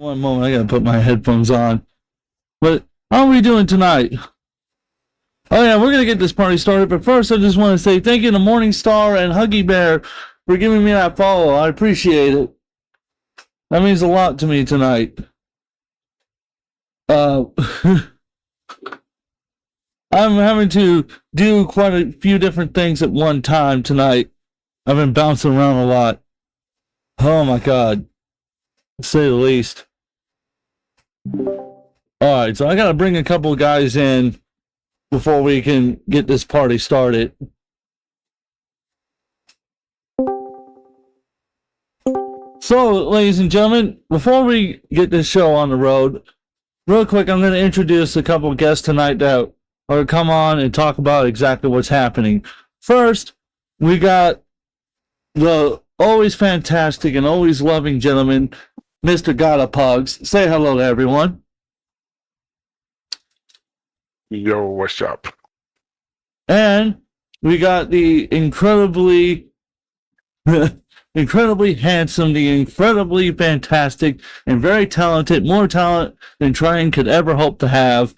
One moment, I gotta put my headphones on. But how are we doing tonight? Oh yeah, we're gonna get this party started, but first I just want to say thank you to Morningstar and Huggy Bear for giving me that follow. I appreciate it. That means a lot to me tonight. I'm having to do quite a few different things at one time tonight. I've been bouncing around a lot. Oh my god. To say the least. Alright, so I gotta bring a couple of guys in before we can get this party started. So, ladies and gentlemen, before we get this show on the road, real quick, I'm going to introduce a couple of guests tonight that are come on and talk about exactly what's happening. First, we got the always fantastic and always loving gentleman, Mr. Gotta Pugs. Say hello to everyone. Yo, what's up? And we got the incredibly handsome, the incredibly fantastic, and very talented, more talent than Tryon could ever hope to have.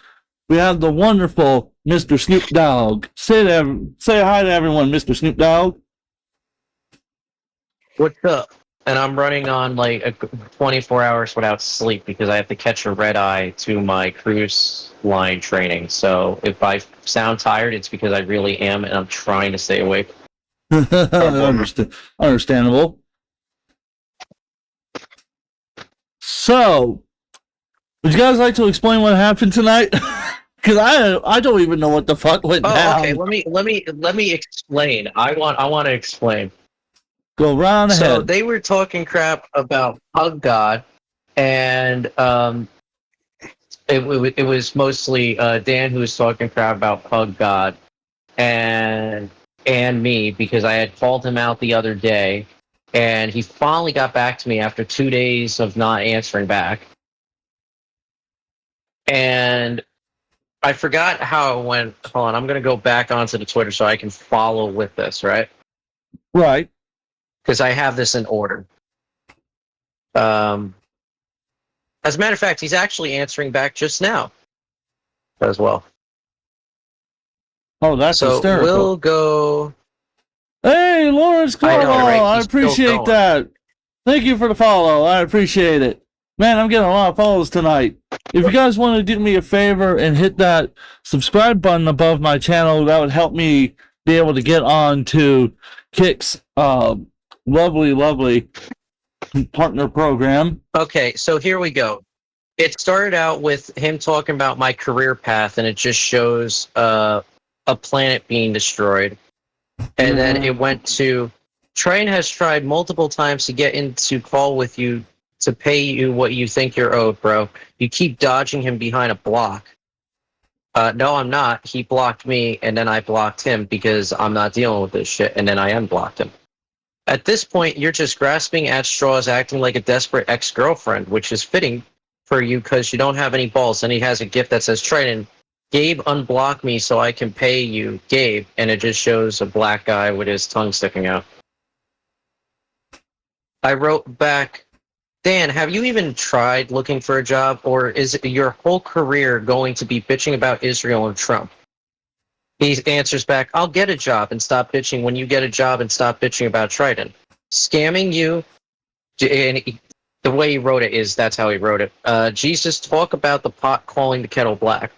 We have the wonderful Mr. Snoop Dogg. Say hi to everyone, Mr. Snoop Dogg. What's up? And I'm running on like 24 hours without sleep because I have to catch a red eye to my cruise line training. So if I sound tired, it's because I really am, and I'm trying to stay awake. Understandable. So, would you guys like to explain what happened tonight? Because I don't even know what the fuck went down. Okay. Let me explain. I want to explain. Go round ahead. So they were talking crap about Pug God, and it was mostly Dan who was talking crap about Pug God, and me, because I had called him out the other day, and he finally got back to me after 2 days of not answering back. And I forgot how it went. Hold on, I'm going to go back onto the Twitter so I can follow with this, right? Right. Because I have this in order. As a matter of fact, he's actually answering back just now as well. Oh, that's so hysterical. We'll go. Hey, Lawrence Carlo, I appreciate that. Thank you for the follow. I appreciate it. Man, I'm getting a lot of follows tonight. If you guys want to do me a favor and hit that subscribe button above my channel, that would help me be able to get on to Kick's lovely partner program. Okay, so here we go. It started out with him talking about my career path, and it just shows a planet being destroyed. And then it went to, Tryon has tried multiple times to get into call with you to pay you what you think you're owed, bro. You keep dodging him behind a block. No, I'm not. He blocked me, and then I blocked him because I'm not dealing with this shit, and then I unblocked him. At this point, you're just grasping at straws, acting like a desperate ex-girlfriend, which is fitting for you because you don't have any balls. And he has a gift that says, Tryon, Gabe unblock me so I can pay you, Gabe. And it just shows a black guy with his tongue sticking out. I wrote back, Dan, have you even tried looking for a job, or is your whole career going to be bitching about Israel and Trump? He answers back, I'll get a job and stop bitching when you get a job and stop bitching about Trident. Scamming you, and the way he wrote it is, that's how he wrote it. Jesus, talk about the pot calling the kettle black.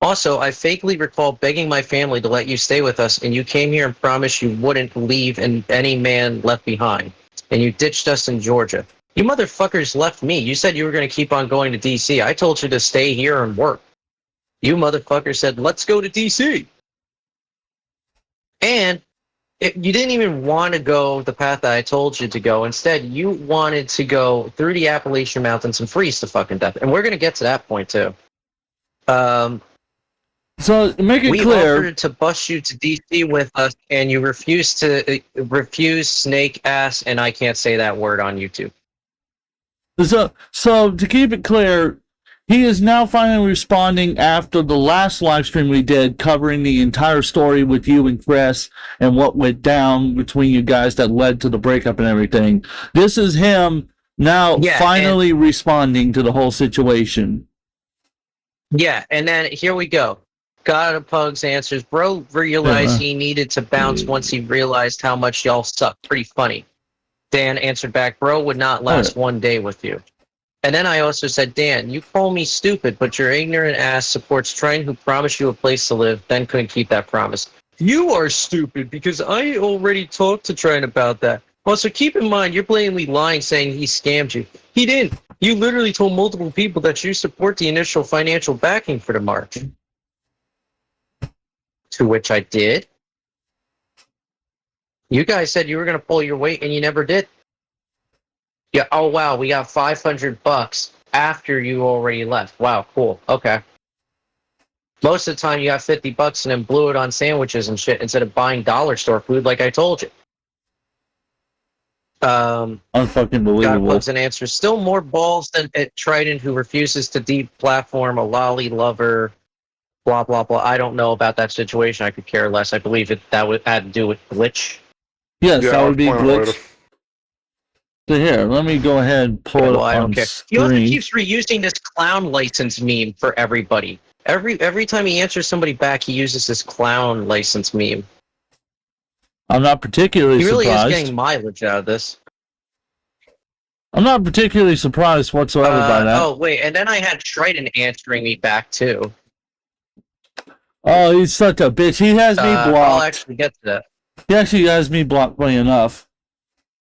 Also, I fakely recall begging my family to let you stay with us, and you came here and promised you wouldn't leave and any man left behind. And you ditched us in Georgia. You motherfuckers left me. You said you were going to keep on going to D.C. I told you to stay here and work. You motherfucker said, let's go to D.C. And you didn't even want to go the path that I told you to go. Instead, you wanted to go through the Appalachian Mountains and freeze to fucking death. And we're going to get to that point, too. So, make it we clear. offered to bus you to D.C. with us, and you refused snake ass, and I can't say that word on YouTube. So to keep it clear, he is now finally responding after the last live stream we did, covering the entire story with you and Chris and what went down between you guys that led to the breakup and everything. This is him now Yeah, finally responding to the whole situation. Yeah, and then here we go. God of Pugs answers, bro realized he needed to bounce once he realized how much y'all suck. Pretty funny. Dan answered back, bro would not last one day with you. And then I also said, Dan, you call me stupid, but your ignorant ass supports Trine who promised you a place to live, then couldn't keep that promise. You are stupid because I already talked to Trine about that. Also, keep in mind, you're blatantly lying saying he scammed you. He didn't. You literally told multiple people that you support the initial financial backing for the march. To which I did. You guys said you were going to pull your weight and you never did. Yeah, oh wow, we got $500 after you already left. Wow, cool. Okay. Most of the time you got $50 and then blew it on sandwiches and shit instead of buying dollar store food like I told you. Unfucking believable. God an answer. Still more balls than at Trident, who refuses to deplatform a Loli lover. Blah blah blah. I don't know about that situation. I could care less. I believe that had to do with glitch. Yes, that would be glitch. So here, let me go ahead and pull it up on screen. He also keeps reusing this clown license meme for everybody. Every time he answers somebody back, he uses this clown license meme. I'm not particularly surprised. He really is getting mileage out of this. I'm not particularly surprised whatsoever by that. Oh, wait, and then I had Trident answering me back, too. Oh, he's such a bitch. He has me blocked. I'll actually get to that. He actually has me blocked by enough.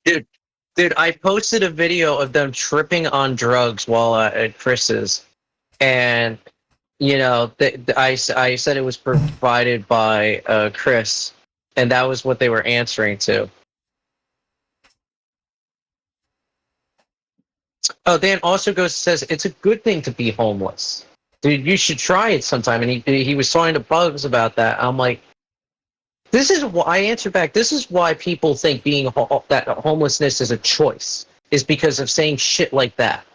Dude, I posted a video of them tripping on drugs while at Chris's. And, you know, I said it was provided by Chris. And that was what they were answering to. Oh, Dan also says, it's a good thing to be homeless. Dude, you should try it sometime. And he was talking to Bugs about that. I'm like, this is why I answered back. This is why people think that homelessness is a choice, is because of saying shit like that.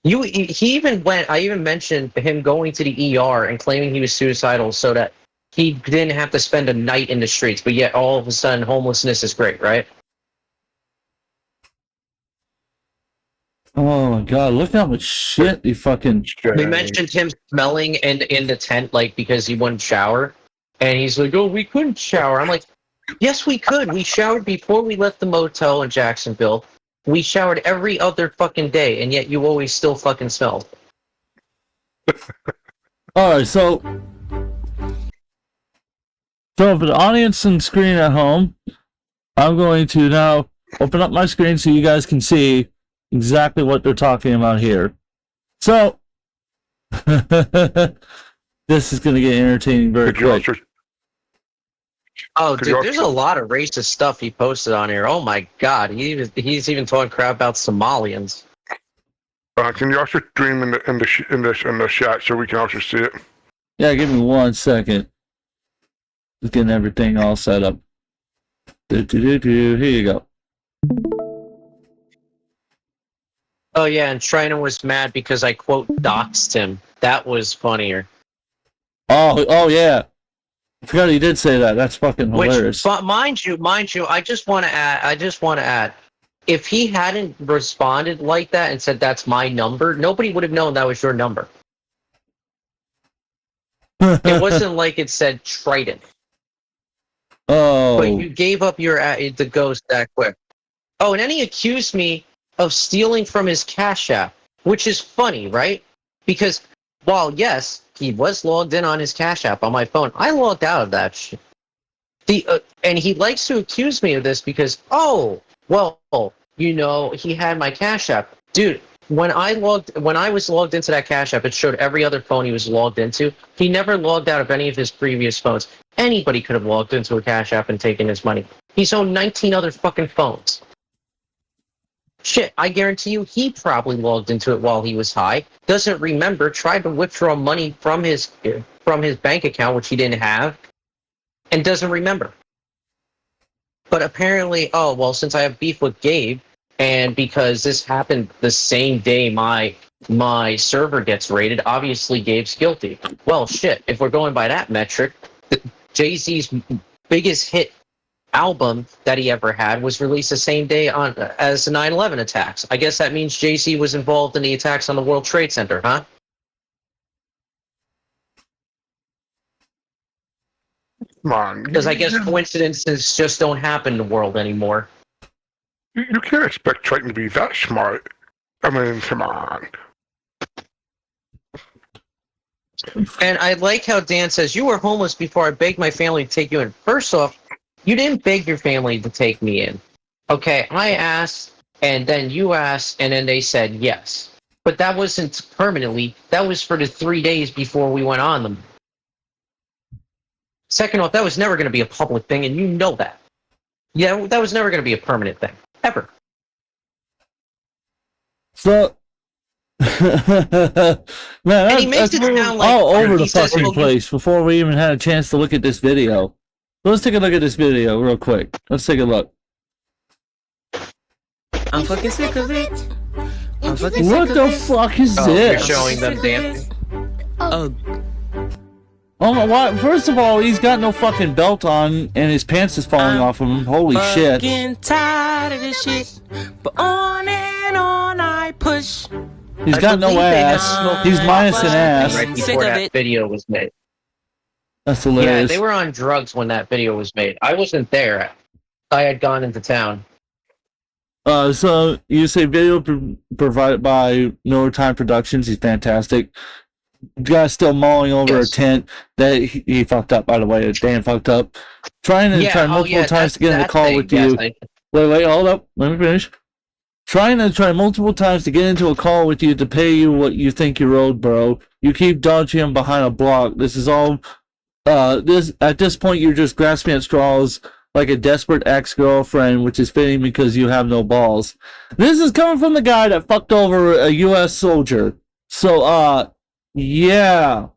He even went. I even mentioned him going to the ER and claiming he was suicidal so that he didn't have to spend a night in the streets. But yet, all of a sudden, homelessness is great, right? Oh my god, look how much shit he fucking... We mentioned him smelling in the tent, like, because he wouldn't shower. And he's like, oh, we couldn't shower. I'm like, yes, we could. We showered before we left the motel in Jacksonville. We showered every other fucking day, and yet you always still fucking smelled. Alright, so for the audience and screen at home, I'm going to now open up my screen so you guys can see exactly what they're talking about here. So, this is going to get entertaining very quick. Oh, dude, there's a lot of racist stuff he posted on here. Oh my god, he's even talking crap about Somalians. Can you also stream in the chat so we can also see it? Yeah, give me 1 second. Just getting everything all set up. Here you go. Oh yeah, and Shriner was mad because I quote doxed him. That was funnier. Oh yeah. I forgot he did say that. That's fucking hilarious. Which, mind you, I just want to add, if he hadn't responded like that and said that's my number, nobody would have known that was your number. It wasn't like it said Trident. Oh. But you gave up the ghost that quick. Oh, and then he accused me of stealing from his Cash App, which is funny, right? Because while, yes, he was logged in on his Cash App on my phone, I logged out of that shit. And he likes to accuse me of this because, oh, well, you know, he had my Cash App. Dude, when I was logged into that Cash App, it showed every other phone he was logged into. He never logged out of any of his previous phones. Anybody could have logged into a Cash App and taken his money. He's owned 19 other fucking phones. Shit, I guarantee you he probably logged into it while he was high, doesn't remember, tried to withdraw money from his bank account, which he didn't have, and doesn't remember. But apparently, oh, well, since I have beef with Gabe, and because this happened the same day my server gets raided, obviously Gabe's guilty. Well, shit, if we're going by that metric, Jay-Z's biggest hit album that he ever had was released the same day as the 9/11 attacks. I guess that means Jay-Z was involved in the attacks on the World Trade Center, huh? Come on. Because I guess coincidences just don't happen in the world anymore. You can't expect Triton to be that smart. I mean, come on. And I like how Dan says, you were homeless before I begged my family to take you in. First off, you didn't beg your family to take me in. Okay, I asked, and then you asked, and then they said yes. But that wasn't permanently. That was for the 3 days before we went on them. Second off, that was never going to be a public thing, and you know that. Yeah, that was never going to be a permanent thing. Ever. So, man, And he makes that's it sound like all over the he says, fucking well, place before we even had a chance to look at this video. Let's take a look at this video real quick. Let's take a look. I'm fucking sick of it. I'm fucking What sick the of it. fuck is Oh, you're this? showing them dancing. Oh, Oh my! Why? First of all, he's got no fucking belt on, and his pants is falling off of him. Holy shit! fucking tired of this shit. But on and on I push. He's I got no believe they had ass. smoked He's pot minus an ass. right Sick before of that it. video was made. That's Yeah, hilarious. they were on drugs when that video was made. I wasn't there. I had gone into town. So you say video provided by Miller Time Productions. He's fantastic. Guy's still mauling over Yes. a tent that he fucked up. By the way, Dan fucked up. Trying multiple times to get in a call with you. Wait, hold up. Let me finish. Try multiple times to get into a call with you to pay you what you think you're owed, bro. You keep dodging him behind a block. This is all. At this point, you're just grasping at straws like a desperate ex-girlfriend, which is fitting because you have no balls. This is coming from the guy that fucked over a U.S. soldier. So, yeah.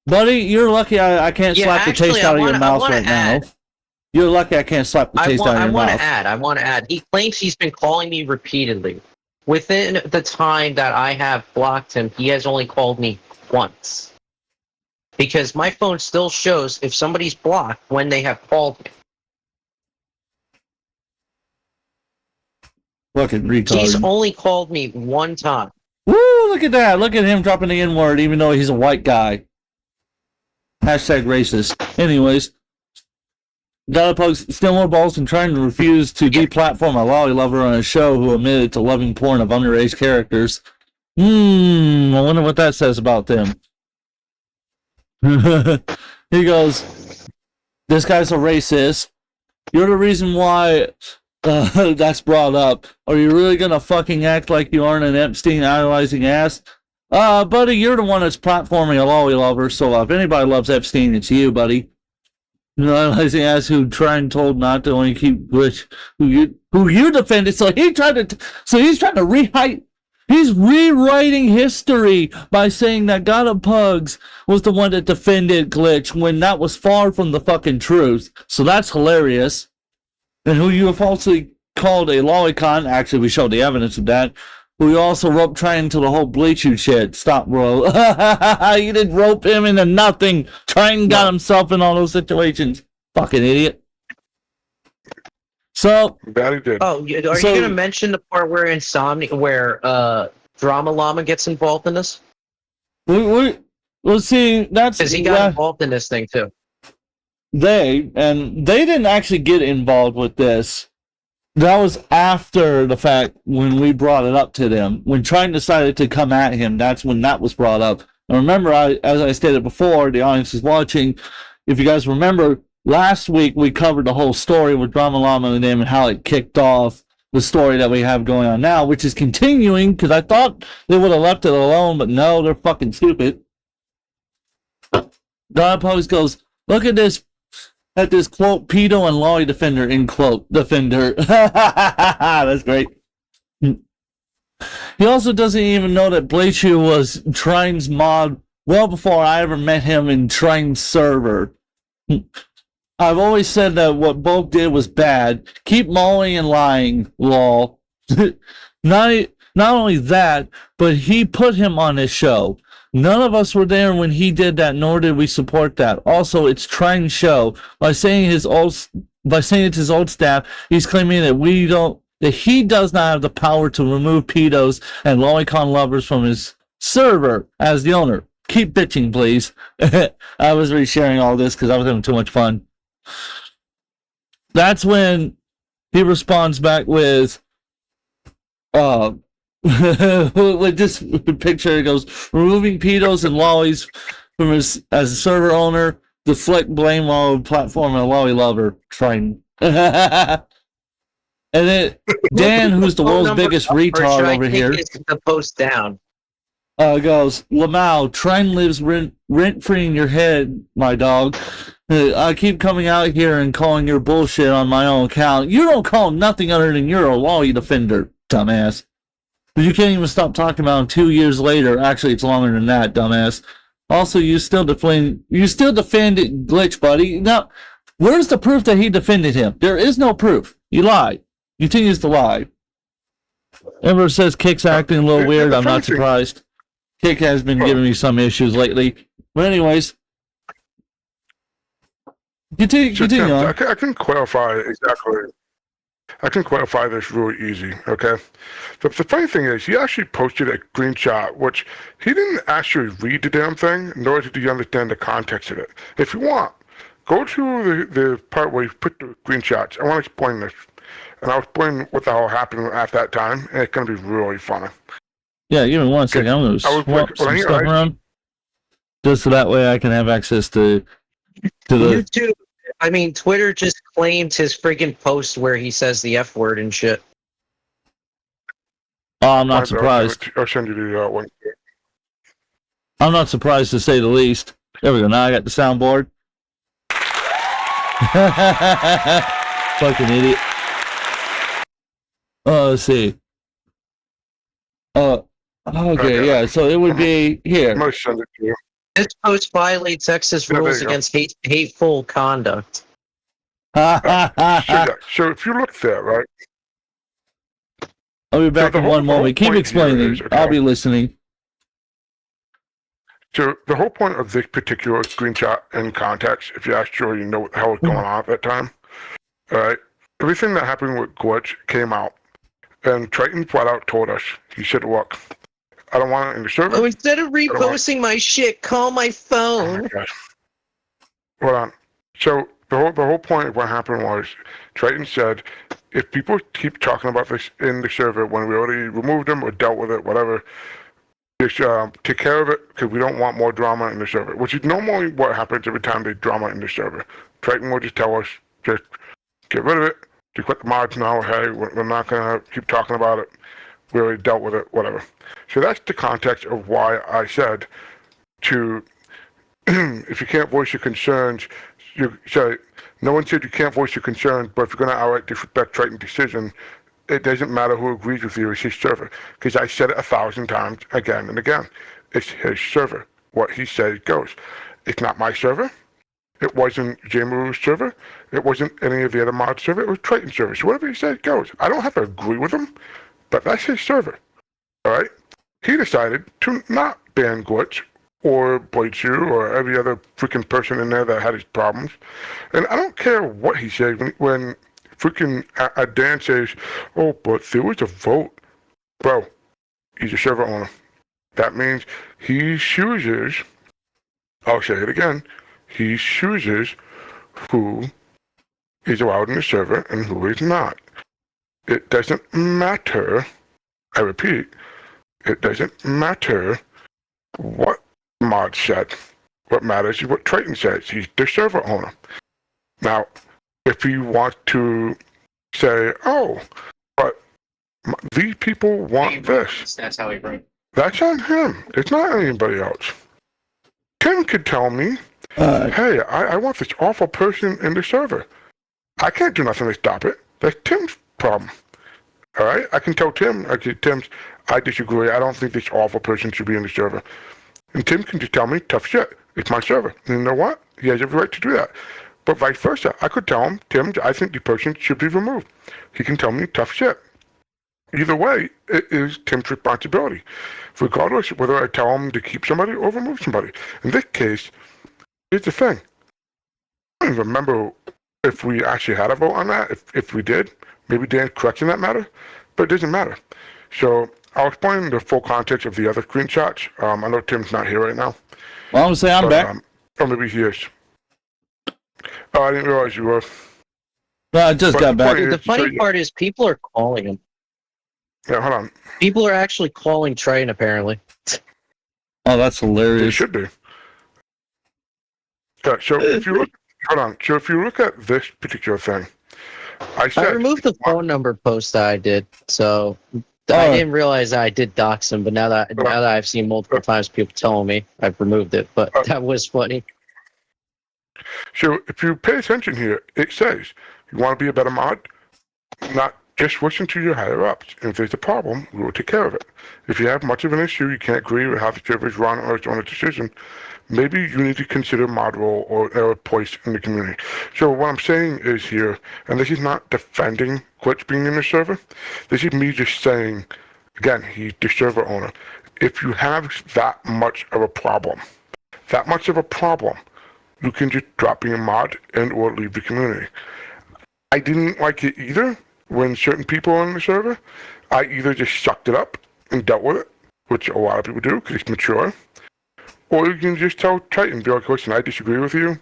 Buddy, you're lucky I can't Yeah, slap the taste actually, out of your I mouth wanna right add- now. You're lucky I can't slap the taste out of I your want mouth. to add. He claims he's been calling me repeatedly. Within the time that I have blocked him, he has only called me once. Because my phone still shows if somebody's blocked when they have called me. Fucking retard. He's only called me one time. Woo, look at that. Look at him dropping the N-word even though he's a white guy. Hashtag racist. Anyways. Dialogue's still more balls and trying to refuse to deplatform a Loli lover on a show who admitted to loving porn of underage characters. I wonder what that says about them. He goes, this guy's a racist. You're the reason why that's brought up. Are you really gonna fucking act like you aren't an Epstein idolizing ass? Buddy, you're the one that's platforming a Loli lover, so if anybody loves Epstein, it's you, buddy. Idolizing ass who tried told not to only keep Glitch, who you defended, so he's trying to rewrite. He's rewriting history by saying that God of Pugs was the one that defended Glitch when that was far from the fucking truth. So that's hilarious. And who you falsely called a lolicon, actually we showed the evidence of that, who you also roped trying into the whole bleach you shit. Stop, bro. You didn't rope him into nothing. Trying got himself in all those situations. Fucking idiot. So, That he did. Oh, are you going to mention the part where Drama Llama gets involved in this? Let's see. That's Because he got involved in this thing too. they didn't actually get involved with this. That was after the fact when we brought it up to them. When Triton decided to come at him, that's when that was brought up. And remember, as I stated before, the audience is watching. If you guys remember, last week we covered the whole story with Drama Llama and them and how it kicked off the story that we have going on now, which is continuing because I thought they would have left it alone, but no, they're fucking stupid. God Pose goes, look at this quote, pedo and Loli defender in quote, defender. That's great. He also doesn't even know that Blachu was Trine's mod well before I ever met him in Trine's server. I've always said that what Bulk did was bad. Keep mauling and lying, lol. Not only that, but he put him on his show. None of us were there when he did that, nor did we support that. Also, it's Trine's show. By saying his old by saying it's his own staff, he's claiming that he does not have the power to remove pedos and lolicon lovers from his server as the owner. Keep bitching, please. I was resharing all this because I was having too much fun. That's when he responds back with, with this picture. It goes, removing pedos and lollies from his as a server owner, deflect blame on platform and a lolly lover. Trying. And then Dan, who's the world's biggest retard over here, the post down. Goes, Lamau, Trine lives rent-free in your head, my dog. I keep coming out here and calling your bullshit on my own account. You don't call nothing other than you're a lolly defender, dumbass. But you can't even stop talking about him 2 years later. Actually, it's longer than that, dumbass. Also, you still defended Glitch, buddy. Now, where's the proof that he defended him? There is no proof. You lied. He continues to lie. Ember says Kick's acting a little weird. I'm not surprised. Kick has been giving me some issues lately. But anyways, continue on. I can clarify exactly. I can clarify this really easy, okay? The funny thing is, he actually posted a screenshot, which he didn't actually read the damn thing, nor did he understand the context of it. If you want, go to the part where you put the screenshots. I want to explain this. And I'll explain what the hell happened at that time, and it's going to be really funny. Yeah, give me 1 second. I'm going to swap some stuff around. Just so that way I can have access to the... YouTube. I mean, Twitter just claimed his freaking post where he says the F word and shit. Oh, I'm not surprised. I'll send you the one. I'm not surprised to say the least. There we go. Now I got the soundboard. Fucking idiot. Let's see. Okay, yeah, so it would be here. I'm going to send it to you. This post violates Texas rules against hateful conduct. So if you look there, right? I'll be back in one moment. Keep explaining. Okay. I'll be listening. So the whole point of this particular screenshot in context, if you actually know what the hell was going on at that time, all right, everything that happened with Glitch came out. And Triton flat out told us, he said, look, I don't want it in the server. Oh, instead of reposting my shit, call my phone. Oh my gosh. Hold on. So the whole point of what happened was Triton said, if people keep talking about this in the server when we already removed them or dealt with it, whatever, just take care of it because we don't want more drama in the server, which is normally what happens every time there's drama in the server. Triton will just tell us, just get rid of it, just quit the mods now, hey, we're not going to keep talking about it. We already dealt with it, whatever. So that's the context of why I said to, if you can't voice your concerns, no one said you can't voice your concerns, but if you're going to outright disrespect Triton's decision, it doesn't matter who agrees with you, it's his server. Because I said it 1,000 times again and again. It's his server. What he says goes. It's not my server. It wasn't J-Maru's server. It wasn't any of the other mods' server. It was Triton's server. So whatever he says goes. I don't have to agree with him, but that's his server. All right? He decided to not ban Glitch or Blade2 or every other freaking person in there that had his problems. And I don't care what he says when freaking Dan says, oh, but there was a vote. Bro, he's a server owner. That means he chooses, I'll say it again, he chooses who is allowed in the server and who is not. It doesn't matter, I repeat, it doesn't matter what mod said. What matters is what Triton says. He's the server owner. Now, if you want to say, oh, but these people want this. That's how he wrote. That's on him. It's not anybody else. Tim could tell me, hey, I want this awful person in the server. I can't do nothing to stop it. That's Tim's problem. All right? I can tell Tim, I disagree. I don't think this awful person should be in the server. And Tim can just tell me, tough shit. It's my server. And you know what? He has every right to do that. But vice versa. I could tell him, Tim, I think the person should be removed. He can tell me tough shit. Either way, it is Tim's responsibility. Regardless of whether I tell him to keep somebody or remove somebody. In this case, here's the thing. I don't even remember if we actually had a vote on that. If we did, maybe Dan correcting that matter, but it doesn't matter. So I'll explain the full context of the other screenshots. I know Tim's not here right now. Well, I'm gonna say I'm back. Or maybe he is. Oh, I didn't realize you were. No, I just got back. The funny part is people are calling him. Yeah, hold on. People are actually calling Triton, apparently. Oh, that's They hilarious. should be. So if you look, hold on. So if you look at this particular thing, I removed the phone number post that I did, so I didn't realize I did dox him. But now that I've seen multiple times people telling me, I've removed it. But that was funny. So if you pay attention here, it says you want to be a better mod, not just listen to your higher ups. And if there's a problem, we will take care of it. If you have much of an issue, you can't agree with how the server is run or it's on a decision, maybe you need to consider mod role or a place in the community. So what I'm saying is here, and this is not defending Glitch being in the server, this is me just saying, again, he's the server owner. If you have that much of a problem, you can just drop being a mod and or leave the community. I didn't like it either when certain people are on the server. I either just sucked it up and dealt with it, which a lot of people do because it's mature, or you can just tell Triton, be like, listen, I disagree with you,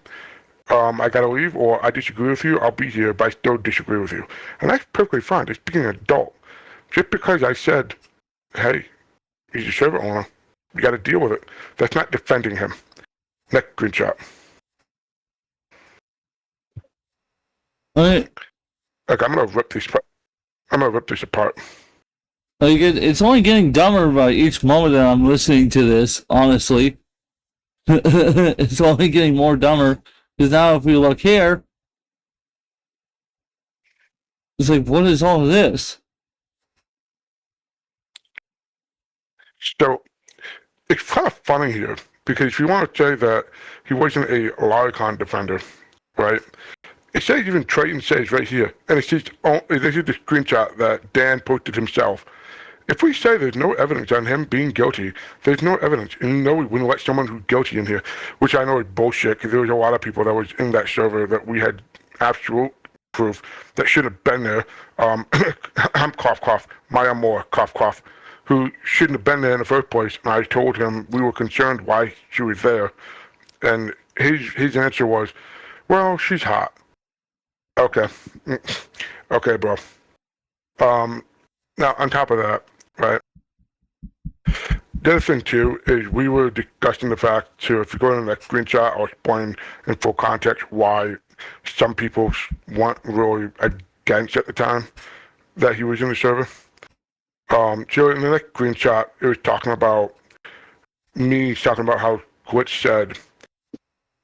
I gotta leave, or I disagree with you, I'll be here, but I still disagree with you. And that's perfectly fine. It's being an adult. Just because I said, hey, he's a server owner, you gotta deal with it. That's not defending him. Next screenshot. Right. Like, I'm gonna rip this apart. Like it's only getting dumber by each moment that I'm listening to this, honestly. It's only getting more dumber. Because now if we look here, it's like, what is all of this? So, it's kind of funny here, because if you want to say that he wasn't a Laricon defender, right? It says even Triton says right here, and it's just, this is the screenshot that Dan posted himself. If we say there's no evidence on him being guilty, there's no evidence. And you know we wouldn't let someone who's guilty in here, which I know is bullshit, because there was a lot of people that was in that server that we had absolute proof that should have been there. Cough, cough, Maya Moore, cough, cough, who shouldn't have been there in the first place. And I told him we were concerned why she was there. And his answer was, well, she's hot. Okay. Okay, bro. Now, on top of that, right, the other thing, too, is we were discussing the fact, too, if you go into that screenshot, I'll explain in full context why some people weren't really against at the time that he was in the server. So in the next screenshot, it was talking about how Glitch said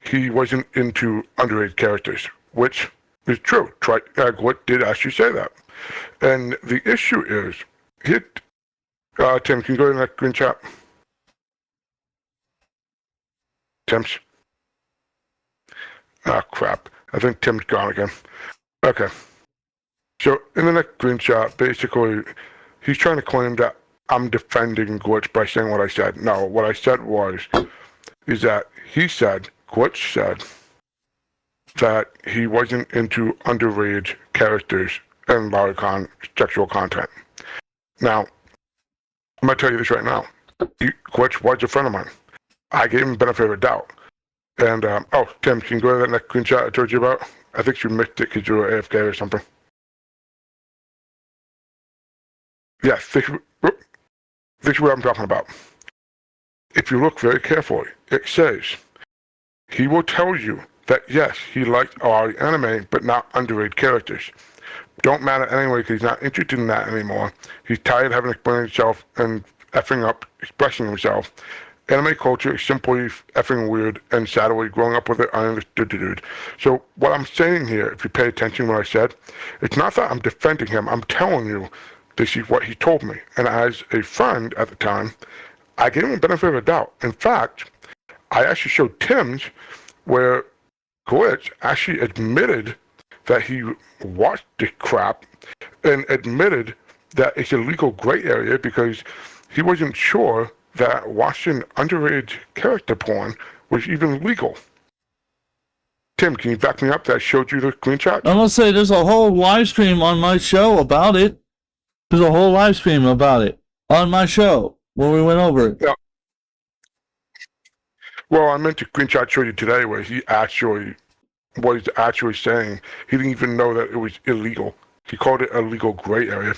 he wasn't into underage characters, which is true. Glitch did actually say that. And the issue is, Tim, can you go to the next screenshot? Tim's? Ah, crap. I think Tim's gone again. Okay. So, in the next screenshot, basically, he's trying to claim that I'm defending Glitch by saying what I said. No, what I said is that Glitch said, that he wasn't into underage characters and Laricon sexual content. Now, I'm going to tell you this right now. Glitch was a friend of mine. I gave him the benefit of the doubt. And, Tim, can you go to that next screenshot I told you about? I think you missed it because you were AFK or something. Yes, this is what I'm talking about. If you look very carefully, it says, he will tell you that, yes, he liked our anime, but not underage characters. Don't matter anyway, because he's not interested in that anymore. He's tired of having to explain himself and effing up, expressing himself. Anime culture is simply effing weird, and sadly, growing up with it, I understood the dude. So what I'm saying here, if you pay attention to what I said, it's not that I'm defending him. I'm telling you this is what he told me. And as a friend at the time, I gave him the benefit of the doubt. In fact, I actually showed Tim's where Glitch actually admitted that he watched the crap and admitted that it's a legal gray area because he wasn't sure that watching underage character porn was even legal. Tim, can you back me up that I showed you the screenshot? I'm gonna say there's a whole live stream on my show about it. There's a whole live stream about it on my show where we went over it. Yeah. Well, I meant to screenshot show you today where he actually was actually saying he didn't even know that it was illegal. He called it a legal gray area.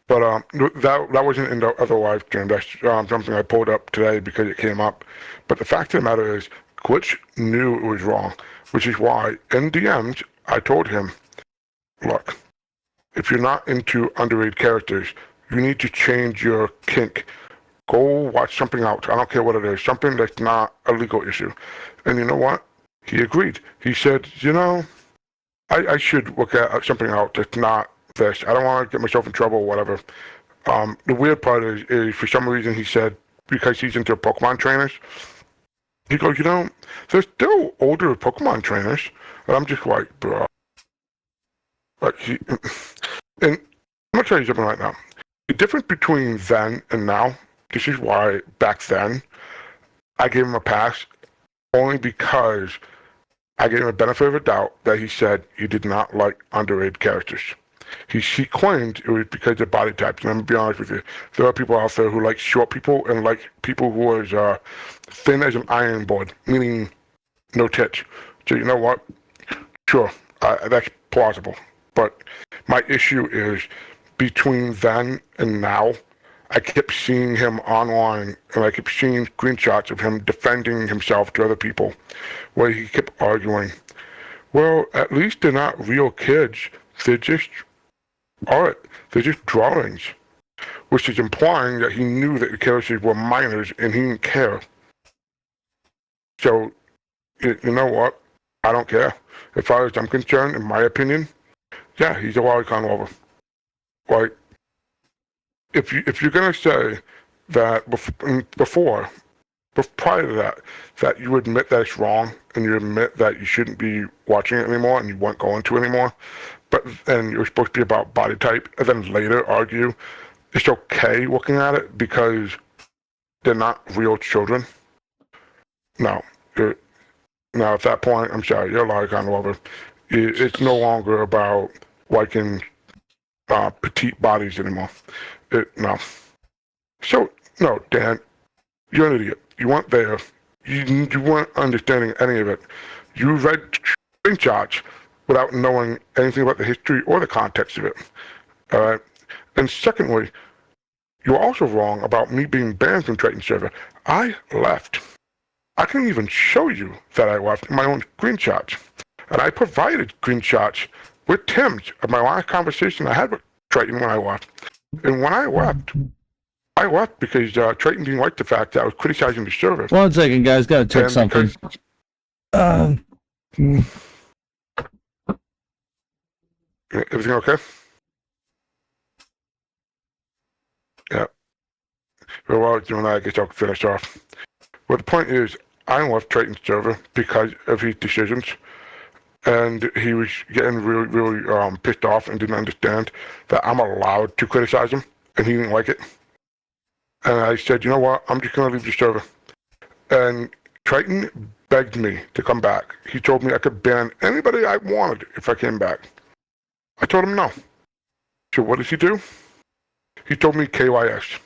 But that wasn't in the other live stream. That's something I pulled up today because it came up. But the fact of the matter is, Glitch knew it was wrong, which is why in DMs I told him, look, if you're not into underage characters, you need to change your kink. Go watch something else. I don't care what it is. Something that's not a legal issue. And you know what? He agreed. He said, you know, I should look at something else that's not this. I don't want to get myself in trouble or whatever. The weird part is for some reason he said, because he's into Pokemon trainers, he goes, you know, there's still older Pokemon trainers. And I'm just like, bro. Like and I'm going to tell you something right now. The difference between then and now, this is why back then I gave him a pass, only because I gave him a benefit of a doubt that he said he did not like underage characters. He claimed it was because of body types. And I'm going to be honest with you, there are people out there who like short people and like people who are thin as an iron board, meaning no tits. So you know what? Sure, that's plausible. But my issue is between then and now, I kept seeing him online and I kept seeing screenshots of him defending himself to other people where he kept arguing, well, at least they're not real kids. They're just art. They're just drawings. Which is implying that he knew that the characters were minors and he didn't care. So, you know what? I don't care. As far as I'm concerned, in my opinion, yeah, he's a lolicon lover. Like, if you're gonna say that prior to that you admit that it's wrong and you admit that you shouldn't be watching it anymore and you weren't going to anymore, but then you're supposed to be about body type, and then later argue it's okay looking at it because they're not real children. No, now at that point, I'm sorry, you're a lolicon lover. It's no longer about liking petite bodies anymore. No. So, no, Dan, you're an idiot. You weren't there. You weren't understanding any of it. You read screenshots without knowing anything about the history or the context of it. All right? And secondly, you're also wrong about me being banned from Triton server. I left. I can even show you that I left in my own screenshots. And I provided screenshots with Tim's of my last conversation I had with Triton when I left. And when I left because Triton didn't like the fact that I was criticizing the server. 1 second, guys. Gotta check something. Everything okay? Yeah. Well, doing that, I guess I'll finish off. Well, the point is, I left Triton's server because of his decisions. And he was getting really, really pissed off and didn't understand that I'm allowed to criticize him, and he didn't like it. And I said, you know what, I'm just going to leave the server. And Triton begged me to come back. He told me I could ban anybody I wanted if I came back. I told him no. So what does he do? He told me KYS.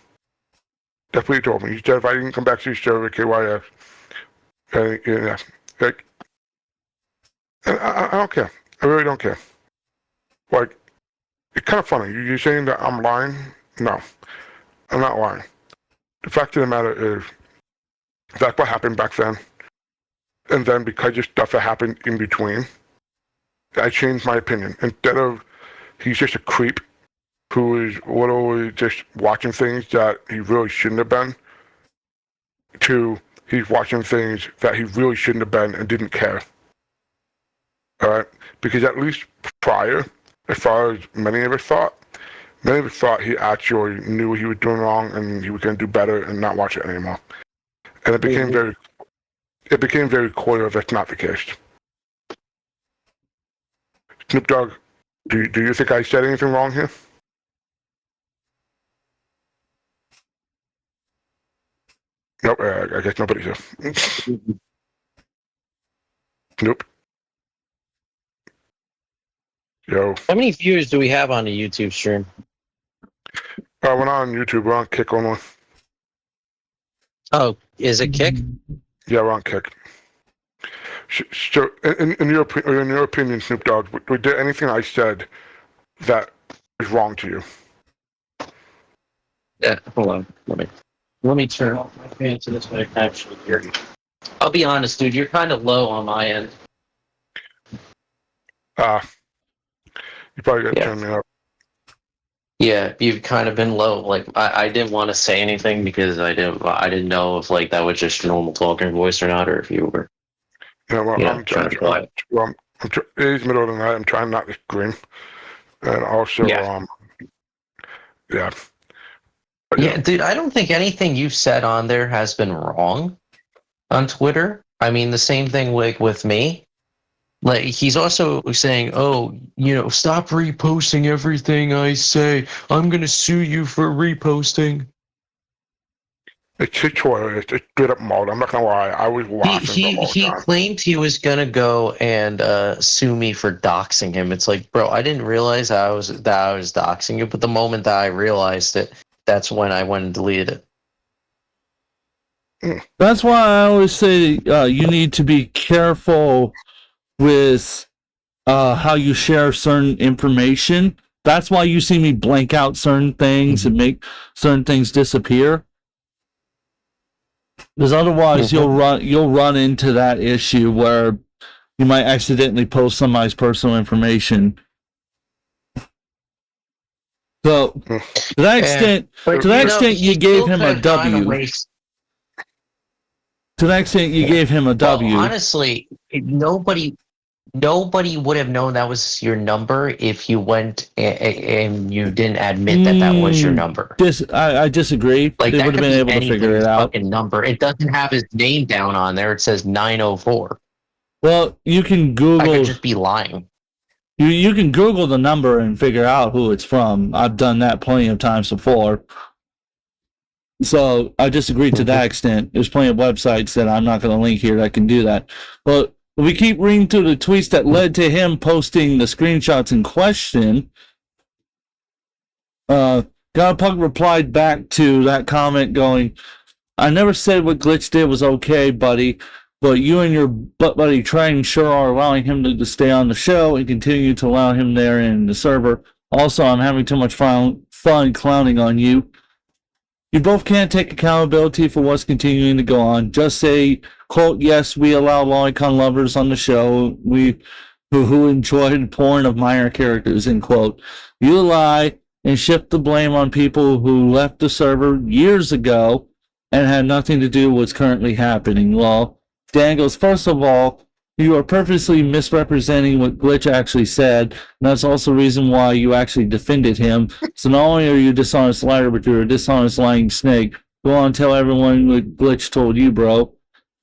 That's what he told me. He said if I didn't come back to the server, KYS. And yeah, like, and I don't care. I really don't care. Like, it's kind of funny. You're saying that I'm lying? No, I'm not lying. The fact of the matter is, that's what happened back then. And then because of stuff that happened in between, I changed my opinion. Instead of he's just a creep who is literally just watching things that he really shouldn't have been, to he's watching things that he really shouldn't have been and didn't care. All right? Because at least prior, as far as many of us thought he actually knew he was doing wrong and he was going to do better and not watch it anymore. And it became very clear that's not the case. Snoop Dogg, do you think I said anything wrong here? Nope, I guess nobody said. Nope. Yo. How many views do we have on the YouTube stream? We're not on YouTube. We're on Kick only. Oh, is it Kick? Yeah, we're on Kick. So, in your opinion, Snoop Dogg, did anything I said that is wrong to you? Yeah, hold on. Let me turn off my fan so this way I can actually hear you. I'll be honest, dude. You're kind of low on my end. You probably got to turn me up. Yeah, you've kind of been low. Like I didn't want to say anything because I didn't know if like that was just your normal talking voice or not, or if you were. Yeah, well, Yeah, I'm trying. It's middle of the night. I'm trying not to scream, and also, Yeah. yeah. Yeah, dude, I don't think anything you've said on there has been wrong on Twitter. I mean, the same thing with me. Like, he's also saying, oh, stop reposting everything I say. I'm going to sue you for reposting. It's Twitter. It's straight up mode. I'm not gonna lie. I was laughing the whole He time. claimed he was going to go and sue me for doxing him. It's like, bro, I didn't realize that I was doxing you, but the moment that I realized it, that's when I went and deleted it. That's why I always say you need to be careful with how you share certain information. That's why you see me blank out certain things and make certain things disappear. Because otherwise, you'll run into that issue where you might accidentally post somebody's personal information. So, to that extent, you gave him a W. To that extent, you gave him a W. Well, honestly, nobody would have known that was your number if you went and you didn't admit that was your number. I disagree. Like, they would have been able to figure it out. Fucking number. It doesn't have his name down on there. It says 904. Well, you can Google. I could just be lying. You can Google the number and figure out who it's from. I've done that plenty of times before. So I disagree to that extent. There's plenty of websites that I'm not going to link here that can do that. But we keep reading through the tweets that led to him posting the screenshots in question. Godpug replied back to that comment going, I never said what Glitch did was okay, buddy, but you and your butt buddy Trang sure are allowing him to stay on the show and continue to allow him there in the server. Also, I'm having too much fun clowning on you. You both can't take accountability for what's continuing to go on. Just say, quote, yes, we allow lolicon lovers on the show who enjoyed porn of minor characters, end quote. You lie and shift the blame on people who left the server years ago and had nothing to do with what's currently happening. Well, Dan goes, first of all, you are purposely misrepresenting what Glitch actually said, and that's also the reason why you actually defended him. So not only are you a dishonest liar, but you're a dishonest lying snake. Go on and tell everyone what Glitch told you, bro.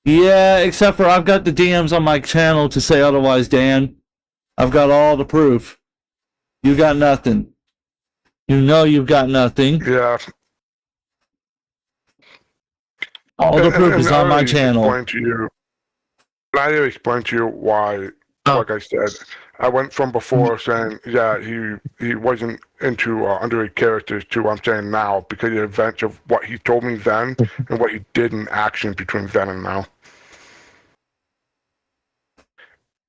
Yeah, except for I've got the DMs on my channel to say otherwise, Dan. I've got all the proof. You got nothing. You know you've got nothing. Yeah. All the proof is on my channel. I explained to you why, like I said, I went from before saying, yeah, he wasn't into underage characters to I'm saying now because of the events of what he told me then and what he did in action between then and now.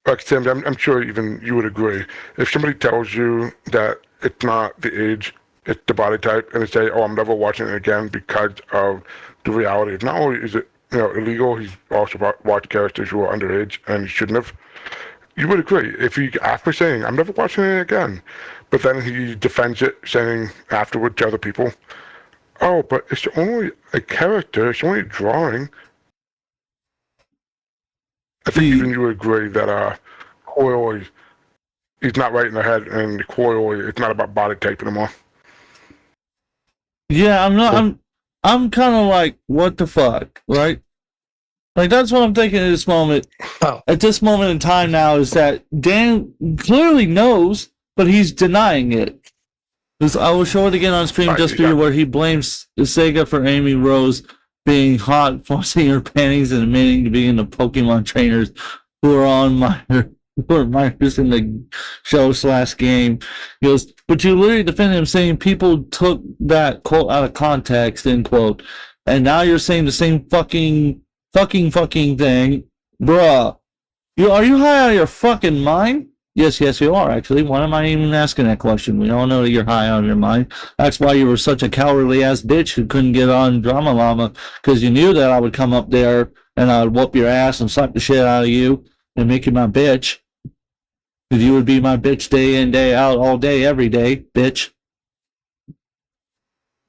Like Tim, I'm sure even you would agree. If somebody tells you that it's not the age, it's the body type, and they say, oh, I'm never watching it again because of the reality. Not only is it illegal, he's also watched characters who are underage and he shouldn't have. You would agree if he, after saying, I'm never watching it again, but then he defends it, saying afterward to other people, oh, but it's only a character, it's only a drawing. I think even you would agree that Coil he's not right in the head, and Coil it's not about body type anymore. Yeah, I'm kind of like, what the fuck, right? Like, that's what I'm thinking at this moment. At this moment in time now is that Dan clearly knows, but he's denying it. I will show it again on stream just for you, where he blames Sega for Amy Rose being hot, forcing her panties, and admitting to being the Pokemon trainers who are on my who are minors in the show/game. He goes, but you literally defended him saying people took that quote out of context, end quote, and now you're saying the same fucking thing, bruh. Are you high out of your fucking mind? Yes, you are, actually. Why am I even asking that question? We all know that you're high out of your mind. That's why you were such a cowardly-ass bitch who couldn't get on Drama Llama, because you knew that I would come up there and I would whoop your ass and slap the shit out of you and make you my bitch. Because you would be my bitch day in, day out, all day, every day, bitch.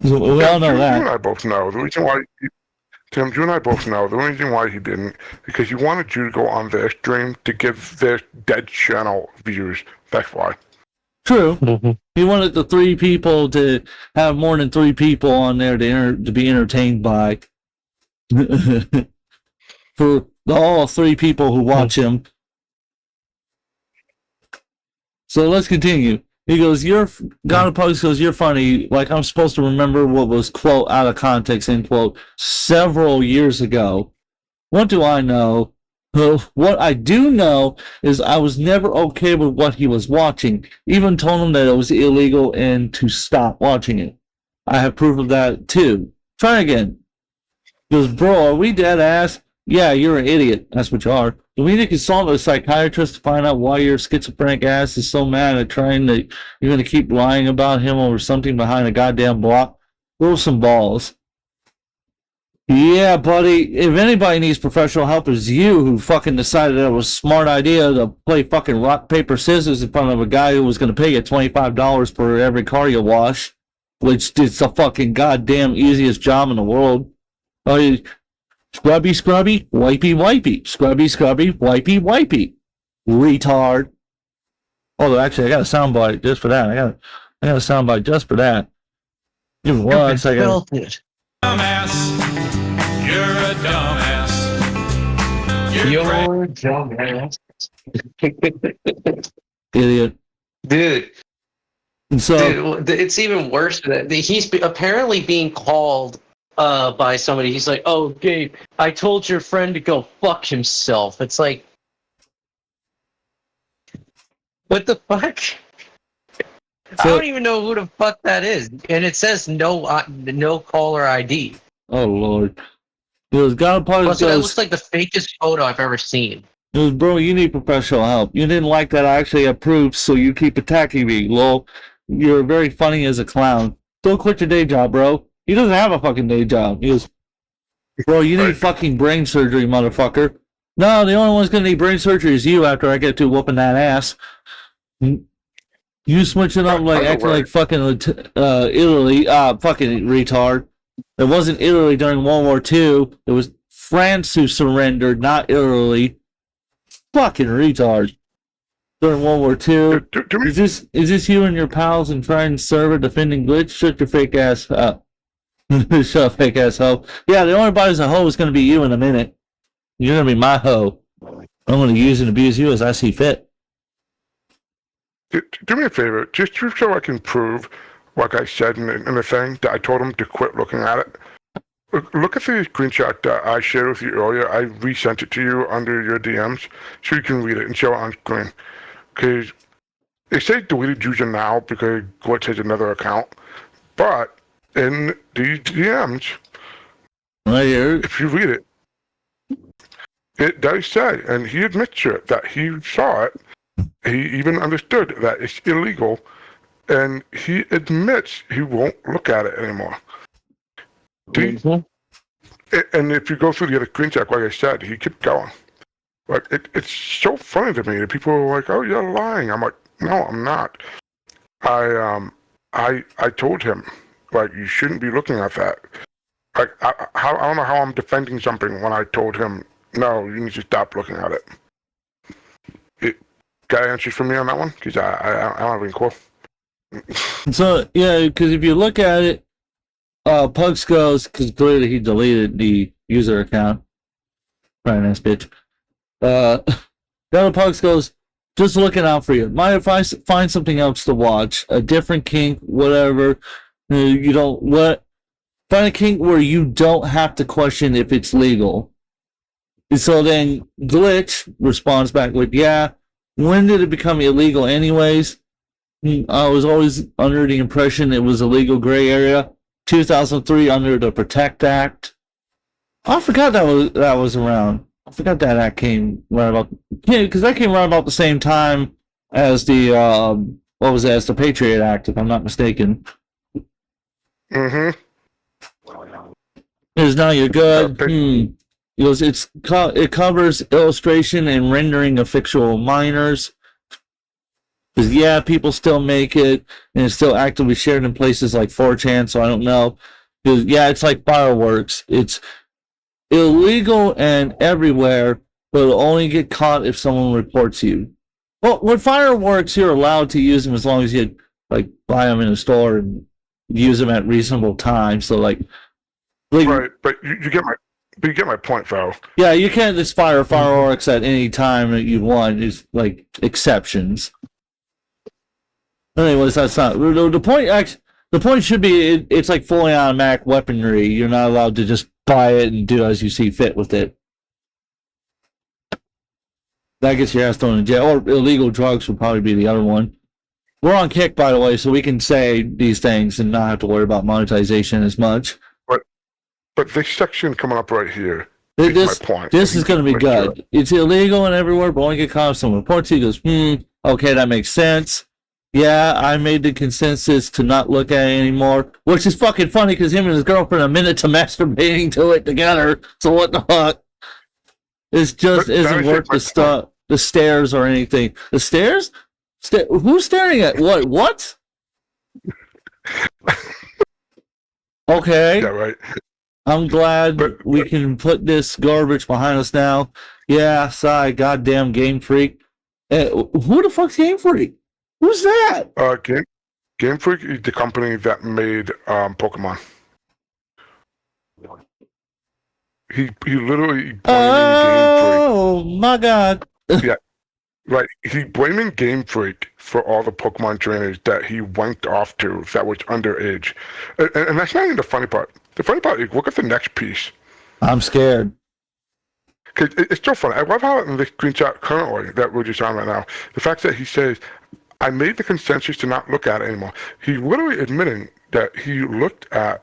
So we all know that. You and I both know. The reason why... Tim, you and I both know the reason why he didn't, because he wanted you to go on their stream to give their dead channel views. That's why. True. Mm-hmm. He wanted the 3 people to have more than 3 people on there to be entertained by. For all 3 people who watch him. So let's continue. He goes, God of Pugs goes, you're funny. Like I'm supposed to remember what was, quote, out of context, end quote, several years ago. What do I know? What I do know is I was never okay with what he was watching. Even told him that it was illegal and to stop watching it. I have proof of that, too. Try again. He goes, bro, are we dead ass? Yeah, you're an idiot. That's what you are. Do we need to consult a psychiatrist to find out why your schizophrenic ass is so mad at trying to... You're going to keep lying about him over something behind a goddamn block? Throw some balls. Yeah, buddy. If anybody needs professional help, it's you who fucking decided it was a smart idea to play fucking rock, paper, scissors in front of a guy who was going to pay you $25 for every car you wash, which is the fucking goddamn easiest job in the world. Oh, you... Scrubby, wipey. Scrubby, wipey. Retard. Although, actually, I got a soundbite just for that. I got a soundbite just for that. Give me 1 second. Dumbass. You're a dumbass. You're dumbass. Idiot. Dude. And so, Dude, it's even worse than that. He's apparently being called by somebody. He's like, oh, Gabe, I told your friend to go fuck himself. It's like, what the fuck? I don't even know who the fuck that is. And it says no caller ID. oh, Lord. It was God Pugs That goes, looks like the fakest photo I've ever seen. it was, bro, you need professional help. You didn't like that I actually have proof, so you keep attacking me, lol. You're very funny as a clown. Don't quit your day job, bro. He doesn't have a fucking day job. He goes, bro, you need fucking brain surgery, motherfucker. No, the only one's gonna need brain surgery is you after I get to whooping that ass. You switching up like acting like fucking Italy, fucking retard. It wasn't Italy during World War II. It was France who surrendered, not Italy. Fucking retard. During World War II. Is this you and your pals and trying server defending glitch? Shut your fake ass up. Shut up, fake ass hoe. Yeah, the only body who's a hoe is going to be you in a minute. You're going to be my hoe. I'm going to use and abuse you as I see fit. Do me a favor, just so I can prove, like I said in the thing, that I told him to quit looking at it. Look at the screenshot that I shared with you earlier. I resent it to you under your DMs so you can read it and show it on screen. Because they say deleted user now because Glitch has another account. But in the DMs, right here, if you read it, it does say, and he admits to it, that he saw it. He even understood that it's illegal, and he admits he won't look at it anymore. And if you go through the other screenshot, like I said, he kept going. Like it's so funny to me that people are like, "Oh, you're lying." I'm like, "No, I'm not." I told him, like, you shouldn't be looking at that. Like I don't know how I'm defending something when I told him, "No, you need to stop looking at it." Got answers for me on that one? Because I don't have any clue. So, yeah, because if you look at it, Pugs goes, because clearly he deleted the user account. Right, nice bitch. Pugs goes, just looking out for you. Mind if I find something else to watch? A different kink, whatever. Find a kink where you don't have to question if it's legal. So then Glitch responds back with, yeah, when did it become illegal anyways? I was always under the impression it was a legal gray area. 2003 under the Protect Act. I forgot that was around. I forgot that act came right about, because that came right about the same time as the as the Patriot Act, if I'm not mistaken. Mm-hmm. Is now you're good. He goes, it covers illustration and rendering of fictional minors. Because, yeah, people still make it, and it's still actively shared in places like 4chan, so I don't know. Because, yeah, it's like fireworks. It's illegal and everywhere, but it'll only get caught if someone reports you. Well, with fireworks, you're allowed to use them as long as you, like, buy them in a store and use them at reasonable times. So, like right, but you get my point, though. Yeah, you can't just fire fireworks at any time that you want. It's like exceptions. Anyways, that's not the point. Actually, the point should be it's like fully automatic weaponry. You're not allowed to just buy it and do as you see fit with it. That gets your ass thrown in jail. Or illegal drugs would probably be the other one. We're on Kick, by the way, so we can say these things and not have to worry about monetization as much. But this section coming up right here is my point. This is going to be good. It's illegal and everywhere, but only get caught if someone reports you. He goes, okay, that makes sense. Yeah, I made the consensus to not look at it anymore, which is fucking funny because him and his girlfriend admitted to masturbating to it together. So what the fuck? It just isn't worth the stairs or anything. The stairs? Who's staring at what? What? Okay. Yeah, right. I'm glad we can put this garbage behind us now. Yeah, sigh, goddamn Game Freak. Who the fuck's Game Freak? Who's that? Game Freak is the company that made Pokemon. He literally blaming Game Freak. My God. Yeah, right. He blaming Game Freak for all the Pokemon trainers that he wanked off to that was underage, and that's not even the funny part. The funny part is, look at the next piece. I'm scared. Cause it's so funny. I love how in the screenshot currently that we're just on right now, the fact that he says, I made the consensus to not look at it anymore. He's literally admitting that he looked at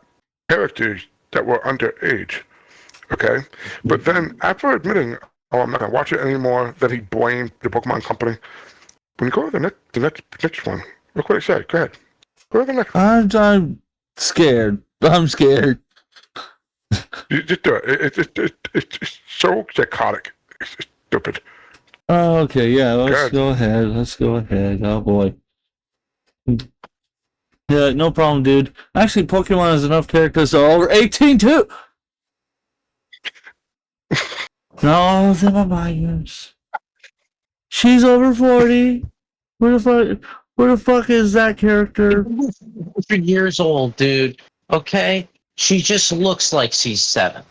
characters that were underage. Okay? But then after admitting, I'm not going to watch it anymore, then he blamed the Pokemon company. When you go to the next one, look what it said. Go ahead. Go to the next one. I'm scared. I'm scared. You just do it. It's so psychotic. It's stupid. Oh, okay, yeah, let's go ahead. Oh, boy. Yeah, no problem, dude. Actually, Pokemon has enough characters that are over 18, too! No, they're my minors. She's over 40. Where the fuck is that character? 100 years old, dude. Okay? She just looks like she's 7.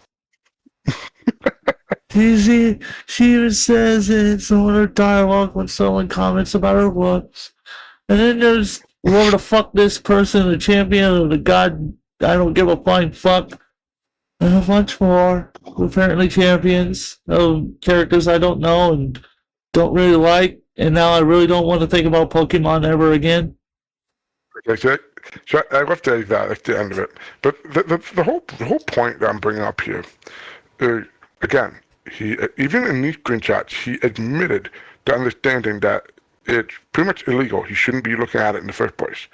She even says it in some of her dialogue when someone comments about her looks. And then there's whoever the fuck this person, the champion of the god, I don't give a flying fuck. And a bunch more, apparently champions of characters I don't know and don't really like. And now I really don't want to think about Pokemon ever again. Okay, so I left that at the end of it. But the whole point that I'm bringing up here, again, he even in these screenshots, he admitted to understanding that it's pretty much illegal. He shouldn't be looking at it in the first place.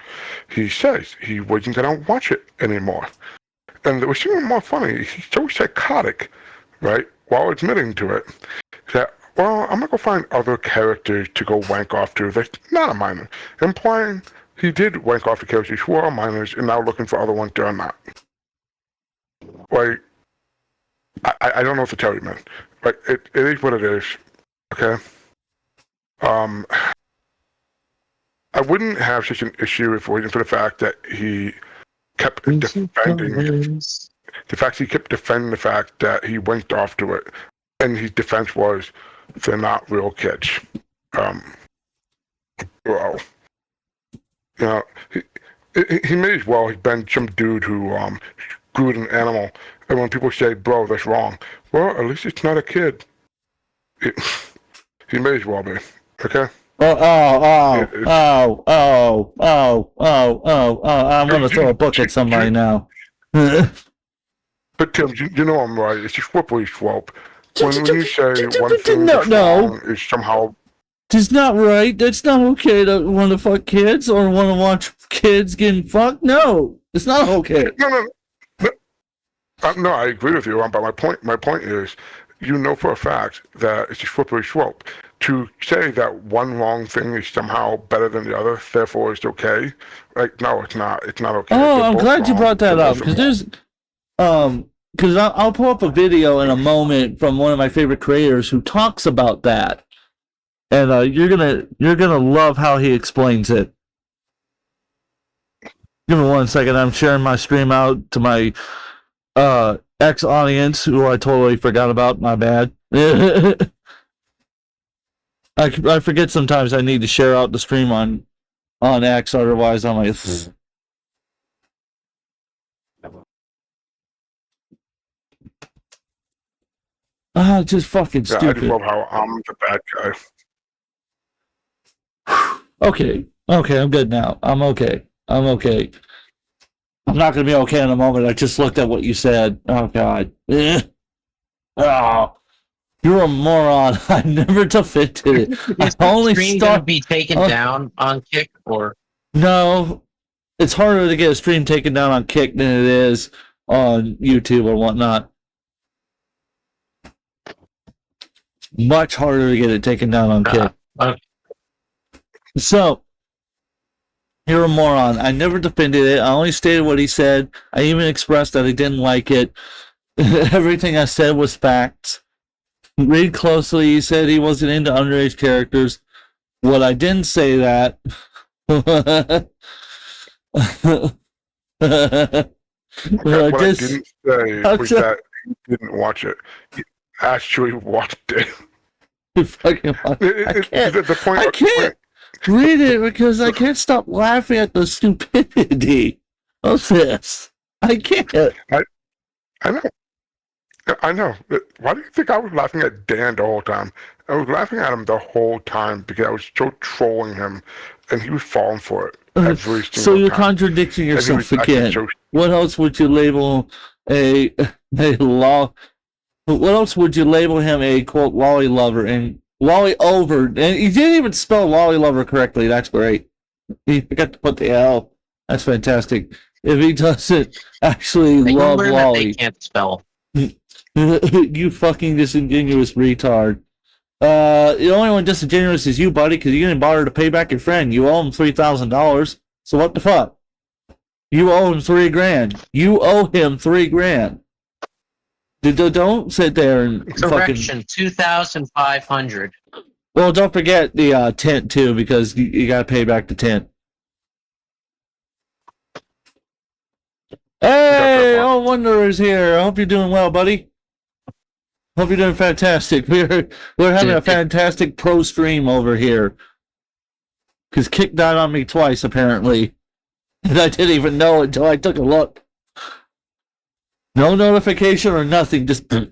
He says he wasn't going to watch it anymore. And it was even more funny. He's so psychotic, right, while admitting to it, that, well, I'm going to go find other characters to go wank off to that's not a minor, implying he did wank off to characters who are minors and now looking for other ones that are not. Like, I don't know what to tell you, man. Like, it is what it is, okay? I wouldn't have such an issue if it wasn't for the fact that he kept defending the fact that he went off to it, and his defense was they're not real kids. Well, you know, he may as well have been some dude who screwed an animal, and when people say, "Bro, that's wrong," well, at least it's not a kid. He may as well be. Okay. I'm gonna throw a book at somebody now. But Tim, you know I'm right. It's just slippery slope. When you say one thing No, is no. wrong is somehow. It's not right. That's not okay to want to fuck kids or want to watch kids getting fucked. No, it's not okay. No, I agree with you. But my point is, you know for a fact that it's a slippery slope. To say that one wrong thing is somehow better than the other, therefore it's okay. Like, no, it's not. It's not okay. Oh, They're I'm both glad you wrong. brought that They're up both because wrong. because I'll pull up a video in a moment from one of my favorite creators who talks about that, and you're gonna love how he explains it. Give me 1 second. I'm sharing my stream out to my ex audience who I totally forgot about. My bad. I forget sometimes I need to share out the stream on X, otherwise I'm like. Just fucking Yeah, I stupid. just love how I'm the bad guy. Okay, I'm good now. I'm okay. I'm not gonna be okay in a moment. I just looked at what you said. Oh God. Oh, you're a moron. I never defended it. I Is the only stream going to be taken down on Kick or? No, it's harder to get a stream taken down on Kick than it is on YouTube or whatnot. Much harder to get it taken down on Kick. Okay. So, you're a moron. I never defended it. I only stated what he said. I even expressed that I didn't like it. Everything I said was facts. Read closely. He said he wasn't into underage characters. What I didn't say that. What I didn't say was that he didn't watch it. He actually watched it. I can't. The point, I can't read it because I can't stop laughing at the stupidity of this. I can't. I know. Why do you think I was laughing at Dan the whole time? I was laughing at him the whole time because I was so trolling him, and he was falling for it every single So you're time. contradicting yourself And he was again. actually What else would you label a law? What else would you label him a quote lolly lover and lolly over? And he didn't even spell lolly lover correctly. That's great. He forgot to put the L. That's fantastic. If he doesn't actually They love learn that lolly, they can't spell. you fucking disingenuous retard. The only one disingenuous is you, buddy, because you didn't bother to pay back your friend. You owe him $3,000. So what the fuck? You owe him $3,000. You owe him $3,000. Don't sit there and Correction, 2,500. Well, don't forget the tent too, because you got to pay back the tent. Hey, all Wanderer's here. I hope you're doing well, buddy. Hope you're doing fantastic. We're having a fantastic pro stream over here. Because Kick died on me twice, apparently. And I didn't even know until I took a look. No notification or nothing, just... Well,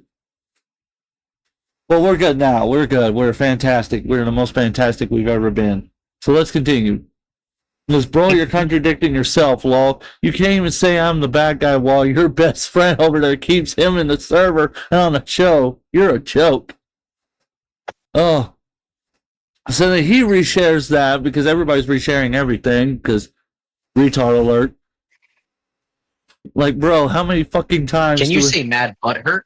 we're good now. We're good. We're fantastic. We're the most fantastic we've ever been. So let's continue. Because, bro, you're contradicting yourself, lol. You can't even say I'm the bad guy while your best friend over there keeps him in the server and on the show. You're a joke. Oh. So then he reshares that because everybody's resharing everything because retard alert. Like, bro, how many fucking times Can you say mad butthurt?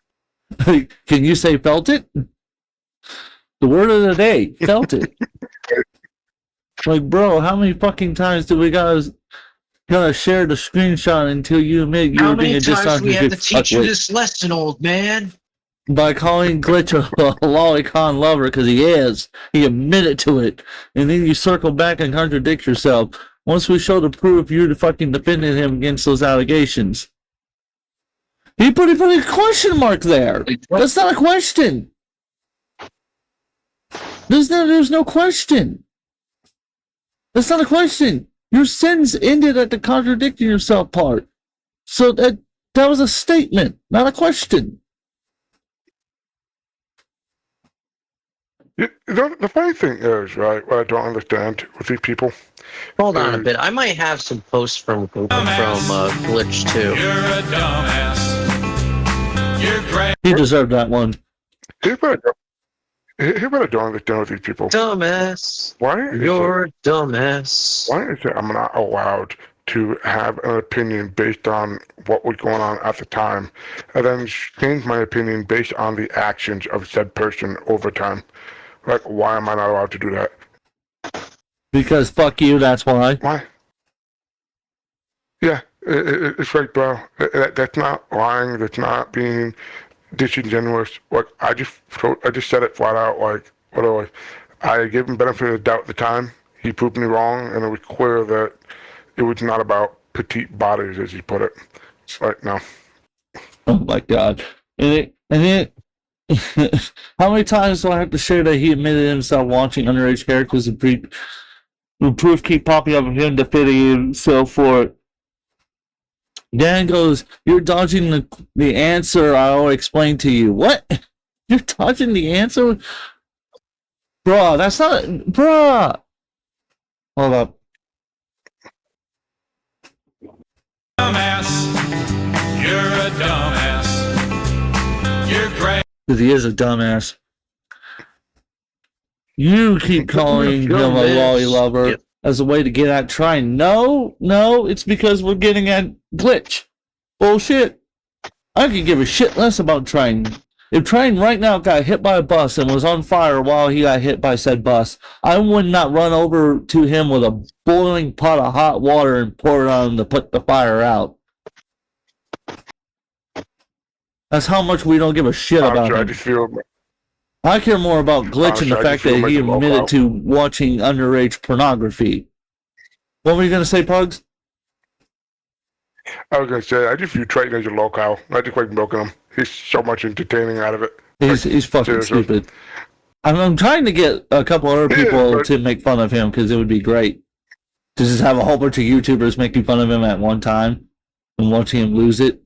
Can you say felt it? The word of the day, felt it. Like, bro, how many fucking times do we gotta share the screenshot until you admit you How were being many a times dishonest do we have to good teach you fuckwit? this lesson, old man? By calling Glitch a lolicon lover, because he is. He admitted to it. And then you circle back and contradict yourself. Once we show the proof, you fucking defended him against those allegations. He put a question mark there. That's not a question. There's no question. That's not a question. Your sentence ended at the contradicting yourself part. So that was a statement, not a question. The funny thing is, right, what I don't understand with these people. Hold on a bit. I might have some posts from Glitch too. You're a dumbass. You're great. He deserved that one. Here's what I don't understand with these people. Dumbass. Why You're a dumbass. Why is it I'm not allowed to have an opinion based on what was going on at the time, and then change my opinion based on the actions of said person over time? Like, why am I not allowed to do that? Because fuck you, that's why. Why? Yeah, it's like, bro, that's not lying. That's not being disingenuous. Like, I just said it flat out. Like, whatever. I gave him benefit of the doubt at the time. He proved me wrong, and it was clear that it was not about petite bodies, as he put it. Right now. Oh my god. And it how many times do I have to share that he admitted himself watching underage characters and the proof keep popping up of him defending himself for it? Dan goes, "You're dodging the answer I'll explain to you." What? You're dodging the answer? Bruh, that's not... Bruh! Hold up. Dumbass. You're a dumbass. You're great. Because he is a dumbass. You keep calling him a lolly lover as a way to get at Trine. No, it's because we're getting at Glitch. Bullshit. I could give a shit less about Trine. If Trine right now got hit by a bus and was on fire while he got hit by said bus, I would not run over to him with a boiling pot of hot water and pour it on him to put the fire out. That's how much we don't give a shit about him. I care more about Glitch and the fact that he admitted to watching underage pornography. What were you going to say, Pugs? I was going to say, I just view Triton as a locale. I just like milking him. He's so much entertaining out of it. He's fucking stupid. I'm trying to get a couple other people to make fun of him because it would be great. To just have a whole bunch of YouTubers making fun of him at one time and watching him lose it.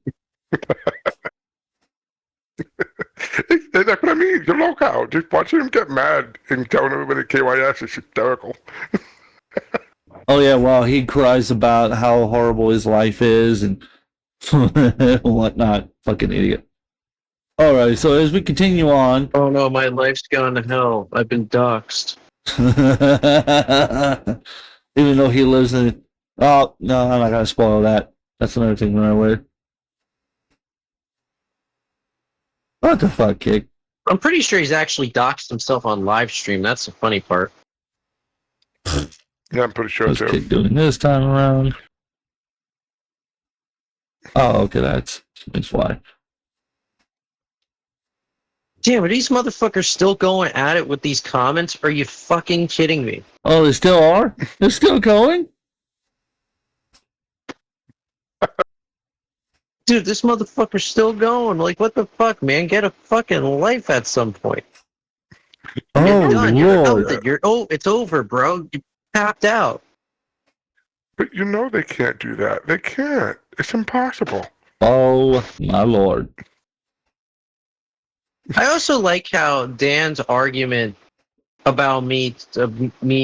That's what I mean. You're locale. Just watching him get mad and telling everybody KYS is hysterical. Oh yeah, well, he cries about how horrible his life is and whatnot. Fucking idiot. Alright, so as we continue on... Oh no, my life's gone to hell. I've been doxxed. Even though he lives in... Oh, no, I'm not gonna spoil that. That's another thing right away. What the fuck, Kick? I'm pretty sure he's actually doxed himself on live stream. That's the funny part. Yeah, I'm pretty sure What's too. Kick doing this time around? Oh, okay, that's why. Damn, are these motherfuckers still going at it with these comments? Are you fucking kidding me? Oh, they still are? They're still going? Dude, this motherfucker's still going. Like, what the fuck, man? Get a fucking life at some point. Oh, You're done. You're Lord. out. It's over, bro. You tapped out. But you know they can't do that. They can't. It's impossible. Oh, my Lord. I also like how Dan's argument about me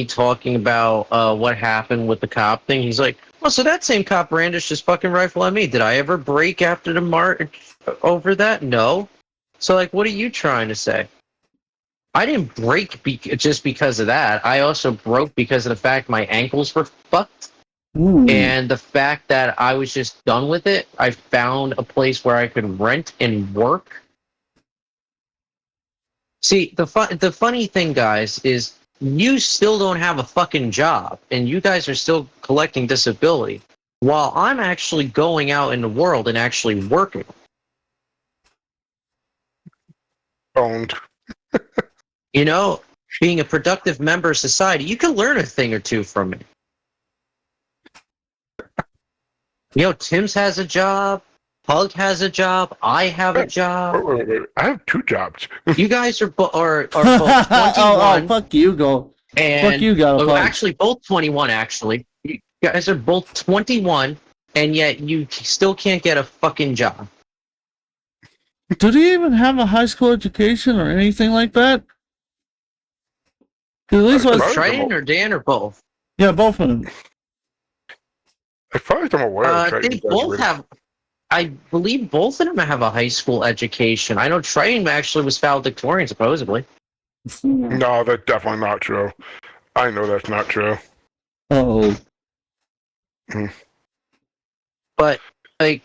talking about what happened with the cop thing. He's like, "Oh, so that same cop brandished his fucking rifle at me. Did I ever break after the march over that? No. So, like, what are you trying to say? I didn't break just because of that. I also broke because of the fact my ankles were fucked. Ooh. And the fact that I was just done with it. I found a place where I could rent and work. See, the funny thing, guys, is you still don't have a fucking job, and you guys are still collecting disability, while I'm actually going out in the world and actually working. Owned. You know, being a productive member of society, you can learn a thing or two from me. You know, Tim's has a job. Pug has a job. I have a job. Wait. I have 2 jobs. You guys are both 21. Oh, fuck you, go. And, Fuck you, got a actually, both 21, actually. You guys are both 21, and yet you still can't get a fucking job. Do they even have a high school education or anything like that? 'Cause at least That's was right. Triton or Dan or both? yeah, both of them. As far as I'm aware, Triton They both graduated. have. I believe both of them have a high school education. I know Triton actually was valedictorian, supposedly. No, that's definitely not true. I know that's not true. Oh, But like,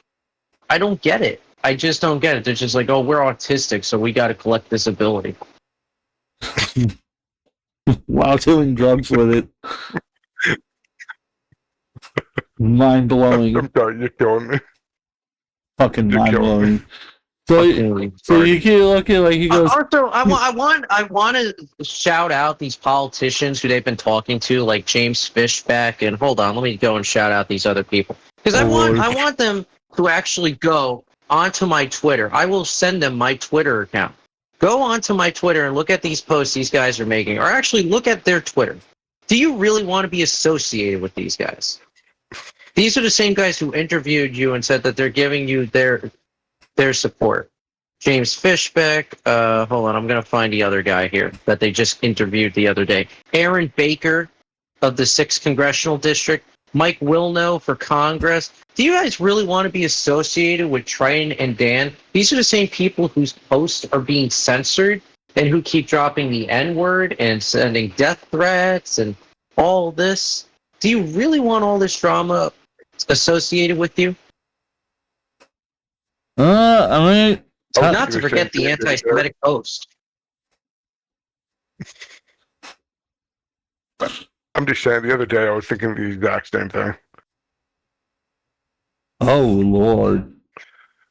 I don't get it. I just don't get it. They're just like, oh, we're autistic, so we got to collect this ability. while doing drugs with it. Mind blowing. I'm sorry, you're killing me. Fucking You're mind killing me. blowing. So you keep looking like he goes. Also, I want to shout out these politicians who they've been talking to, like James Fishback, and hold on, let me go and shout out these other people because I want them to actually go onto my Twitter. I will send them my Twitter account. Go onto my Twitter and look at these posts these guys are making, or actually look at their Twitter. Do you really want to be associated with these guys? These are the same guys who interviewed you and said that they're giving you their support. James Fishbeck, hold on, I'm going to find the other guy here that they just interviewed the other day. Aaron Baker of the 6th Congressional District, Mike Wilno for Congress. Do you guys really want to be associated with Triton and Dan? These are the same people whose posts are being censored and who keep dropping the N-word and sending death threats and all this. Do you really want all this drama associated with you? I mean, Not to forget the anti-Semitic post. I'm just saying, the other day I was thinking the exact same thing. oh Lord.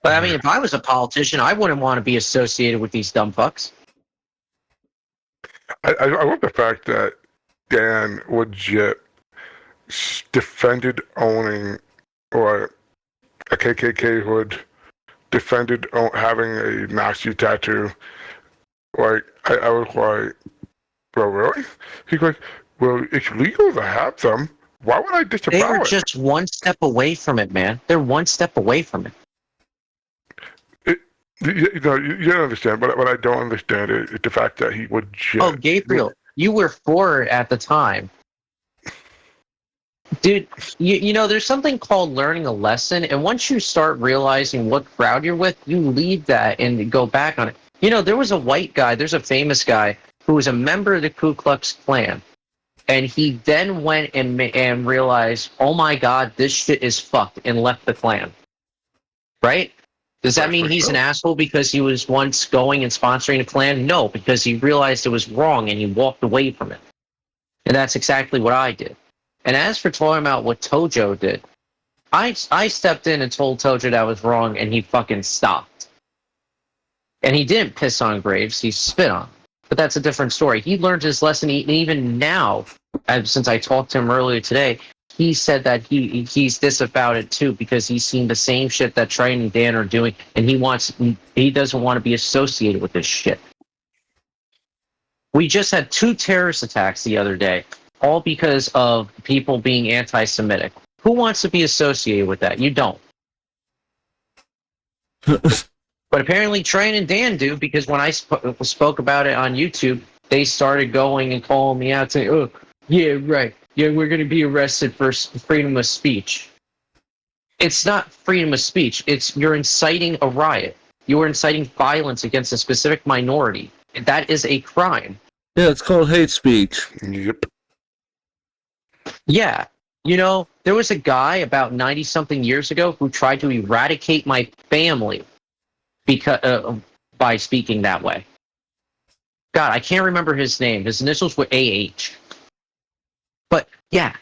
But I mean, if I was a politician, I wouldn't want to be associated with these dumb fucks. I love the fact that Dan legit defended owning, or a KKK hood, defended having a Nazi tattoo. Like, I was like, bro, really? He's like, well, it's legal to have them. Why would I disavow They are it? just one step away from it, man. They're one step away from it. You don't understand, but what I don't understand is the fact that he would just... Oh, Gabriel, you were for it at the time. Dude, you know, there's something called learning a lesson, and once you start realizing what crowd you're with, you leave that and go back on it. You know, there was a white guy, there's a famous guy, who was a member of the Ku Klux Klan, and he then went and realized, oh my God, this shit is fucked, and left the Klan. Right? Does that mean he's an asshole because he was once going and sponsoring a Klan? No, because he realized it was wrong and he walked away from it. And that's exactly what I did. And as for talking about what Tojo did, I stepped in and told Tojo that was wrong, and he fucking stopped. And he didn't piss on Graves, he spit on him. But that's a different story. He learned his lesson, and even now, since I talked to him earlier today, he said that he's disavowed it too, because he's seen the same shit that Triton and Dan are doing, and he doesn't want to be associated with this shit. We just had 2 terrorist attacks the other day, all because of people being anti-Semitic. Who wants to be associated with that? You don't. But apparently Triton and Dan do, because when I spoke about it on YouTube, they started going and calling me out saying, oh, yeah, right. Yeah, we're going to be arrested for freedom of speech. It's not freedom of speech. It's you're inciting a riot. You are inciting violence against a specific minority. That is a crime. Yeah, it's called hate speech. Yep. Yeah. You know, there was a guy about 90-something years ago who tried to eradicate my family because by speaking that way. God, I can't remember his name. His initials were AH. But yeah,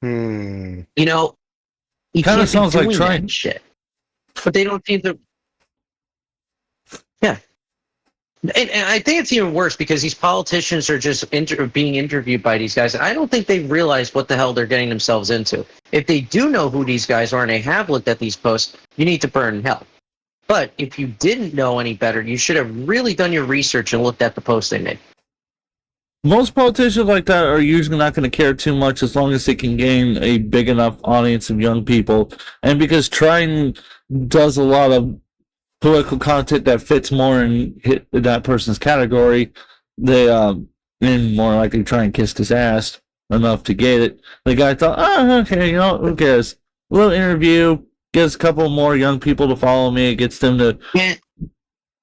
you know, he Kind of sounds like trying Triton. shit, but they don't seem to. Yeah, and I think it's even worse because these politicians are just being interviewed by these guys, and I don't think they realize what the hell they're getting themselves into. If they do know who these guys are and they have looked at these posts, you need to burn in hell. But if you didn't know any better, you should have really done your research and looked at the posts they made. Most politicians like that are usually not going to care too much as long as they can gain a big enough audience of young people. And because Triton does a lot of political content that fits more in that person's category, they and more likely try and kiss his ass enough to get it. The guy thought, oh, okay, who cares? A little interview, gets a couple more young people to follow me, it gets them to And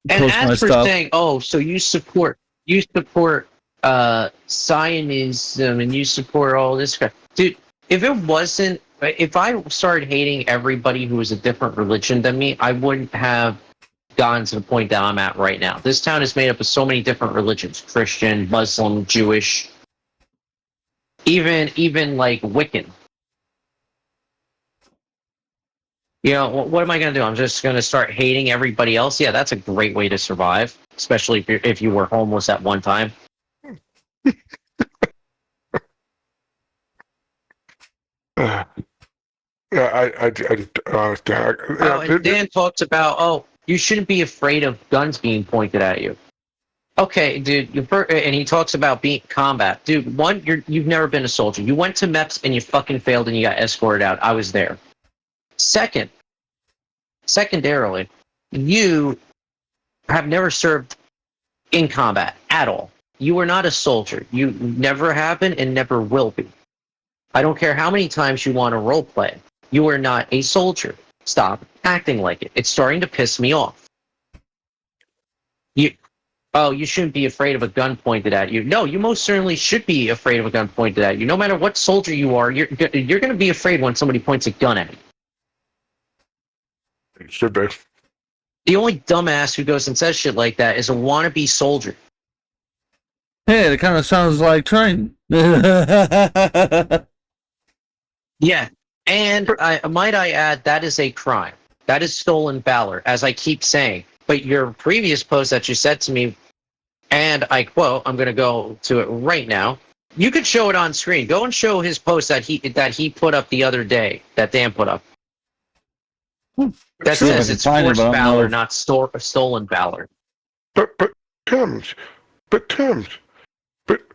post my as for stuff. saying, oh, so you support Zionism and you support all this crap. Dude, if I started hating everybody who was a different religion than me, I wouldn't have gotten to the point that I'm at right now. This town is made up of so many different religions: Christian, Muslim, Jewish, even like Wiccan. What am I going to do? I'm just going to start hating everybody else? Yeah, that's a great way to survive, especially if you were homeless at one time. Yeah, I don't understand. And Dan talks about, you shouldn't be afraid of guns being pointed at you. Okay, dude, and he talks about being combat. Dude, one, you've never been a soldier. You went to MEPS and you fucking failed and you got escorted out. I was there. Secondarily, you have never served in combat at all. You are not a soldier. You never have been and never will be. I don't care how many times you want to role play. You are not a soldier. Stop acting like it. It's starting to piss me off. You shouldn't be afraid of a gun pointed at you. No, you most certainly should be afraid of a gun pointed at you. No matter what soldier you are, you're going to be afraid when somebody points a gun at you. It should be. The only dumbass who goes and says shit like that is a wannabe soldier. Hey, it kind of sounds like train. Yeah, and might I add, that is a crime. That is stolen valor, as I keep saying. But your previous post that you said to me, and I quote, I'm going to go to it right now. You could show it on screen. Go and show his post that he put up the other day, that Dan put up. That says it's forced valor, not stolen valor. But Timbs,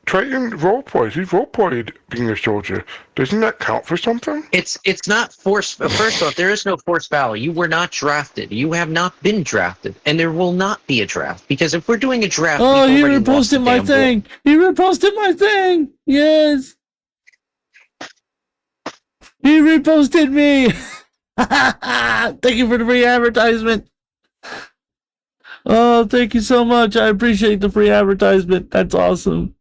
Triton role-plays. He role-played being a soldier. Doesn't that count for something? It's not forced. First off, there is no forced valor. You were not drafted. You have not been drafted, and there will not be a draft. Because if we're doing a draft, oh, he reposted my thing. He reposted my thing. Yes, he reposted me. Thank you for the free advertisement. Oh, thank you so much. I appreciate the free advertisement. That's awesome.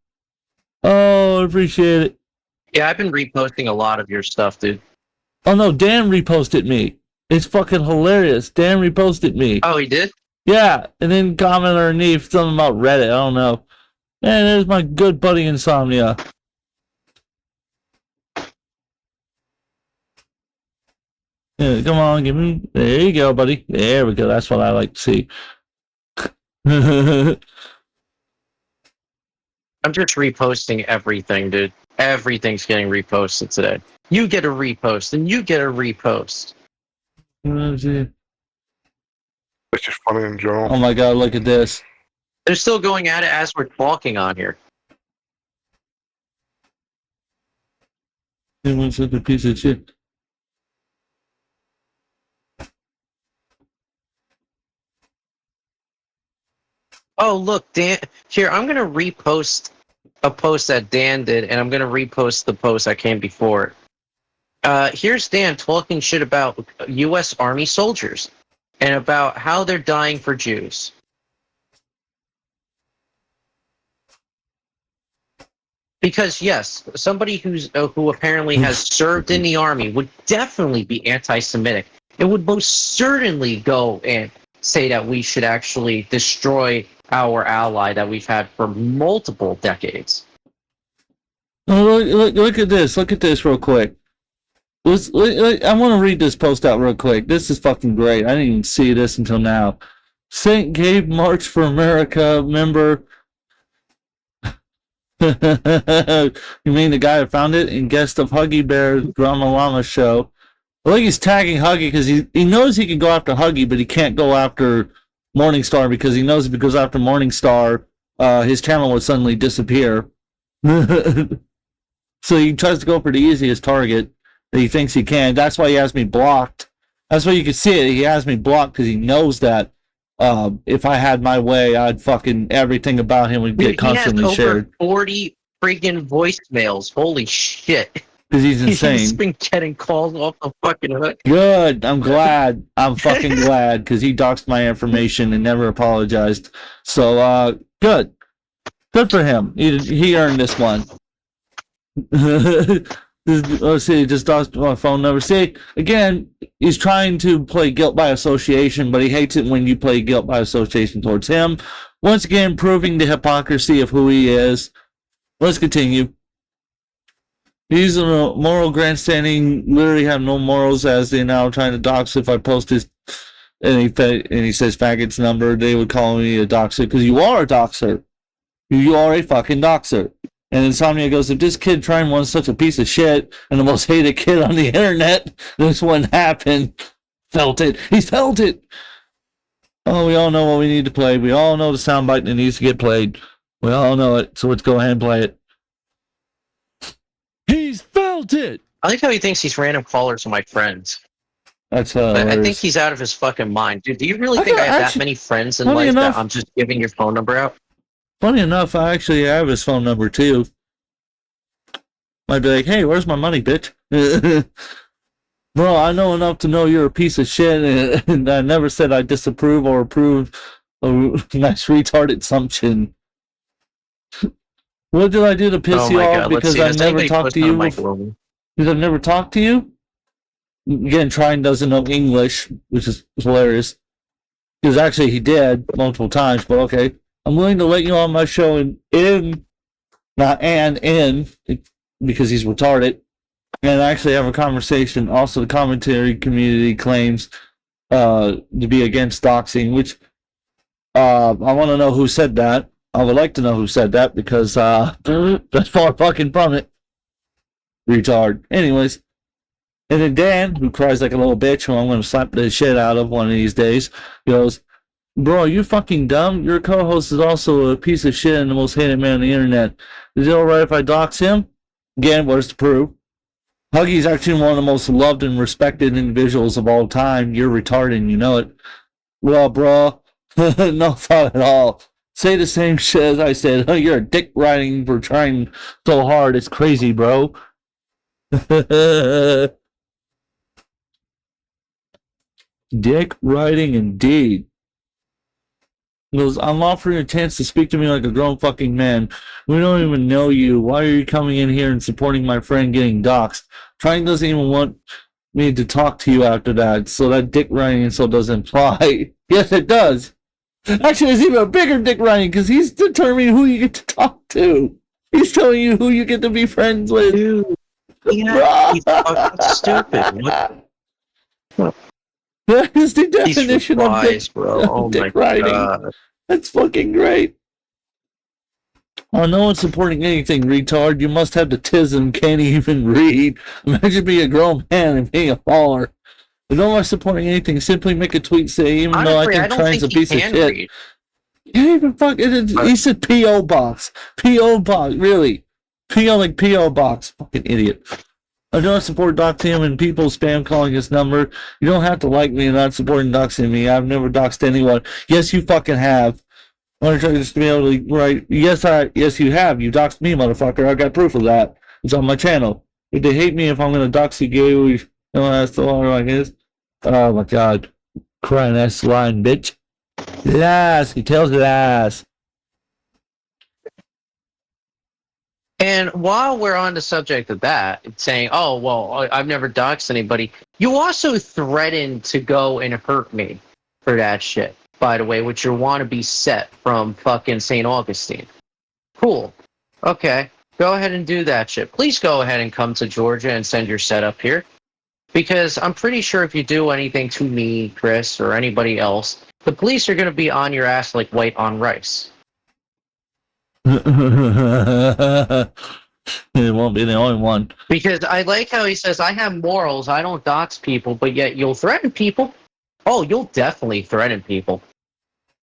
Oh, I appreciate it. Yeah, I've been reposting a lot of your stuff, dude. Oh, no, Dan reposted me. It's fucking hilarious. Dan reposted me. Oh, he did? Yeah, and then comment underneath something about Reddit. I don't know. And there's my good buddy Insomnia. Yeah, come on, give me. There you go, buddy. There we go. That's what I like to see. I'm just reposting everything, dude. Everything's getting reposted today. You get a repost, and you get a repost. It's just funny in general. Oh my god, look at this. They're still going at it as we're talking on here. He wants such a piece of shit. Oh, look, Dan. Here, I'm going to repost a post that Dan did, and I'm going to repost the post that came before it. Here's Dan talking shit about U.S. Army soldiers and about how they're dying for Jews. Because, yes, somebody who apparently has served in the Army would definitely be anti-Semitic. It would most certainly go and say that we should actually destroy our ally that we've had for multiple decades. Oh, look at this. Look at this real quick. I want to read this post out real quick. This is fucking great. I didn't even see this until now. St. Gabe March for America member. You mean the guy who found it and guest of Huggy Bear's Drama Llama show? I think he's tagging Huggy because he knows he can go after Huggy, but he can't go after Morningstar because he knows if he goes after Morningstar, his channel will suddenly disappear. So he tries to go for the easiest target that he thinks he can. That's why he has me blocked. That's why you can see it. He has me blocked because he knows that. If I had my way, I'd fucking everything about him would get constantly he has shared. over 40 freaking voicemails. Holy shit. Because he's insane. He's been getting calls off the fucking hook. Good. I'm glad. I'm fucking glad because he doxed my information and never apologized. So, good. Good for him. He earned this one. Let's see, just doxed my phone number. See, again, he's trying to play guilt by association, but he hates it when you play guilt by association towards him. Once again, proving the hypocrisy of who he is. Let's continue. He's a moral grandstanding, literally have no morals as they now trying to dox if I post his, and he says faggot's number, they would call me a doxer, because you are a doxer. You are a fucking doxer. And Insomnia goes, if this kid trying one's such a piece of shit, and the most hated kid on the internet, this wouldn't happen. Felt it. He felt it. Oh, we all know what we need to play. We all know the soundbite that needs to get played. We all know it, so let's go ahead and play it. He's felt it. I like how he thinks these random callers are my friends. That's I think he's out of his fucking mind. Dude, do you really think I have that many friends in life that I'm just giving your phone number out? Funny enough, I actually have his phone number too. Might be like, hey, where's my money, bitch? Bro, I know enough to know you're a piece of shit, and I never said I disapprove or approve of nice retarded assumption. What did I do to piss you off? Because I never talked to you before. Because I've never talked to you? Again, Trine doesn't know English, which is hilarious. Because actually he did multiple times, but okay. I'm willing to let you on my show in, because he's retarded, and actually have a conversation. Also, the commentary community claims to be against doxing, which I want to know who said that. I would like to know who said that, because that's far fucking from it. Retard. Anyways. And then Dan, who cries like a little bitch, who I'm going to slap the shit out of one of these days, goes, bro, are you fucking dumb? Your co-host is also a piece of shit and the most hated man on the internet. Is it alright if I dox him? Again, what is to prove? Huggy's actually one of the most loved and respected individuals of all time. You're retarded and you know it. Well, bro, no thought at all. Say the same shit as I said. You're a dick riding for trying so hard. It's crazy, bro. Dick riding indeed. He goes, I'm offering a chance to speak to me like a grown fucking man. We don't even know you. Why are you coming in here and supporting my friend getting doxxed? Trying doesn't even want me to talk to you after that, so that dick riding insult doesn't apply. Yes, it does. Actually, it's even a bigger dick riding because he's determining who you get to talk to. He's telling you who you get to be friends with. Dude, yeah, he's fucking stupid. What? That is the definition of dick, bro. dick riding. God. That's fucking great. Oh, no one's supporting anything, retard. You must have the tism, can't even read. Imagine being a grown man and being a baller. But no one's supporting anything. Simply make a tweet say, even honestly, though I think Trine's a piece of shit. Read. You can't even fuck it. He said P.O. Box. P.O. Box, really. P.O. like P.O. Box. Fucking idiot. I don't support doxing and people spam calling his number. You don't have to like me and not supporting doxing me. I've never doxed anyone. Yes, you fucking have. I want to try just to be able to write. Yes, you have. You doxed me, motherfucker. I got proof of that. It's on my channel. If they hate me, if I'm gonna dox you, gay, you know, that's the law like this. Oh my god, crying ass line, bitch. Lies. He tells lies. And while we're on the subject of that, saying, oh, well, I've never doxed anybody, you also threatened to go and hurt me for that shit, by the way, with your wannabe set from fucking St. Augustine. Cool. Okay. Go ahead and do that shit. Please go ahead and come to Georgia and send your set up here. Because I'm pretty sure if you do anything to me, Chris, or anybody else, the police are going to be on your ass like white on rice. It won't be the only one. Because I like how he says, I have morals, I don't dox people, but yet you'll threaten people. Oh, you'll definitely threaten people.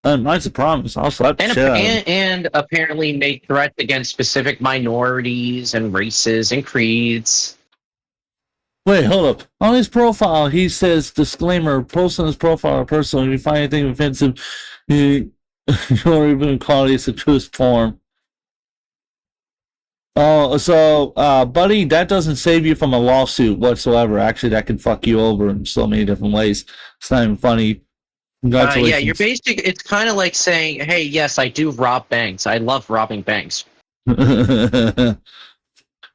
Mine's a promise. I'll slap the shit out of him. And apparently make threats against specific minorities and races and creeds. Wait, hold up. On his profile, he says, disclaimer, post on his profile or personal, if you find anything offensive, or even quality is the truest form. Oh, so, buddy, that doesn't save you from a lawsuit whatsoever. Actually, that can fuck you over in so many different ways. It's not even funny. Congratulations. Yeah, you're it's kind of like saying, hey, yes, I do rob banks. I love robbing banks.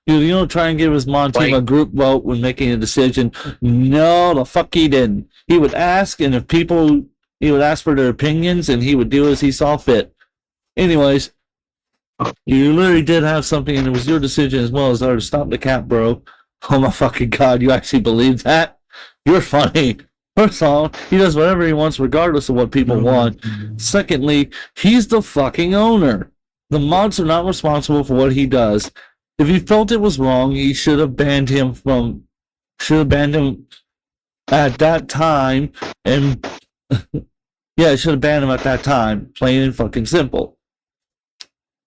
You don't try and give his mom team a group vote when making a decision. No, the fuck he didn't. He would ask, and he would ask for their opinions, and he would do as he saw fit. Anyways, you literally did have something, and it was your decision as well as ours to stop the cat, bro. Oh my fucking god, you actually believe that? You're funny. First of all, he does whatever he wants regardless of what people want. Secondly, he's the fucking owner. The mods are not responsible for what he does. If he felt it was wrong, he should have banned him at that time, and yeah, should have banned him at that time. Plain and fucking simple.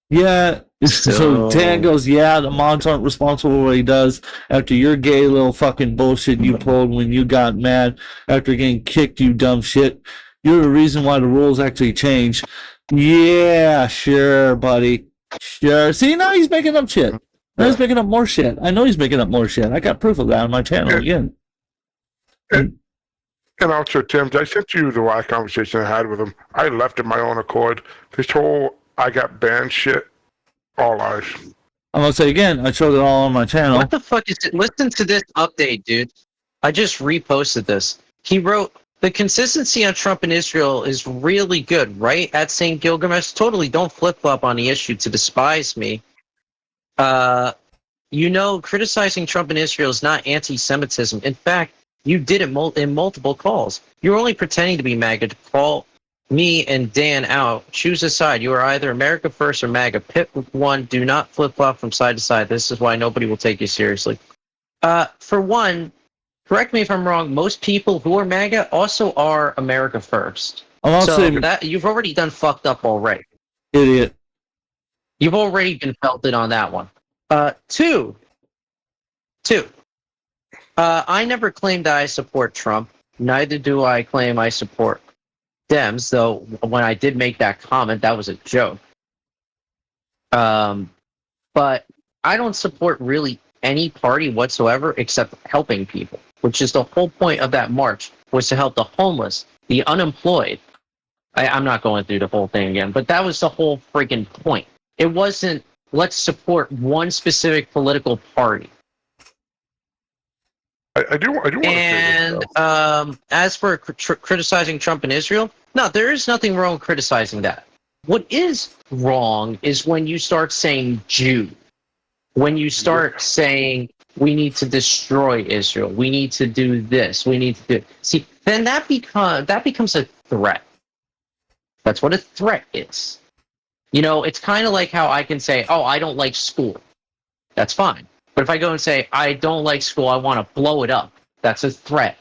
Yeah, so Dan goes, yeah, the mods aren't responsible for what he does after your gay little fucking bullshit you pulled when you got mad after getting kicked, you dumb shit. You're the reason why the rules actually changed. Yeah, sure, buddy. Sure. See, now he's making up shit. Now he's making up more shit. I know he's making up more shit. I got proof of that on my channel again. And also, Tim, I sent you the last conversation I had with him. I left of my own accord. This whole I got banned shit, all lies. I'm going to say again, I showed it all on my channel. What the fuck is it? Listen to this update, dude. I just reposted this. He wrote, the consistency on Trump and Israel is really good, right? At St. Gilgamesh, totally don't flip-flop on the issue to despise me. Criticizing Trump and Israel is not anti-Semitism. In fact, you did it in multiple calls. You're only pretending to be MAGA to call me and Dan out. Choose a side. You are either America First or MAGA. Pick one. Do not flip-flop from side to side. This is why nobody will take you seriously. For one, correct me if I'm wrong, most people who are MAGA also are America First. You've already done fucked up already. Idiot. You've already been felted on that one. Two. I never claimed that I support Trump. Neither do I claim I support Dems, though when I did make that comment, that was a joke. But I don't support really any party whatsoever except helping people, which is the whole point of that march, was to help the homeless, the unemployed. I'm not going through the whole thing again, but that was the whole freaking point. It wasn't, let's support one specific political party. I do want to say this, as for criticizing Trump and Israel, no, there is nothing wrong with criticizing that. What is wrong is when you start saying Jew, when you start saying we need to destroy Israel, we need to do this, we need to do. See, then that becomes a threat. That's what a threat is. It's kind of like how I can say, oh, I don't like school. That's fine. But if I go and say, I don't like school, I want to blow it up, that's a threat.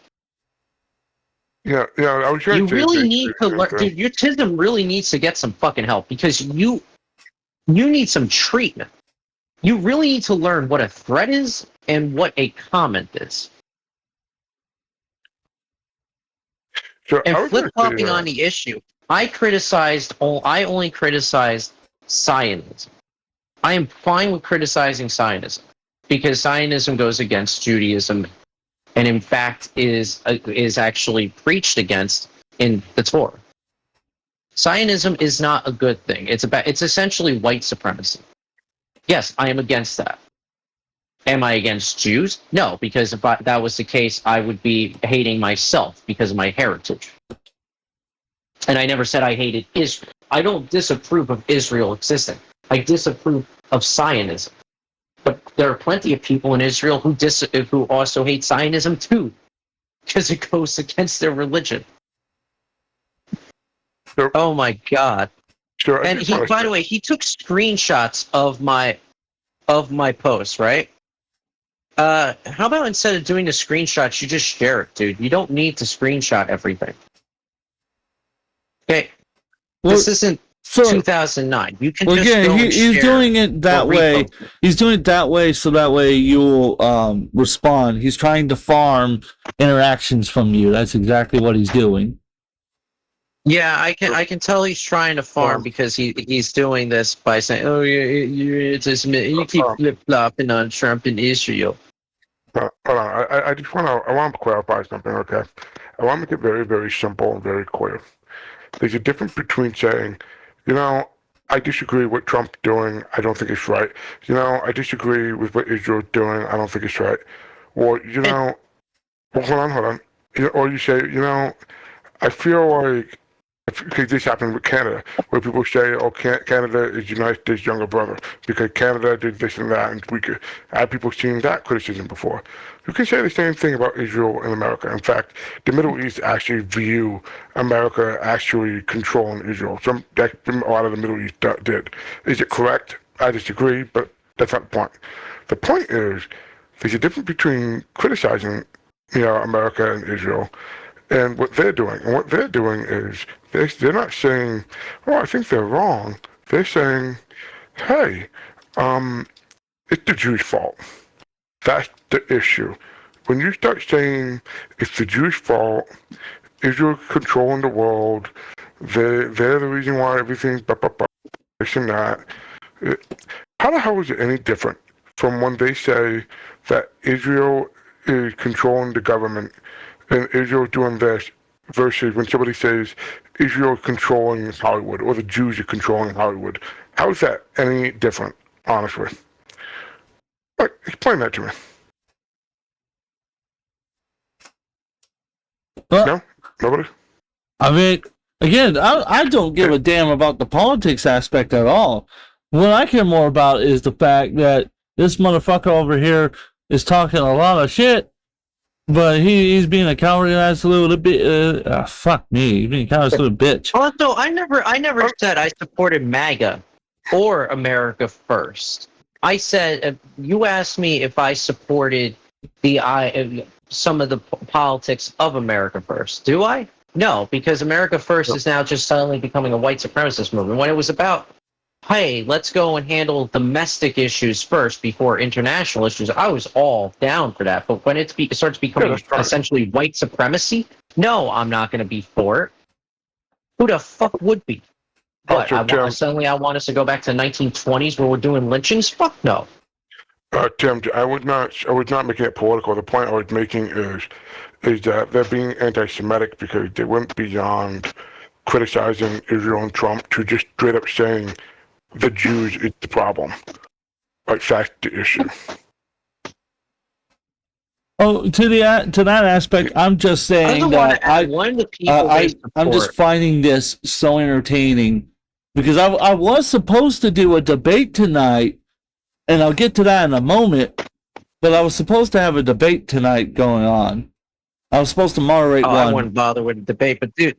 Yeah, I was trying You really need to learn, dude, your TISM really needs to get some fucking help because you need some treatment. You really need to learn what a threat is and what a comment is. And flip-flopping on the issue, I only criticized Zionism. I am fine with criticizing Zionism because Zionism goes against Judaism and in fact is actually preached against in the Torah. Zionism is not a good thing. It's essentially white supremacy. Yes, I am against that. Am I against Jews? No, because if that was the case, I would be hating myself because of my heritage. And I never said I hated Israel. I don't disapprove of Israel existing. I disapprove of Zionism. But there are plenty of people in Israel who also hate Zionism too, because it goes against their religion. Sure. Oh my God! Sure. And by the way, he took screenshots of my post, right? How about instead of doing the screenshots, you just share it, dude? You don't need to screenshot everything. Okay. Well, this isn't So 2009. You can well, just again, go and he's share doing it that or way. repost. He's doing it that way so that way you'll respond. He's trying to farm interactions from you. That's exactly what he's doing. Yeah, I can tell he's trying to farm because he's doing this by saying, "Oh, you keep flip flopping on Trump and Israel." Hold on. I just want to clarify something, okay? I want to make it very, very simple and very clear. There's a difference between saying, I disagree with Trump doing, I don't think it's right. I disagree with what Israel's doing, I don't think it's right. Or, well, hold on. Or you say, I feel like, because this happened with Canada, where people say, oh, Canada is the United States' younger brother, because Canada did this and that, and we could have people seen that criticism before. You can say the same thing about Israel and America. In fact, the Middle East actually view America actually controlling Israel. A lot of the Middle East did. Is it correct? I disagree, but that's not the point. The point is, there's a difference between criticizing, America and Israel, and what they're doing. And what they're doing is they're not saying, oh, I think they're wrong. They're saying, hey, it's the Jews' fault. That's the issue. When you start saying it's the Jews' fault, Israel controlling the world, they're the reason why everything's this and that. How the hell is it any different from when they say that Israel is controlling the government and Israel doing this versus when somebody says Israel is controlling Hollywood or the Jews are controlling Hollywood? How is that any different, honestly? Explain that to me. No? Nobody? I mean, again, I don't give a damn about the politics aspect at all. What I care more about is the fact that this motherfucker over here is talking a lot of shit, but he's being a cowardly ass little bit. Fuck me, he's being a cowardly little bitch. Also, I never said I supported MAGA or America First. I said you asked me if I supported some of the politics of America First. Do I? No, because America First is now just suddenly becoming a white supremacist movement. When it was about, hey, let's go and handle domestic issues first before international issues, I was all down for that. But when it starts becoming essentially white supremacy, no, I'm not going to be for it. Who the fuck would be? What? Suddenly I want us to go back to the 1920s where we're doing lynchings? Fuck no. Tim, I was not making it political. The point I was making is that they're being anti-Semitic because they went beyond criticizing Israel and Trump to just straight up saying the Jews is the problem. Like, that's the issue. Oh, to that aspect, I'm just saying that I'm just finding this so entertaining because I was supposed to do a debate tonight, and I'll get to that in a moment. But I was supposed to have a debate tonight going on. I was supposed to moderate one. I wouldn't bother with a debate, but dude.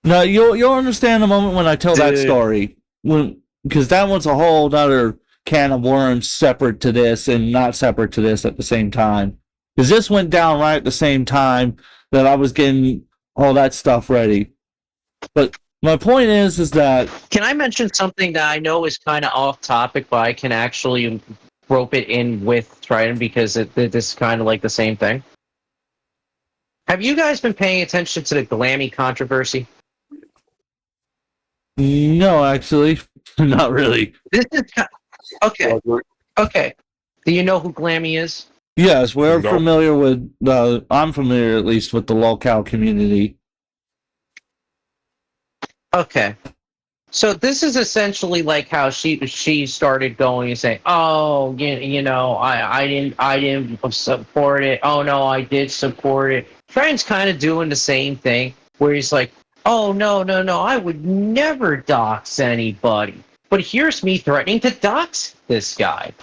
No, you'll understand the moment when I tell that story, because that one's a whole other can of worms, separate to this and not separate to this at the same time. Because this went down right at the same time that I was getting all that stuff ready. But my point is that... Can I mention something that I know is kind of off topic, but I can actually rope it in with Trident because this is kind of like the same thing? Have you guys been paying attention to the Glammy controversy? No, actually. Not really. This is... Okay. Okay. Do you know who Glammy is? Yes, we're familiar with I'm familiar at least with the local community. Okay. So this is essentially like how she started going and saying, "Oh, I didn't support it. Oh no, I did support it." Trent's kind of doing the same thing where he's like, "Oh no, I would never dox anybody." But here's me threatening to dox this guy.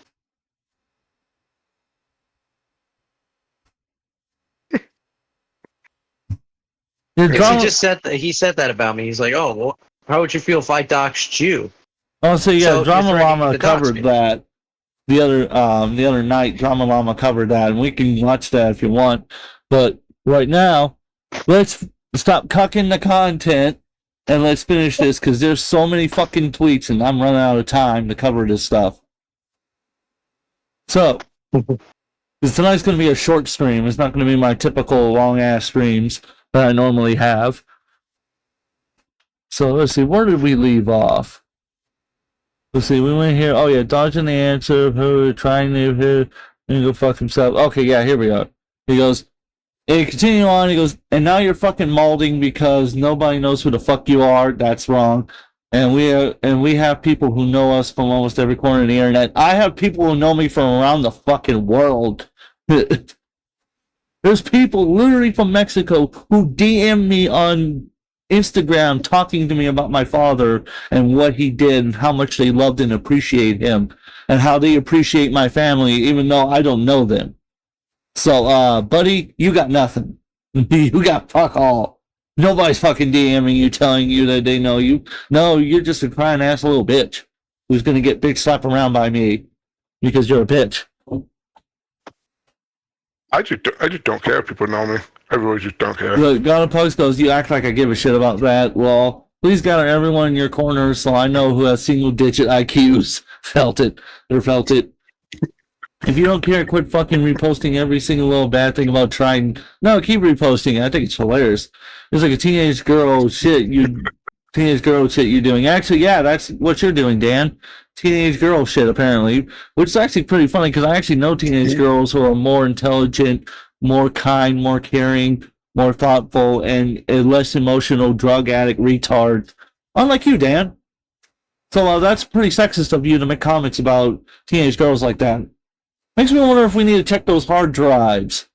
He said that about me. He's like, "Oh, well, how would you feel if I doxed you?" Oh, so yeah, Drama Llama covered that the other night. Drama Llama covered that, and we can watch that if you want. But right now, let's stop cucking the content and let's finish this because there's so many fucking tweets and I'm running out of time to cover this stuff. So, because tonight's going to be a short stream. It's not going to be my typical long-ass streams that I normally have. So, let's see. Where did we leave off? Let's see. We went here. Oh, yeah. Dodging the answer. Trying to go fuck himself. Okay, yeah. Here we are. He goes, and continue on. He goes, and now you're fucking molding because nobody knows who the fuck you are. That's wrong. And we have people who know us from almost every corner of the internet. I have people who know me from around the fucking world. There's people literally from Mexico who DM me on Instagram talking to me about my father and what he did and how much they loved and appreciate him and how they appreciate my family even though I don't know them. So, buddy, you got nothing. You got fuck all. Nobody's fucking DMing you telling you that they know you. No, you're just a crying ass little bitch who's going to get big slapped around by me because you're a bitch. I just don't care if people know me. I really just don't care. Look, God Post goes, you act like I give a shit about that. Well, please gather everyone in your corner so I know who has single-digit IQs felt it. If you don't care, quit fucking reposting every single little bad thing about trying. No, keep reposting. I think it's hilarious. It's like a teenage girl shit you're doing. Actually, yeah, that's what you're doing, Dan. Teenage girl shit, apparently. Which is actually pretty funny, because I actually know teenage girls who are more intelligent, more kind, more caring, more thoughtful, and less emotional drug addict retards. Unlike you, Dan. So that's pretty sexist of you to make comments about teenage girls like that. Makes me wonder if we need to check those hard drives.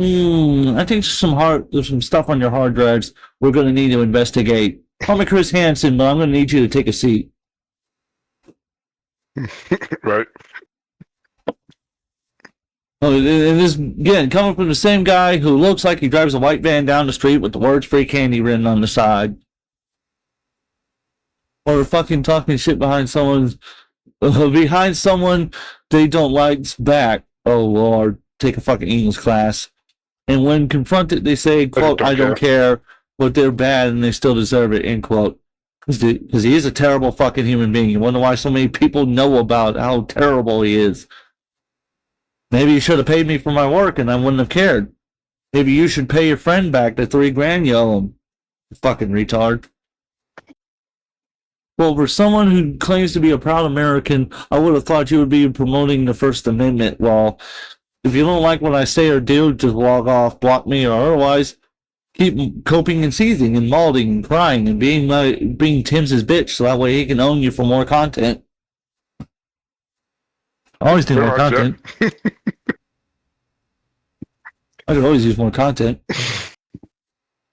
I think there's some stuff on your hard drives we're going to need to investigate. Call me Chris Hansen, but I'm going to need you to take a seat. Right. Oh, and this, again, coming from the same guy who looks like he drives a white van down the street with the words free candy written on the side. Or fucking talking shit behind someone they don't like's back. Oh, Lord. Take a fucking English class. And when confronted, they say, quote, I don't care, but they're bad and they still deserve it, end quote. Because he is a terrible fucking human being. You wonder why so many people know about how terrible he is. Maybe you should have paid me for my work and I wouldn't have cared. Maybe you should pay your friend back the $3,000 you owe him. You fucking retard. Well, for someone who claims to be a proud American, I would have thought you would be promoting the First Amendment. Well, if you don't like what I say or do, just log off, block me, or otherwise keep coping and seething and molding and crying and being Tim's bitch so that way he can own you for more content. I always need more content. I could always use more content.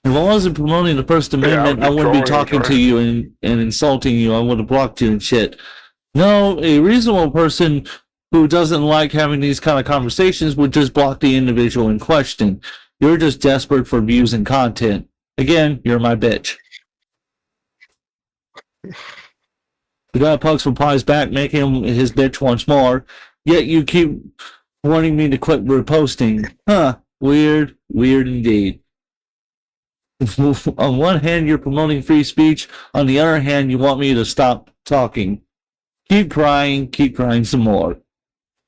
If I wasn't promoting the First Amendment, I wouldn't be talking to you and insulting you. I would have blocked you and shit. No, a reasonable person who doesn't like having these kind of conversations would just block the individual in question. You're just desperate for views and content. Again, you're my bitch. The guy Pugs replies back, making him his bitch once more. Yet you keep wanting me to quit reposting. Huh. Weird indeed. On one hand, you're promoting free speech. On the other hand, you want me to stop talking. Keep crying some more.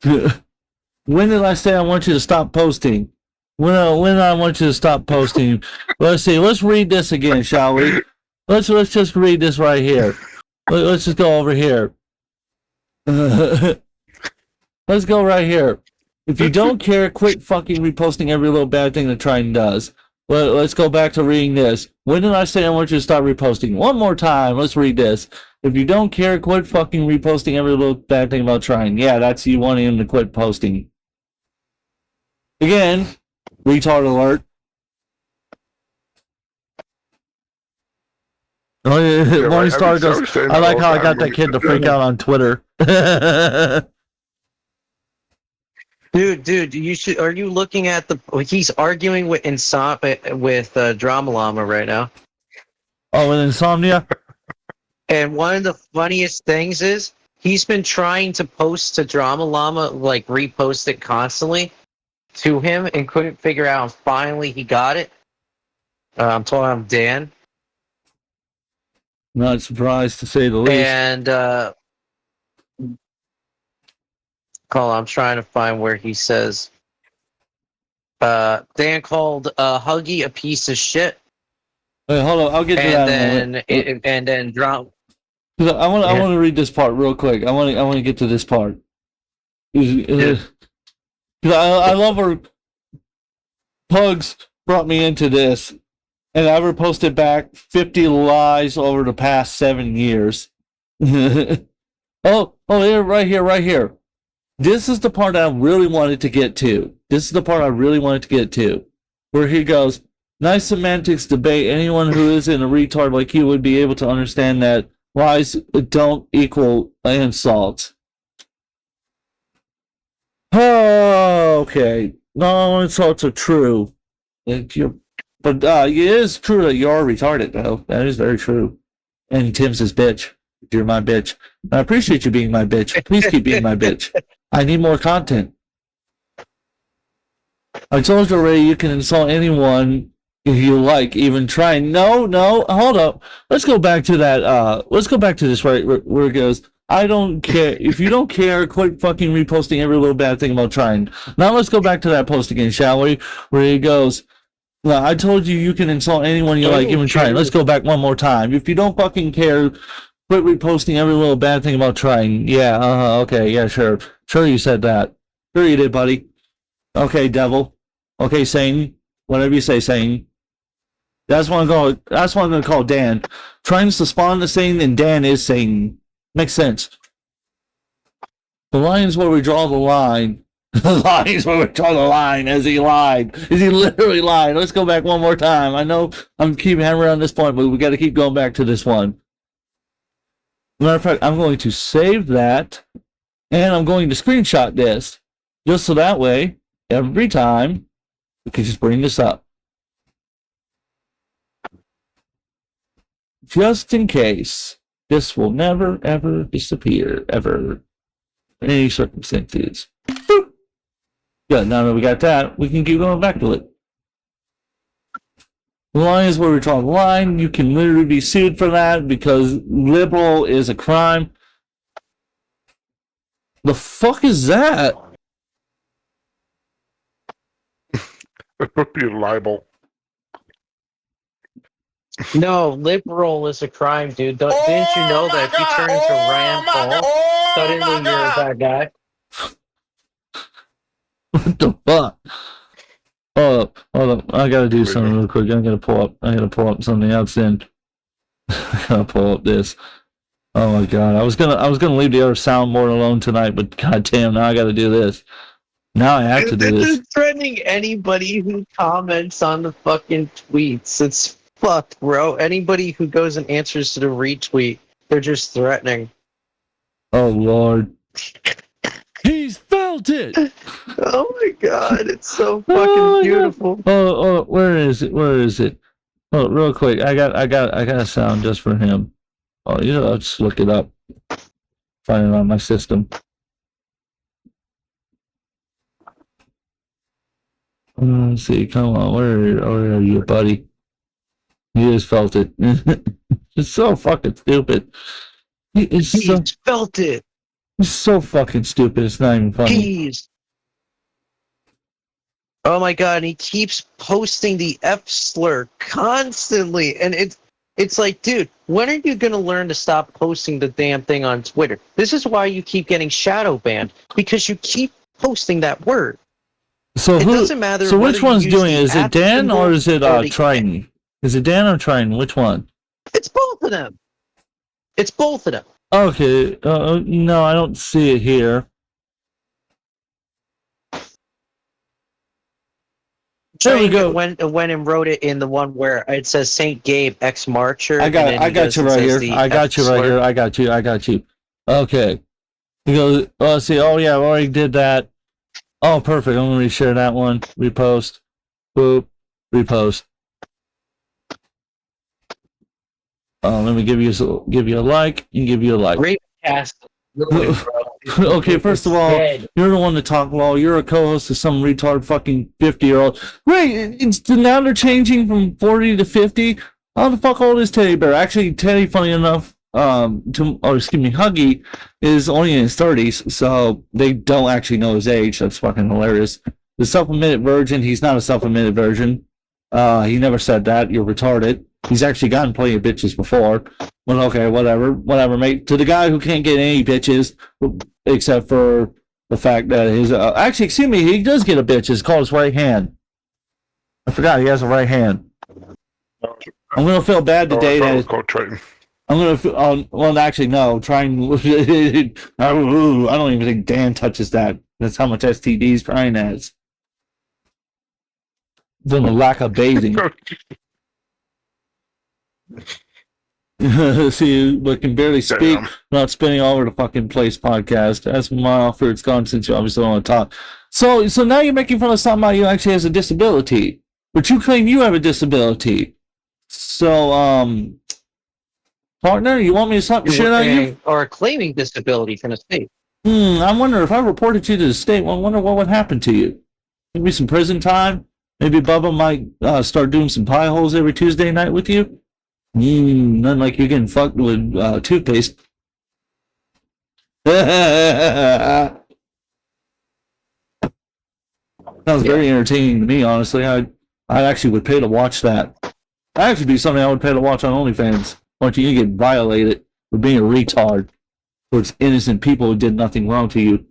When did I say I want you to stop posting? When I want you to stop posting? Let's see. Let's read this again, shall we? Let's just read this right here. Let's just go over here. Let's go right here. If you don't care, quit fucking reposting every little bad thing that Triton does. Let's go back to reading this. When did I say I want you to stop reposting? One more time. Let's read this. If you don't care, quit fucking reposting every little bad thing about trying. Yeah, that's you wanting him to quit posting. Again, retard alert. Oh, yeah, Morning Star goes, I like how I got that kid to freak out on Twitter. Dude, you should. Are you looking at the? He's arguing with Drama Llama right now. Oh, with Insomnia. And one of the funniest things is he's been trying to post to Drama Llama, like repost it constantly to him, and couldn't figure out. And finally, he got it. I'm talking about Dan. Not surprised to say the least. And I'm trying to find where he says Dan called Huggy a piece of shit. Wait, hold on. I'll get to that in a moment. And then drop. I want to read this part real quick. I want to get to this part. Because I love her. Pugs brought me into this, and I ever posted back 50 lies over the past 7 years. oh, here, right here. This is the part I really wanted to get to. Where he goes, nice semantics debate. Anyone who isn't a retard like you would be able to understand that lies don't equal insults. Oh, okay. No insults are true. But it is true that you are retarded, though. That is very true. And Tim's his bitch. You're my bitch. I appreciate you being my bitch. Please keep being my bitch. I need more content. I told you already you can insult anyone if you like, even try. No, hold up. Let's go back to that. Let's go back to this right where it goes, I don't care. If you don't care, quit fucking reposting every little bad thing about trying. Now let's go back to that post again, shall we? Where he goes, well, I told you you can insult anyone you like, even trying. Let's go back one more time. If you don't fucking care, quit reposting every little bad thing about trying. Yeah, okay, yeah, sure. Sure you said that. Sure you did, buddy. Okay, devil. Okay, Satan. Whatever you say, Satan. That's what I'm going to call Dan. Trying to spawn the Satan, and Dan is Satan. Makes sense. The line is where we draw the line. The line is where we draw the line. As he lied. As he literally lied. Let's go back one more time. I know I'm keeping hammering on this point, but we got to keep going back to this one. Matter of fact, I'm going to save that, and I'm going to screenshot this, just so that way, every time, we can just bring this up. Just in case. This will never, ever disappear, ever, in any circumstances. Boop. Good, now that we got that, we can keep going back to it. The line is where we draw the line. You can literally be sued for that because liberal is a crime. The fuck is that? It would be a libel. No, liberal is a crime, dude. Didn't you know that if you turn into Rand Paul, suddenly you're a bad guy? What the fuck? Hold up. I gotta do something real quick. I gotta pull up something else in. I gotta pull up this. Oh my god. I was gonna leave the other soundboard alone tonight, but goddamn, now I gotta do this. Now I have to do this. They're threatening anybody who comments on the fucking tweets. It's fucked, bro. Anybody who goes and answers to the retweet, they're just threatening. Oh lord. He's felt it. Oh my god, it's so fucking beautiful. Oh, where is it? Oh, real quick, I got a sound just for him. Oh, I'll just look it up. Find it on my system. Let's see, come on, where are you, buddy? He just felt it. It's so fucking stupid. He's felt it. He's so fucking stupid, it's not even funny. Oh my god, and he keeps posting the F slur constantly, and it's like, dude, when are you gonna learn to stop posting the damn thing on Twitter? This is why you keep getting shadow banned, because you keep posting that word. So it doesn't matter. So which one's doing it? Is it Dan or is it Triton? Is it Dan or Triton? Which one? It's both of them. It's both of them. Okay. No, I don't see it here. There we go. Went and wrote it in the one where it says Saint Gabe ex Marcher. I got you right here. I got you. Okay. He goes, let's see. Oh yeah, I already did that. Oh, perfect. I'm going to reshare that one. Repost. Boop. Repost. Let me give you a like and give you a like. Great cast. Okay, first of all, you're the one to talk law. You're a co-host of some retard fucking 50-year-old. Wait, now they're changing from 40 to 50? How the fuck old is Teddy Bear? Actually, Teddy, funny enough, Huggy is only in his 30s, so they don't actually know his age. That's fucking hilarious. The self-admitted virgin, he's not a self-admitted virgin. He never said that. You're retarded. He's actually gotten plenty of bitches before. Well, okay, whatever, mate. To the guy who can't get any bitches, except for the fact that his... actually, excuse me, he does get a bitch. It's called his right hand. I forgot he has a right hand. I'm going to feel bad today that... It's called Triton. I'm going to feel... well, actually, no. Trying... I don't even think Dan touches that. That's how much STDs Brian has. From the lack of bathing. See, but can barely speak without spinning all over the fucking place podcast. That's my offer. It's gone since you obviously don't want to talk. So now you're making fun of somebody who actually has a disability. But you claim you have a disability. So, partner, you want me to slap the shit out of you? Or claiming disability from the state. I wonder if I reported you to the state, I wonder what would happen to you. Maybe some prison time? Maybe Bubba might start doing some pie holes every Tuesday night with you? Nothing like you're getting fucked with toothpaste. Sounds very entertaining to me, honestly. I actually would pay to watch that. That'd actually be something I would pay to watch on OnlyFans. Watching you get violated for being a retard towards innocent people who did nothing wrong to you.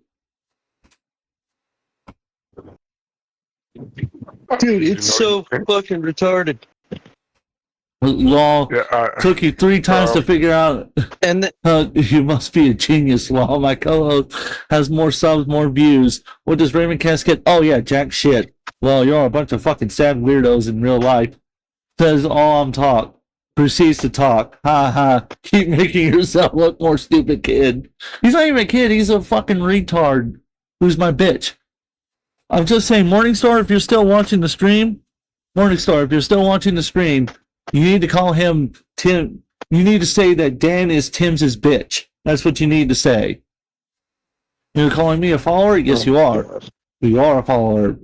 Dude, it's so fucking retarded. Law took you 3 times to figure out. And you must be a genius, Law. My co-host has more subs, more views. What does Raymond Cass get? Oh yeah, jack shit. Well, you're a bunch of fucking sad weirdos in real life. Says all I'm talk. Proceeds to talk. Ha ha. Keep making yourself look more stupid, kid. He's not even a kid. He's a fucking retard. Who's my bitch? I'm just saying, Morningstar, if you're still watching the stream, Morningstar, if you're still watching the stream, you need to call him Tim. You need to say that Dan is Tim's bitch. That's what you need to say. You're calling me a follower? Yes, you are. You are a follower.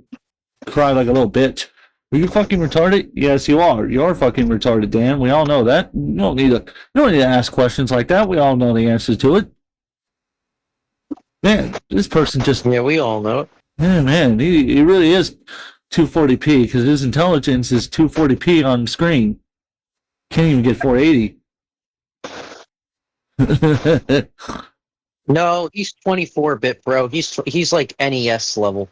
Cry like a little bitch. Are you fucking retarded? Yes, you are. You are fucking retarded, Dan. We all know that. You don't need to ask questions like that. We all know the answers to it. Man, this person just... Yeah, we all know it. Yeah, man, he really is 240p because his intelligence is 240p on screen. Can't even get 480. No, he's 24-bit, bro. He's like NES level.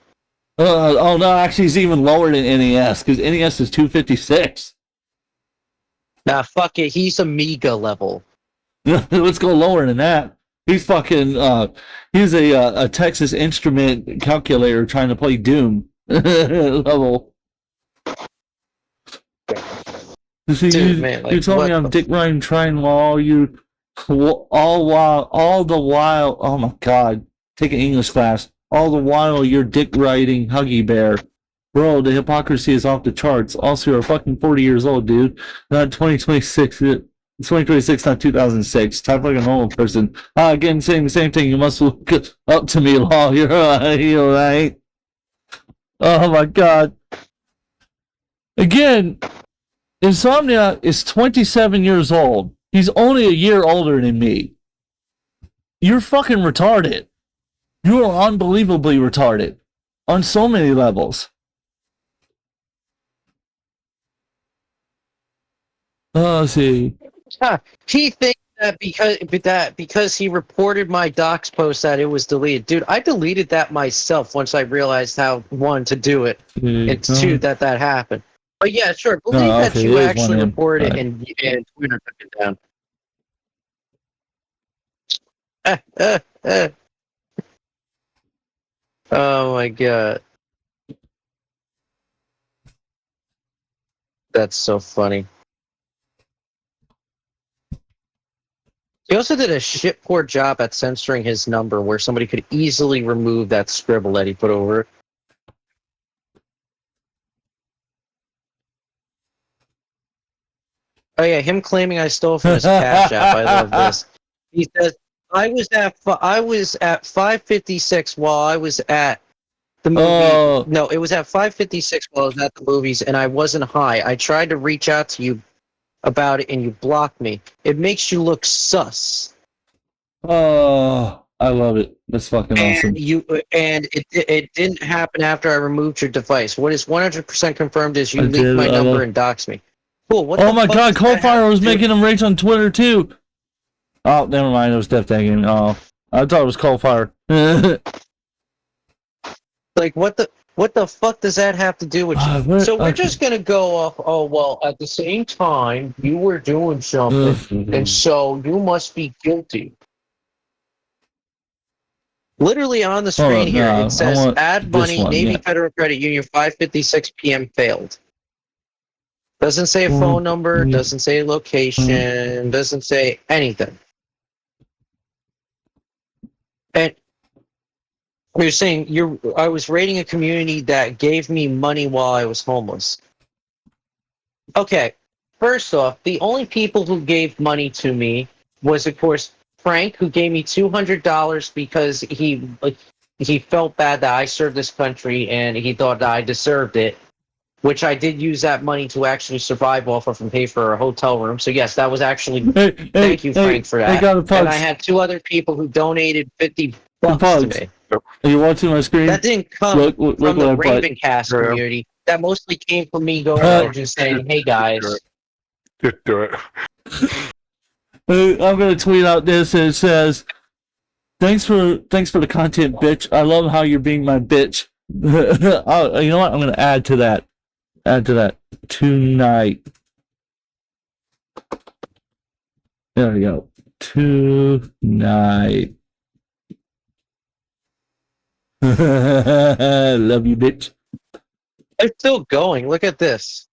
Oh no, actually, he's even lower than NES because NES is 256. Nah, fuck it. He's Amiga level. Let's go lower than that. He's fucking. He's a Texas Instrument calculator trying to play Doom level. See, Dude, man, like, you told me I'm Dick Ryan trying all the while. Oh my God, take an English class. All the while you're dick riding Huggy Bear. Bro, the hypocrisy is off the charts. Also, you're fucking 40 years old, dude. Not 2026. 2026, not 2006. Type like a normal person. Again, saying the same thing. You must look up to me, Law. You're right. Oh my God. Again, Insomnia is 27 years old. He's only a year older than me. You're fucking retarded. You are unbelievably retarded. On so many levels. Let's see. He thinks that because he reported my docs post that it was deleted. Dude, I deleted that myself once I realized how, 1, to do it, and 2, that happened. But yeah, sure, believe that you actually reported it and Twitter took it down. Oh my God. That's so funny. He also did a shit poor job at censoring his number where somebody could easily remove that scribble that he put over it. Oh yeah, him claiming I stole from his Cash App. I love this. He says, I was at 5:56 while I was at the movie. Oh. No, it was at 5:56 while I was at the movies, and I wasn't high. I tried to reach out to you about it and you block me, it makes you look sus. Oh, I love it. That's fucking awesome. And it didn't happen after I removed your device. What is 100% confirmed is you I leaked did, my I number love- and doxed me. Cool. What Oh the my fuck god, does that have Coldfire was to do- making him rage on Twitter too. Oh, never mind. It was Death Tagging. Oh, I thought it was Coldfire. Like what the fuck does that have to do with you? So we're just gonna go off. Oh well, at the same time you were doing something, and so you must be guilty. Literally on the screen here, no, it says I want add this money, one, Navy yeah. Federal Credit Union, 5:56 p.m. failed. Doesn't say a phone number, doesn't say location, doesn't say anything. And you're saying I was raiding a community that gave me money while I was homeless. Okay, first off, the only people who gave money to me was, of course, Frank, who gave me $200 because he felt bad that I served this country and he thought that I deserved it, which I did use that money to actually survive off of and pay for a hotel room. So yes, that was actually thank you, Frank, for that. And I had two other people who donated $50 to me. Are you watching my screen? That didn't come Look from what the I put. Ravencast community. That mostly came from me going out and just saying, "Hey guys." Just do it. I'm gonna tweet out this, and it says, "Thanks for the content, bitch. I love how you're being my bitch." Oh, you know what? I'm gonna add to that. Tonight. There we go. Tonight. Love you, bitch. It's still going. Look at this.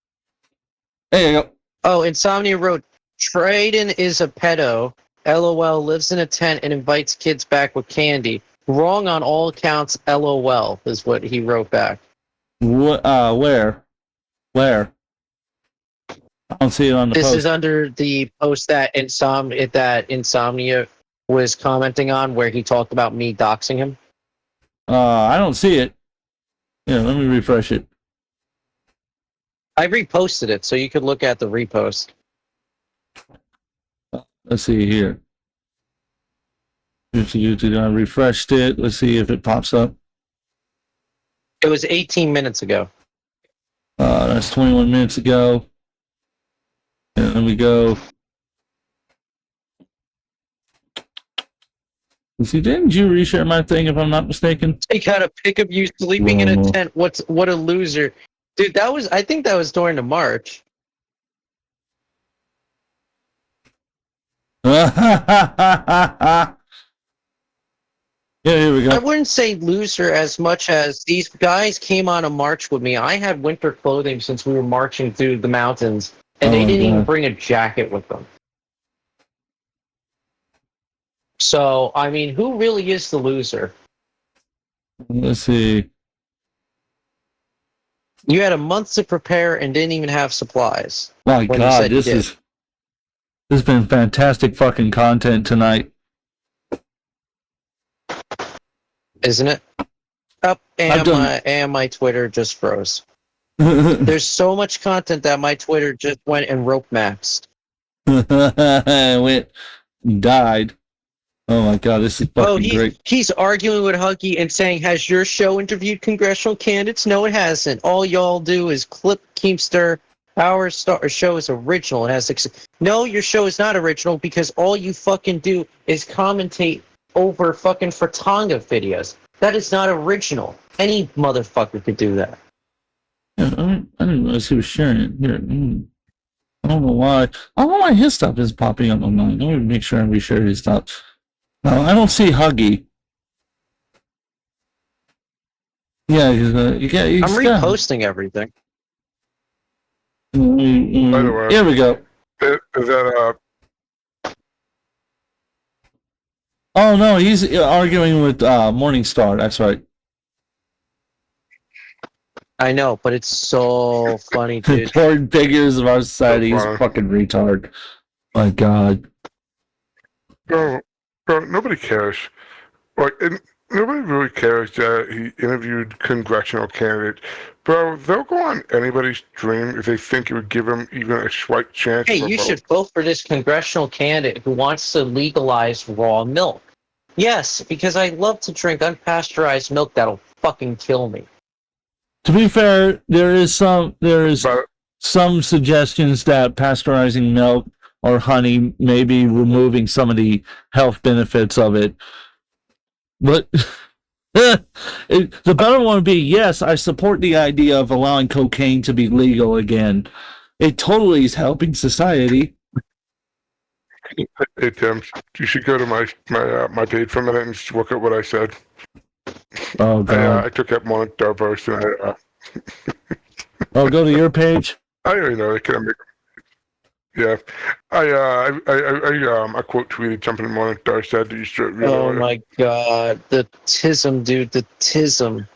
There you go. Oh, Insomnia wrote, Trayden is a pedo. LOL, lives in a tent and invites kids back with candy. Wrong on all accounts, LOL, is what he wrote back. Where? I don't see it on the This post. is under the post that Insomnia was commenting on, where he talked about me doxing him. I don't see it. Yeah, let me refresh it. I reposted it, so you could look at the repost. Let's see here. I refreshed it. Let's see if it pops up. It was 18 minutes ago. That's 21 minutes ago. And then we go. Let's see, didn't you reshare my thing if I'm not mistaken? They got a pic of you sleeping in a tent. What a loser. Dude, I think that was during the march. Yeah, here we I go. wouldn't say loser as much as these guys came on a march with me. I had winter clothing since we were marching through the mountains, and they didn't even bring a jacket with them. So, I mean, who really is the loser? Let's see. You had a month to prepare and didn't even have supplies. My when you God, said you this did. has been fantastic fucking content tonight. Isn't it? Up and my Twitter just froze. There's so much content that my Twitter just went and rope maxed. Died. Oh my God, this is fucking great. He's arguing with Huggy and saying, has your show interviewed congressional candidates? No, it hasn't. All y'all do is clip Keemster. Our show is original. It has no, your show is not original because all you fucking do is commentate over fucking Fratanga videos. That is not original. Any motherfucker could do that. Yeah, I didn't realize he was sharing it. Here, I don't know why. I don't know why his stuff is popping up on mine. Let me make sure I reshare his stuff. No, I don't see Huggy. Yeah, he's I'm reposting everything. By the way, Here we go. is that Oh no, he's arguing with Morningstar. That's right. I know, but it's so funny, dude. Important figures of our society. He's a fucking retard. My God. bro, nobody cares. Like, nobody really cares that he interviewed congressional candidates. Bro, they'll go on anybody's dream if they think it would give them even a slight chance Hey, of a you vote. should vote for this congressional candidate who wants to legalize raw milk. Yes, because I love to drink unpasteurized milk that'll fucking kill me. To be fair, there is some But suggestions that pasteurizing milk or honey may be removing some of the health benefits of it. But the better one would be, yes, I support the idea of allowing cocaine to be legal again. It totally is helping society. hey, Tim, you should go to my page for a minute and just look at what I said. Oh, God. I took that morning Starburst and Oh, go to your page? I already know. Yeah, I quote tweeted something in Morningstar said that you should read Oh it. my god, the tism, dude, the tism.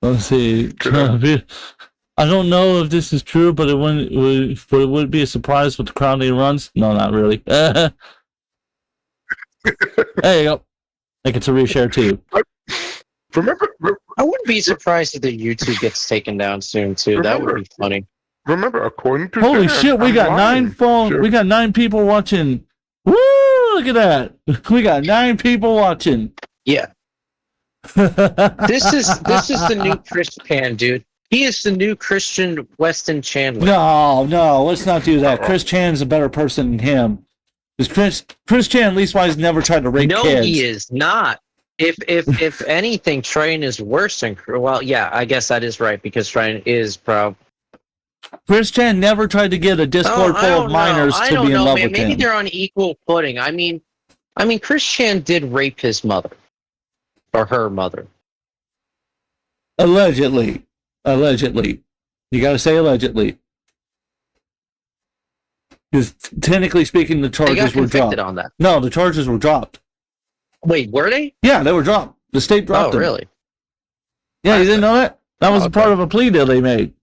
Let's see. I don't know if this is true, but it would be a surprise with the crowd he runs. No, not really. There you go. Make it to reshare too. Remember, I wouldn't be surprised if the YouTube gets taken down soon too. That would be funny. according to Holy Dan, shit, we I'm got lying. we got 9 people watching. Woo! Look at that. We got 9 people watching. Yeah, this is the new Chris Pan, dude. He is the new Christian Weston Chandler. No, let's not do that. Chris Chan's a better person than him. Because Chris Chan, at least, wise never tried to rape No, kids. he is not. If anything, Train is worse than. Well, yeah, I guess that is right because Train is proud. Chris Chan never tried to get a Discord full of minors to be in love with Maybe him. they're on equal footing. I mean, Chris Chan did rape his mother or her mother. Allegedly. You gotta say allegedly. Because technically speaking, the They got charges were convicted dropped. on that. No, the charges were dropped. Wait, were they? Yeah, they were dropped. The state dropped Oh, them. really? Yeah, you didn't know that? That was Oh, a part okay. of a plea deal they made.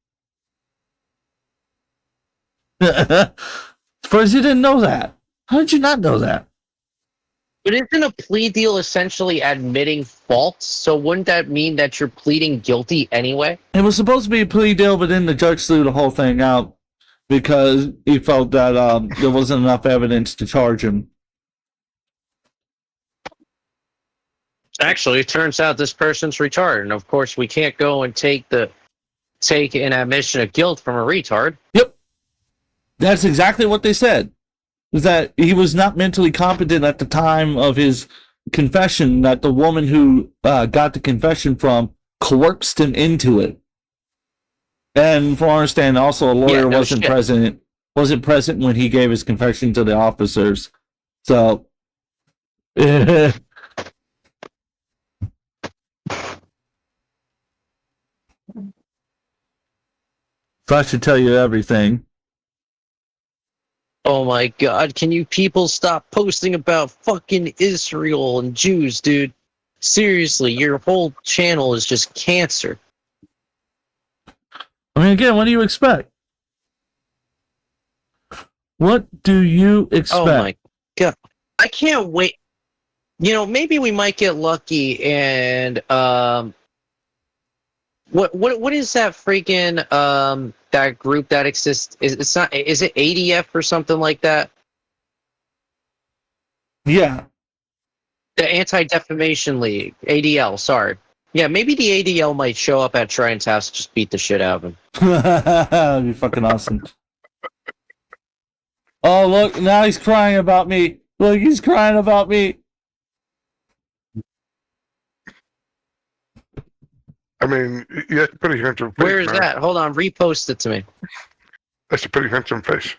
First, you didn't know that. How did you not know that? But isn't a plea deal essentially admitting fault? So wouldn't that mean that you're pleading guilty anyway? It was supposed to be a plea deal, but then the judge threw the whole thing out because he felt that there wasn't enough evidence to charge him. Actually, it turns out this person's retarded, and of course, we can't go and take an admission of guilt from a retard. Yep. That's exactly what they said. Was that he was not mentally competent at the time of his confession, that the woman who got the confession from coerced him into it. And from what I understand, also a lawyer wasn't present when he gave his confession to the officers. So so I should tell you everything. Oh my god, can you people stop posting about fucking Israel and Jews, dude? Seriously, your whole channel is just cancer. I mean, again, what do you expect? What do you expect? Oh my god. I can't wait. You know, maybe we might get lucky and what is that freaking that group that exists? Is it ADF or something like that? Yeah. The Anti-Defamation League, ADL, sorry. Yeah, maybe the ADL might show up at Triton's house and just beat the shit out of him. That'd be fucking awesome. Oh, look, now he's crying about me. Look, he's crying about me. I mean, yeah, it's a pretty handsome face. Where is man. that? Hold on, repost it to me. That's a pretty handsome face.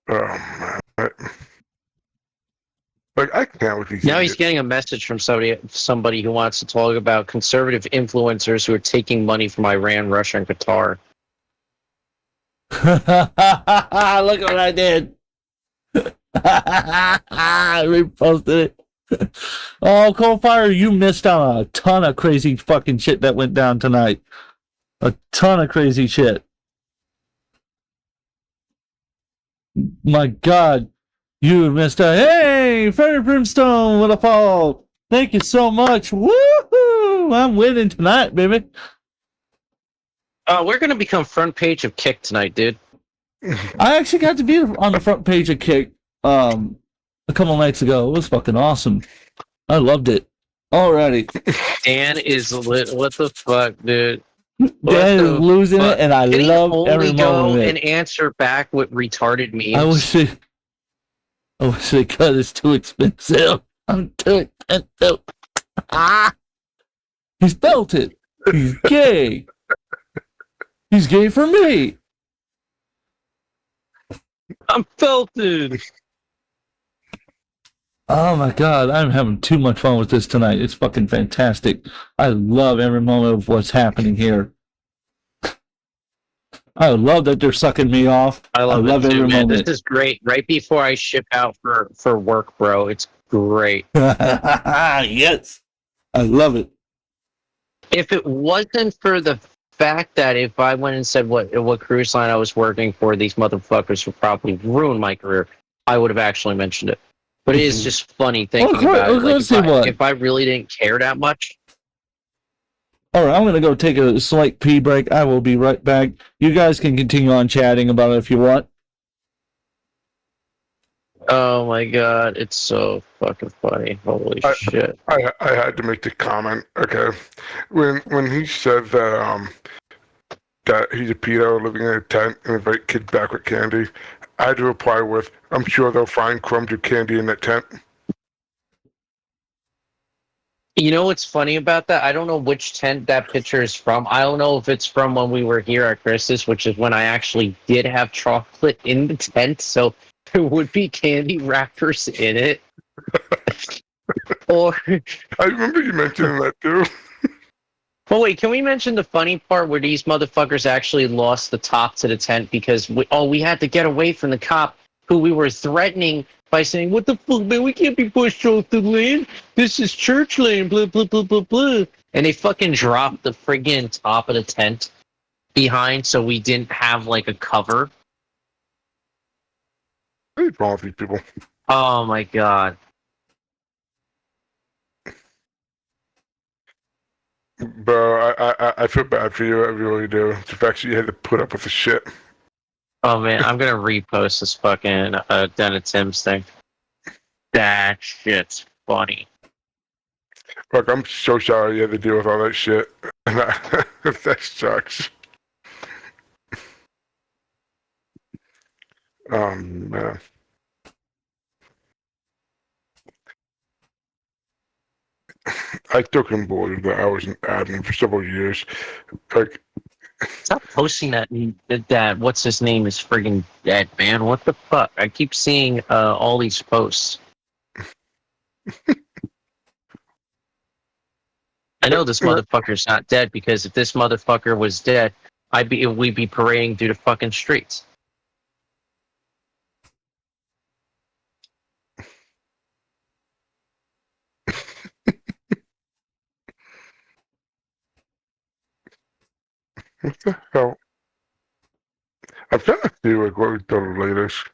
Oh man. Like I can't with these. Now he's idiots. getting a message from somebody who wants to talk about conservative influencers who are taking money from Iran, Russia, and Qatar. Look what I did. I reposted it. Oh, Coldfire, you missed out on a ton of crazy fucking shit that went down tonight. A ton of crazy shit. My God, you missed out. Hey, Fairy Brimstone with a fall. Thank you so much. Woohoo! I'm winning tonight, baby. We're gonna become front page of Kick tonight, dude. I actually got to be on the front page of Kick a couple nights ago. It was fucking awesome. I loved it. Alrighty. Dan is lit. What the fuck, dude? Dan is losing fuck? it, and I Did love he every only go moment of it. and answer back with retarded memes? I wish they cut. It's too expensive. I'm too expensive. Ah! He spelt it. He's gay. He's gay for me. I'm felted. Oh my God, I'm having too much fun with this tonight. It's fucking fantastic. I love every moment of what's happening here. I love that they're sucking me off. I love it too, every man. moment. This is great. Right before I ship out for work, bro. It's great. Yes. I love it. If it wasn't for the fact that if I went and said what cruise line I was working for, these motherfuckers would probably ruin my career, I would have actually mentioned it. But it is just funny thinking about it. Like, if I really didn't care that much. All right, I'm going to go take a slight pee break. I will be right back. You guys can continue on chatting about it if you want. Oh my God, it's so fucking funny. Holy shit. I had to make the comment, okay? When he said that he's a pedo living in a tent and invite kids back with candy, I had to reply with, I'm sure they'll find crumbs of candy in that tent. You know what's funny about that? I don't know which tent that picture is from. I don't know if it's from when we were here at Christmas, which is when I actually did have chocolate in the tent, so there would be candy wrappers in it. Or I remember you mentioning that too. well, wait, can we mention the funny part where these motherfuckers actually lost the top to the tent because we had to get away from the cop who we were threatening by saying, what the fuck, man, we can't be pushed off the land. This is church land, blah, blah, blah, blah, blah. And they fucking dropped the friggin' top of the tent behind so we didn't have, like, a cover. What is wrong with these people? Oh, my God. Bro, I feel bad for you. I really do. The fact that you had to put up with the shit. Oh, man, I'm gonna repost this fucking Den of Tim's thing. That shit's funny. Look, I'm so sorry you had to deal with all that shit. That sucks. Man. I took on board that I was an admin for several years. Like, Stop posting that what's his name is friggin' dead, man. What the fuck? I keep seeing all these posts. I know this motherfucker's not dead because if this motherfucker was dead, we'd be parading through the fucking streets. what the hell? I'm trying to see like what we've done latest.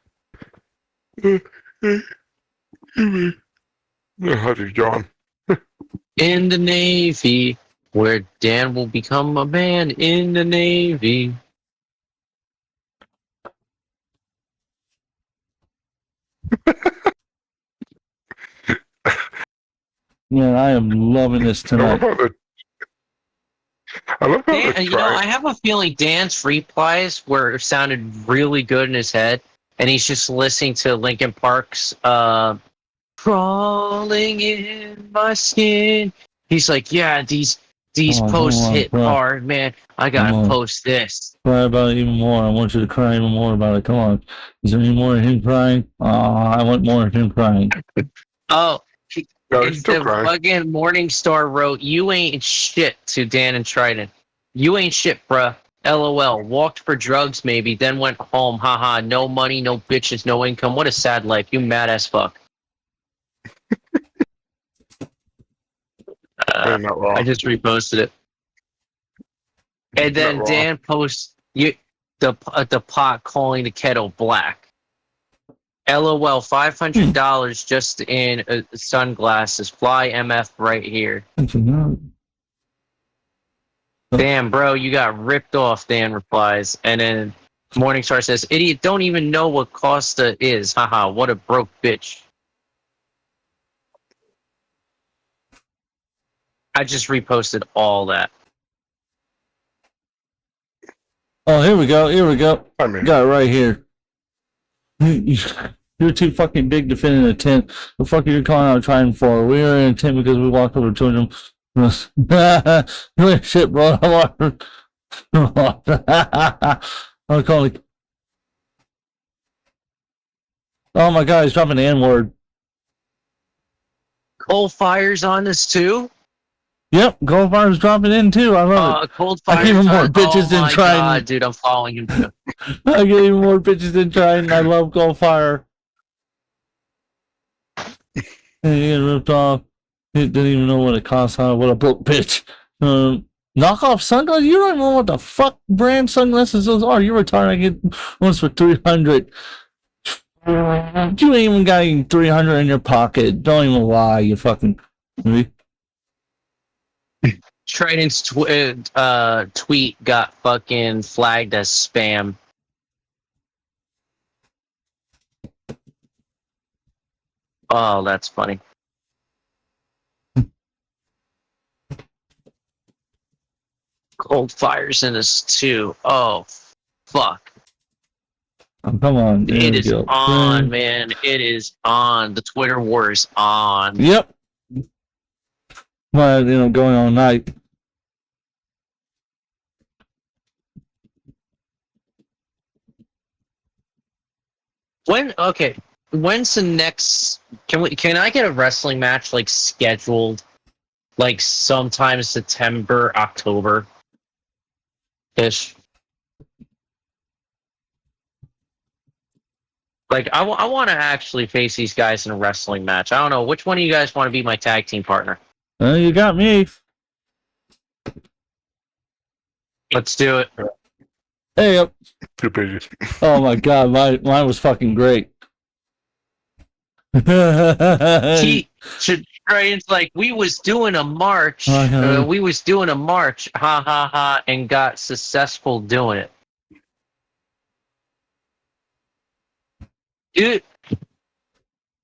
How's it going? In the Navy, where Dan will become a man in the Navy. Man, I am loving this tonight. I love how Dan, they're you know, trying. I have a feeling Dan's replies were sounded really good in his head, and he's just listening to Linkin Park's "Crawling in My Skin." He's like, "Yeah, these posts hit hard, man. I gotta post this." Cry about it even more. I want you to cry even more about it. Come on. Is there any more of him crying? I want more of him crying. Oh. No, he's still crying. Fucking Morningstar wrote, "You ain't shit" to Dan and Trident. "You ain't shit, bruh. LOL. Walked for drugs, maybe, then went home. Haha. No money, no bitches, no income. What a sad life. You mad as fuck." Not wrong. I just reposted it. And then Dan posts the pot calling the kettle black. LOL, $500 just in sunglasses. Fly MF right here. Damn, bro, you got ripped off, Dan replies. And then Morningstar says, idiot, don't even know what Costa is. Haha, what a broke bitch. I just reposted all that. Oh, here we go. I mean, Got it right here. You're too fucking big to fit in a tent. The fuck are you calling out trying for? We were in a tent because we walked over to them. Shit, bro. I'm calling. Oh my god, he's dropping the N-word. Coal Fire's on this too? Yep, Goldfire's dropping in too. I love it. Cold I Fire. give him more bitches than Trident. God, dude, I'm following him too. I get even more bitches than Trident. I love Goldfire. And he got ripped off. He didn't even know what it cost. Huh? What a broke bitch. Knockoff sunglasses? You don't even know what the fuck brand sunglasses those are. You're retarded. I get ones for $300. You ain't even got even $300 in your pocket. Don't even lie, you fucking. Trident's tweet got fucking flagged as spam. Oh, that's funny. Cold Fire's in this too. Oh, fuck. Oh, come on. It is on, man. It is on. The Twitter war is on. Yep. Well, going all night. When's the next? Can I get a wrestling match like scheduled, like sometime September, October, ish? Like I want to actually face these guys in a wrestling match. I don't know which one of you guys want to be my tag team partner. You got me. Let's do it. Hey, up. 2 pages. Oh my god, mine was fucking great. It's like we was doing a march. We was doing a march. Ha ha ha, and got successful doing it.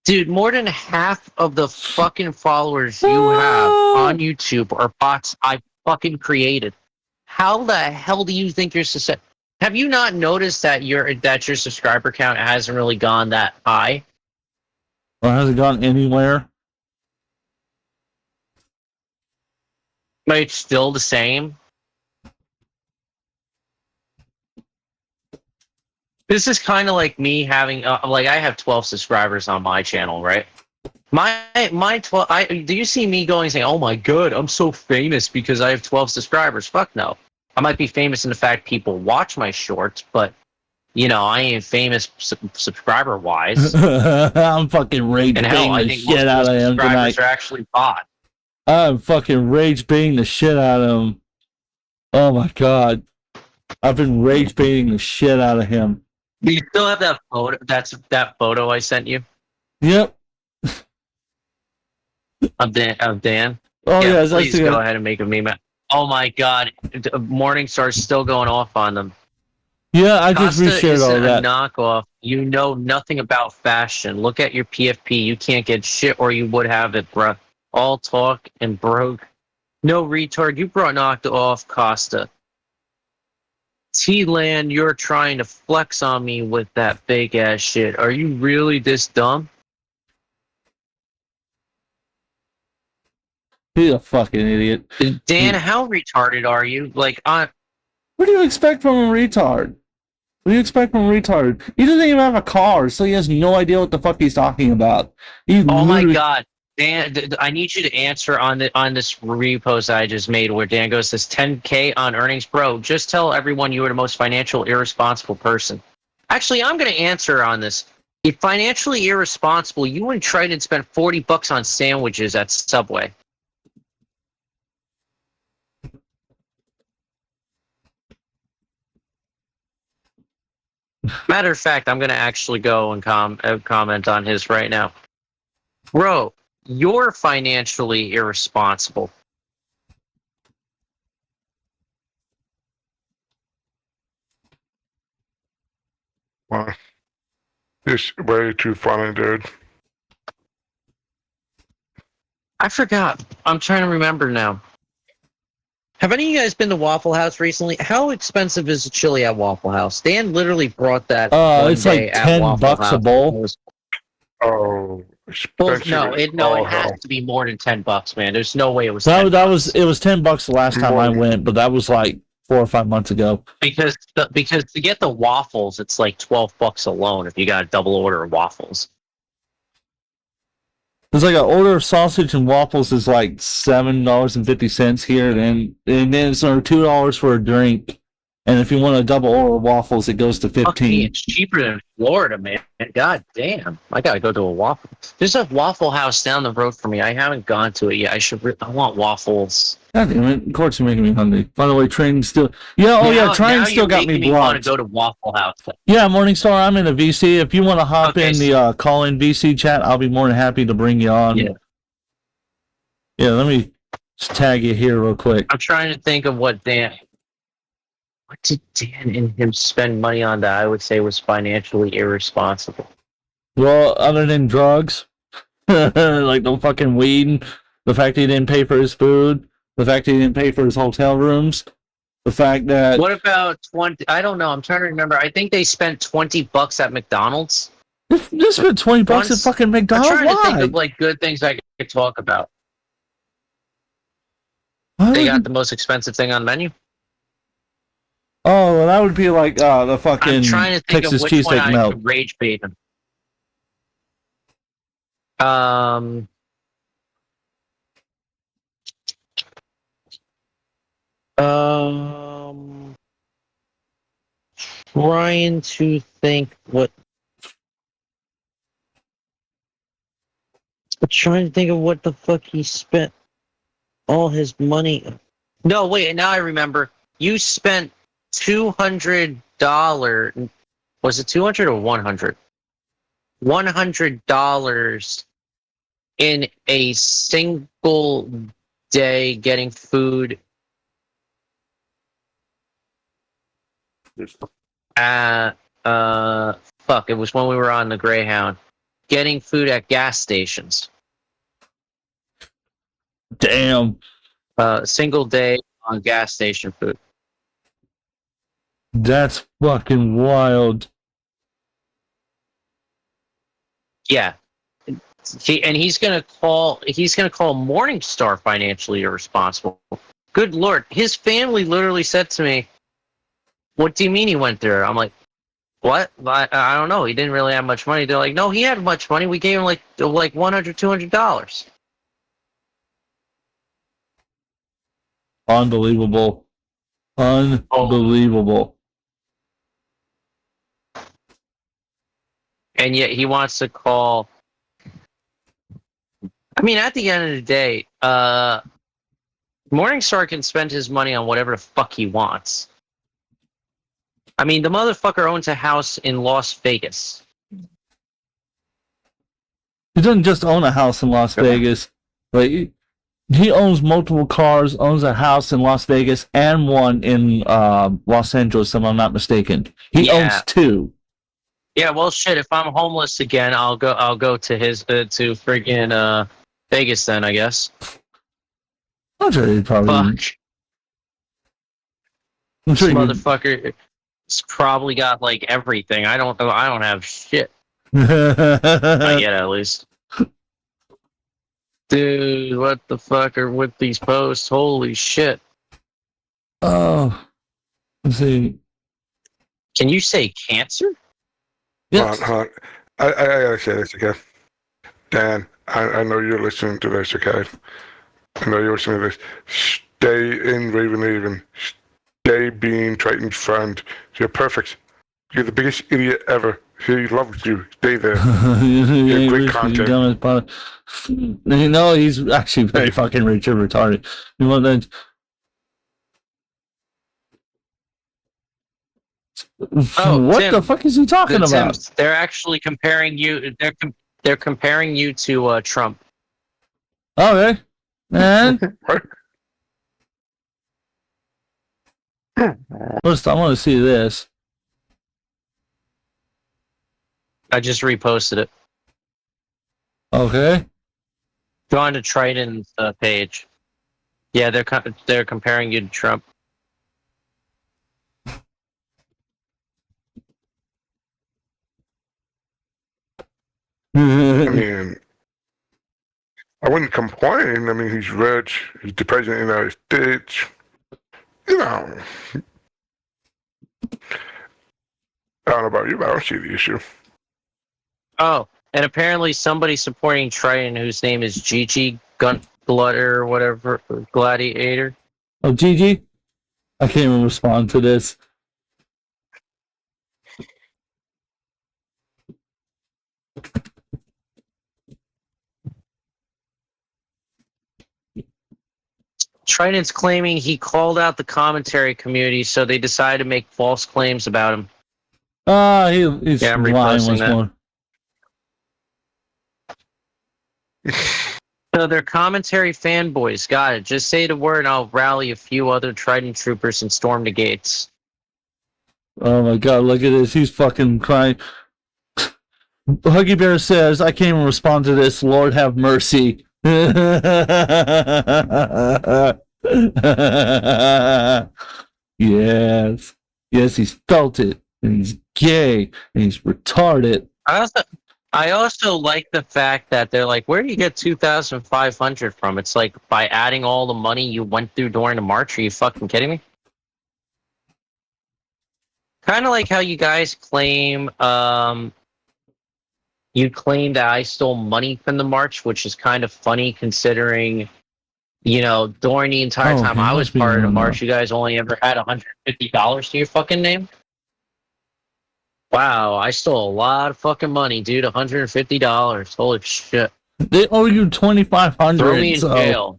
Dude, more than half of the fucking followers you have on YouTube are bots I fucking created. How the hell do you think you're successful? Have you not noticed that your subscriber count hasn't really gone that high? Or has it gone anywhere? But it's still the same. This is kind of like me having, I have 12 subscribers on my channel, right? My 12, do you see me going saying, oh my god, I'm so famous because I have 12 subscribers? Fuck no. I might be famous in the fact people watch my shorts, but, I ain't famous subscriber-wise. I'm fucking rage and baiting hell, I the think shit out of him subscribers tonight. are actually bot. I'm fucking rage baiting the shit out of him. Oh my god. I've been rage baiting the shit out of him. Do you still have that photo? That's that photo I sent you Yep. of Dan. Oh yeah, please go ahead and make a meme. Oh my god, Morningstar's still going off on them. Yeah, I just Costa reshared all isn't that. a knockoff. You know nothing about fashion. Look at your PFP. You can't get shit, or you would have it, bruh. All talk and broke. No retard. You brought knocked off Costa. T-Land, you're trying to flex on me with that fake ass shit. Are you really this dumb? He's a fucking idiot. Dan, how retarded are you? Like, What do you expect from a retard? What do you expect from a retard? He doesn't even have a car, so he has no idea what the fuck he's talking about. Oh my god. Dan, I need you to answer on this repost I just made where Dan goes, this 10K on earnings. Bro, just tell everyone you are the most financial irresponsible person. Actually, I'm going to answer on this. If financially irresponsible, you and Trident spent $40 on sandwiches at Subway. Matter of fact, I'm going to actually go and comment on his right now. Bro, you're financially irresponsible. Wow. It's way too funny, dude. I forgot. I'm trying to remember now. Have any of you guys been to Waffle House recently? How expensive is a chili at Waffle House? Dan literally brought that. It's like $10 a bowl. Oh, Well, expensive. no, it hell. has to be more than $10, man. There's no way it was. That $10. was it was $10 the last time I went, but that was like 4 or 5 months ago. Because to get the waffles, it's like $12 alone if you got a double order of waffles. It's like an order of sausage and waffles is like $7.50 here, and then it's $2 for a drink. And if you want a double order of waffles, it goes to $15. It's cheaper than Florida, man. God damn, I gotta go to a waffle. There's a Waffle House down the road for me. I haven't gone to it yet. I want waffles. God damn it! Of course, you're making me hungry. By the way, train still. Yeah, train still got me blocked. Want to go to Waffle House? Yeah, Morningstar, I'm in a VC. If you want to hop in so the call-in VC chat, I'll be more than happy to bring you on. Yeah. Let me just tag you here real quick. I'm trying to think of what did Dan and him spend money on that I would say was financially irresponsible? Well, other than drugs, like the fucking weed, the fact he didn't pay for his food, the fact he didn't pay for his hotel rooms, the fact that... What about 20? I don't know. I'm trying to remember. I think they spent $20 at McDonald's. They spent $20 at fucking McDonald's? I'm trying to think Why? of like good things I could talk about. Why They would got you- the most expensive thing on the menu. Oh, well, that would be like the fucking I'm trying to think Texas of which one cheesesteak I melt. could rage bait him. Trying to think what. Trying to think of what the fuck he spent all his money. No, wait. Now I remember. You spent $200. Was it 200 or 100? $100 in a single day getting food at fuck, it was when we were on the Greyhound. Getting food at gas stations. Damn. Single day on gas station food. That's fucking wild. Yeah. He's gonna call Morningstar financially irresponsible. Good Lord. His family literally said to me, "What do you mean he went there?" I'm like, "What? I don't know. He didn't really have much money." They're like, "No, he had much money. We gave him like $100, $200. Unbelievable. Unbelievable. And yet he wants to call. I mean, at the end of the day, Morningstar can spend his money on whatever the fuck he wants. I mean, the motherfucker owns a house in Las Vegas. He doesn't just own a house in Las Vegas. Like, he owns multiple cars, owns a house in Las Vegas, and one in Los Angeles, if I'm not mistaken. He owns 2. Yeah, well, shit. If I'm homeless again, I'll go to his to friggin' Vegas then, I guess. I'm sure he'd probably. Fuck. I'm sure This he'd- motherfucker has probably got like everything. I don't have shit. Not yet, at least. Dude, what the fuck are with these posts? Holy shit. Oh, let's see. Can you say cancer? Yes. Hold on. I gotta say this again. Dan, I know you're listening to this, okay? I know you're listening to this. Stay in Ravenhaven. Stay being Triton's friend. You're perfect. You're the biggest idiot ever. He loves you. Stay there. Yeah, great rich, content. dumb as fuck. You know, he's actually very fucking rich and retarded. You want that? What Tim, the fuck is he talking The about? Timbs, they're actually comparing you. They're comparing you to Trump. Okay. And first, I want to see this. I just reposted it. Okay. Go on to Triton's page. Yeah, they're comparing you to Trump. I mean, I wouldn't complain. I mean, he's rich. He's the president of the United States. You know. I don't know about you, but I don't see the issue. Oh, and apparently somebody supporting Triton, whose name is Gigi Guntblood or whatever, Gladiator. Oh, Gigi? I can't even respond to this. Triton's claiming he called out the commentary community, so they decided to make false claims about him. He's Yeah, I'm lying reposting once that. more. So they're commentary fanboys. Got it. Just say the word and I'll rally a few other Trident troopers and storm the gates. Oh my god, look at this. He's fucking crying. Huggy Bear says, I can't even respond to this. Lord have mercy. Yes. Yes, he's felt it. And he's gay. And he's retarded. I also like the fact that they're like, where do you get 2,500 from? It's like by adding all the money you went through during the march. Are you fucking kidding me? Kind of like how you guys claim, you claim that I stole money from the march, which is kind of funny considering, you know, during the entire time I was part of the march, you guys only ever had $150 to your fucking name. Wow, I stole a lot of fucking money, dude. $150. Holy shit. They owe you $2,500. Throw me in jail.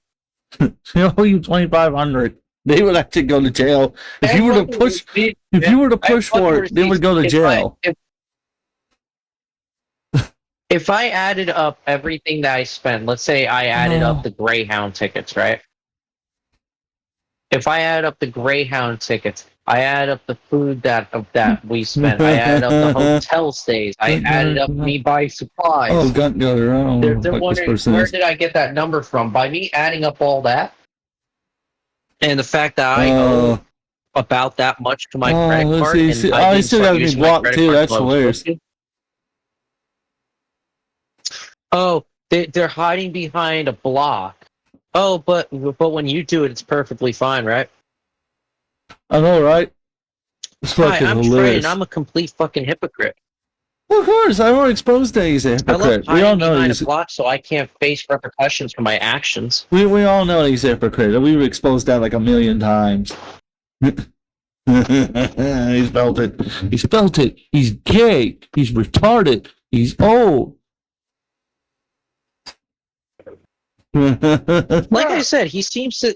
They owe you $2,500. They would actually go to jail. If you were to push for it, they would go to jail. If I added up everything that I spent, let's say I added up the Greyhound tickets, right? If I add up the Greyhound tickets, I add up the food that we spent, I add up the hotel stays, I added up me buying supplies. Oh, gun gutter. I don't know They're what wondering, this person where is. did I get that number from? By me adding up all that, and the fact that I owe about that much to my credit card. See, and see, I he didn't still start got to be using my blocked credit too. card That's until I was hilarious. supposed to. Oh, they're hiding behind a block. Oh, but when you do it, it's perfectly fine, right? I know, right? It's Hi, fucking I'm hilarious. Trey, and I'm a complete fucking hypocrite. Well, of course, I won't expose that he's a I love hypocrite. We all hiding know behind he's. a block so I can't face repercussions for my actions. We all know he's a hypocrite. We've exposed that like a million times. He's felt it. He's felt it. He's gay. He's retarded. He's old. Like I said, he seems to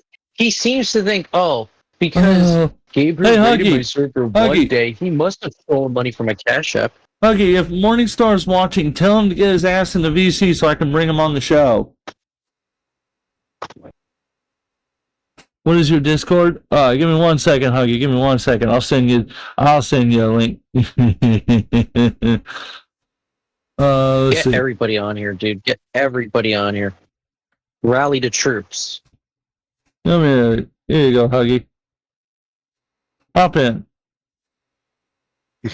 think, oh, because Gabriel Hey, raided Huggy. my server one Huggy. day, he must have stolen money from my Cash App. Huggy, if Morningstar's watching, tell him to get his ass in the VC so I can bring him on the show. What is your Discord? Give me 1 second, Huggy. Give me 1 second. I'll send you a link. Let's Get see. everybody on here, dude. Get everybody on here. Rally the troops. Come here. Here you go, Huggy. Hop in.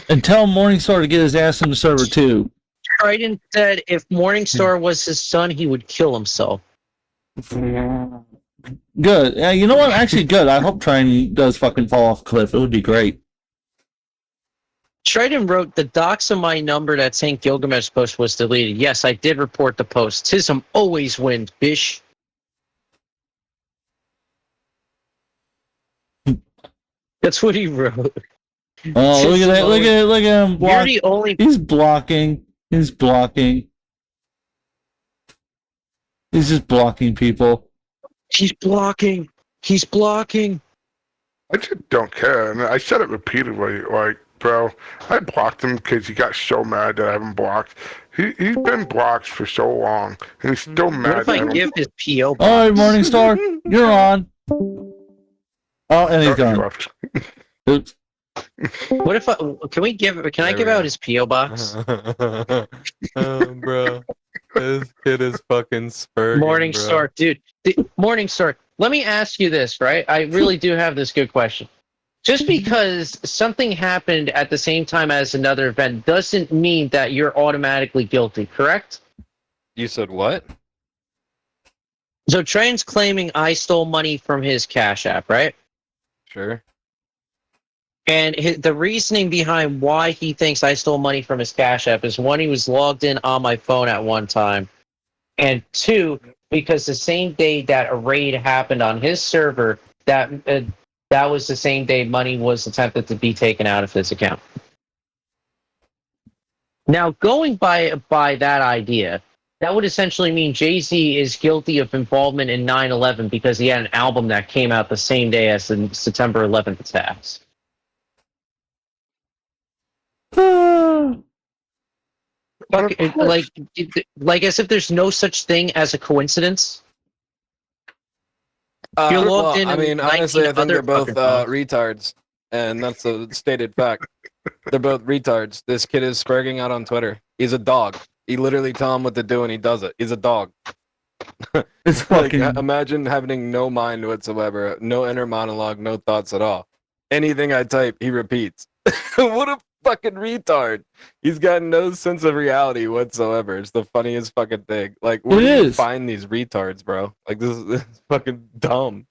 And tell Morningstar to get his ass in the server too. Triton said if Morningstar was his son, he would kill himself. Good. You know what? Actually, good. I hope Triton does fucking fall off a cliff. It would be great. Triton wrote, the docs of my number that St. Gilgamesh post was deleted. Yes, I did report the post. Tism always wins, bish. That's what he wrote. Oh, look at that. Look at him. You're Block. the only... He's blocking. He's blocking. He's just blocking people. He's blocking. He's blocking. I just don't care. And I said it repeatedly. Like, bro. I blocked him because he got so mad that I haven't blocked. He's been blocked for so long, and he's still mad. What if I give his PO box? All right, Morningstar, you're on. Oh, and he's gone. Oops. What if can I give out his PO box? Bro, this kid is fucking spurting. Morningstar, dude. Morningstar. Let me ask you this, right? I really do have this good question. Just because something happened at the same time as another event doesn't mean that you're automatically guilty, correct? You said what? So Trent's claiming I stole money from his Cash App, right? Sure. And the reasoning behind why he thinks I stole money from his Cash App is, one, he was logged in on my phone at one time, and two, because the same day that a raid happened on his server, that was the same day money was attempted to be taken out of his account. Now, going by that idea, that would essentially mean Jay-Z is guilty of involvement in 9/11 because he had an album that came out the same day as the September 11th attacks. Like as if there's no such thing as a coincidence. You're logged in. I mean, honestly, I think they're both fucking retards, and that's a stated fact. They're both retards. This kid is spurging out on Twitter. He's a dog. You literally tell him what to do, and he does it. He's a dog. It's Like, fucking. imagine having no mind whatsoever, no inner monologue, no thoughts at all. Anything I type, he repeats. What a fucking retard. He's got no sense of reality whatsoever. It's the funniest fucking thing. Like, where do you find these retards, bro? Like, this is fucking dumb.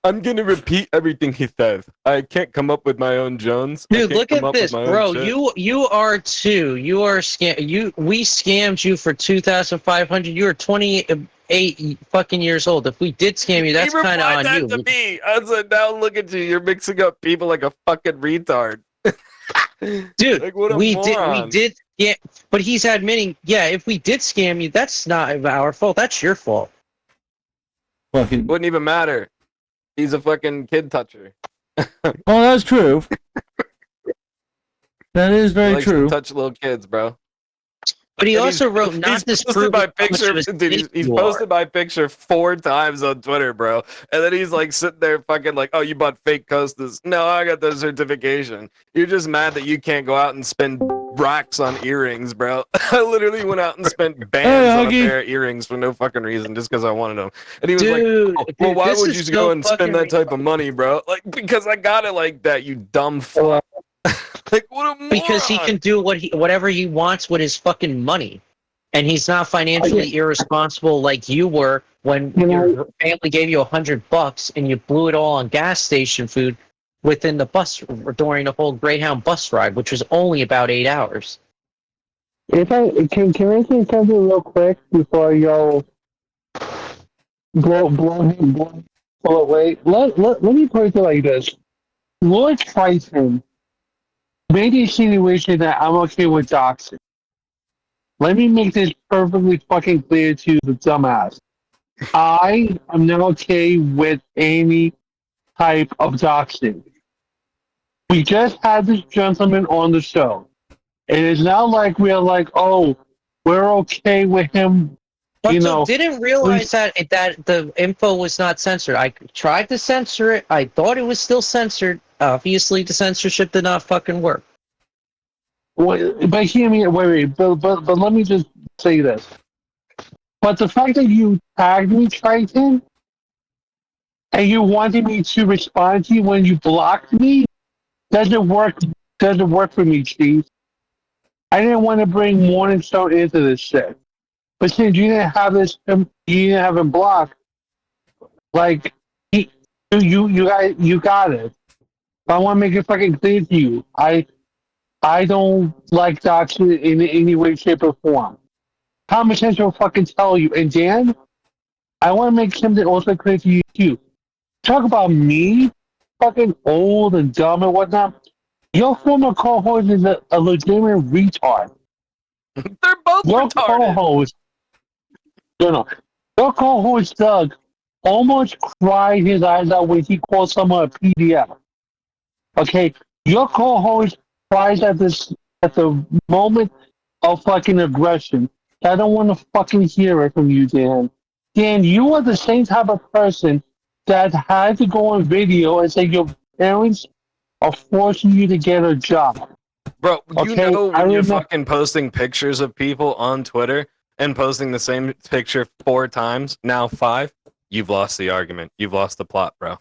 I'm gonna repeat everything he says. I can't come up with my own Jones. Dude, look at this, bro. You are too. You are we scammed you for 2,500. You are 28 fucking years old. If we did scam you, that's kind of on that you. To me. I said, now look at you. You're mixing up people like a fucking retard. Dude, like, what a moron. we did. Yeah, but he's admitting. Yeah, if we did scam you, that's not our fault. That's your fault. Fucking. Wouldn't even matter. He's a fucking kid toucher. Oh, that's true. That is very likes true. To touch little kids, bro. But he also wrote, not this posted my picture. Dude, he's posted my picture 4 times on Twitter, bro. And then he's like sitting there fucking like, oh, you bought fake Costas. No, I got the certification. You're just mad that you can't go out and spend racks on earrings, bro. I literally went out and spent bands on a pair of earrings for no fucking reason, just because I wanted them. And he was like, oh, well, why would you go and spend that type of money, bro? Like, because I got it like that, you dumb fuck. Like, what a moron. Because he can do whatever he wants with his fucking money. And he's not financially irresponsible like you were when your family gave you $100 and you blew it all on gas station food within the bus during the whole Greyhound bus ride, which was only about 8 hours. If I can I say something real quick before y'all blow away? Let me put it like this. Lord Tyson made the insinuation that I'm okay with doxing. Let me make this perfectly fucking clear to the dumbass. I am not okay with any type of doxing. We just had this gentleman on the show. It is not like we're like, oh, we're okay with him. But you know, didn't realize that the info was not censored. I tried to censor it. I thought it was still censored. Obviously, the censorship did not fucking work. But hear me, wait, but let me just say this. But the fact that you tagged me, Triton, and you wanted me to respond to you when you blocked me, doesn't work for me, Chief. I didn't want to bring Morningstar into this shit. But since you didn't have you didn't have him blocked, like, you got it. But I want to make it fucking clear to you. I don't like doxing in any way, shape, or form. Common sense will fucking tell you. And Dan, I want to make something also clear to you too. Talk about me, fucking old and dumb and whatnot. Your former co-host is a legitimate retard. They're both Your retarded. co-host, no. Your co-host Doug almost cried his eyes out when he called someone a PDF. Okay, your co-host surprised at the moment of fucking aggression. I don't want to fucking hear it from you, Dan. Dan, you are the same type of person that had to go on video and say your parents are forcing you to get a job. Bro, you Okay, know I when you're remember- fucking posting pictures of people on Twitter and posting the same picture 4 times, now 5, you've lost the argument. You've lost the plot, bro. As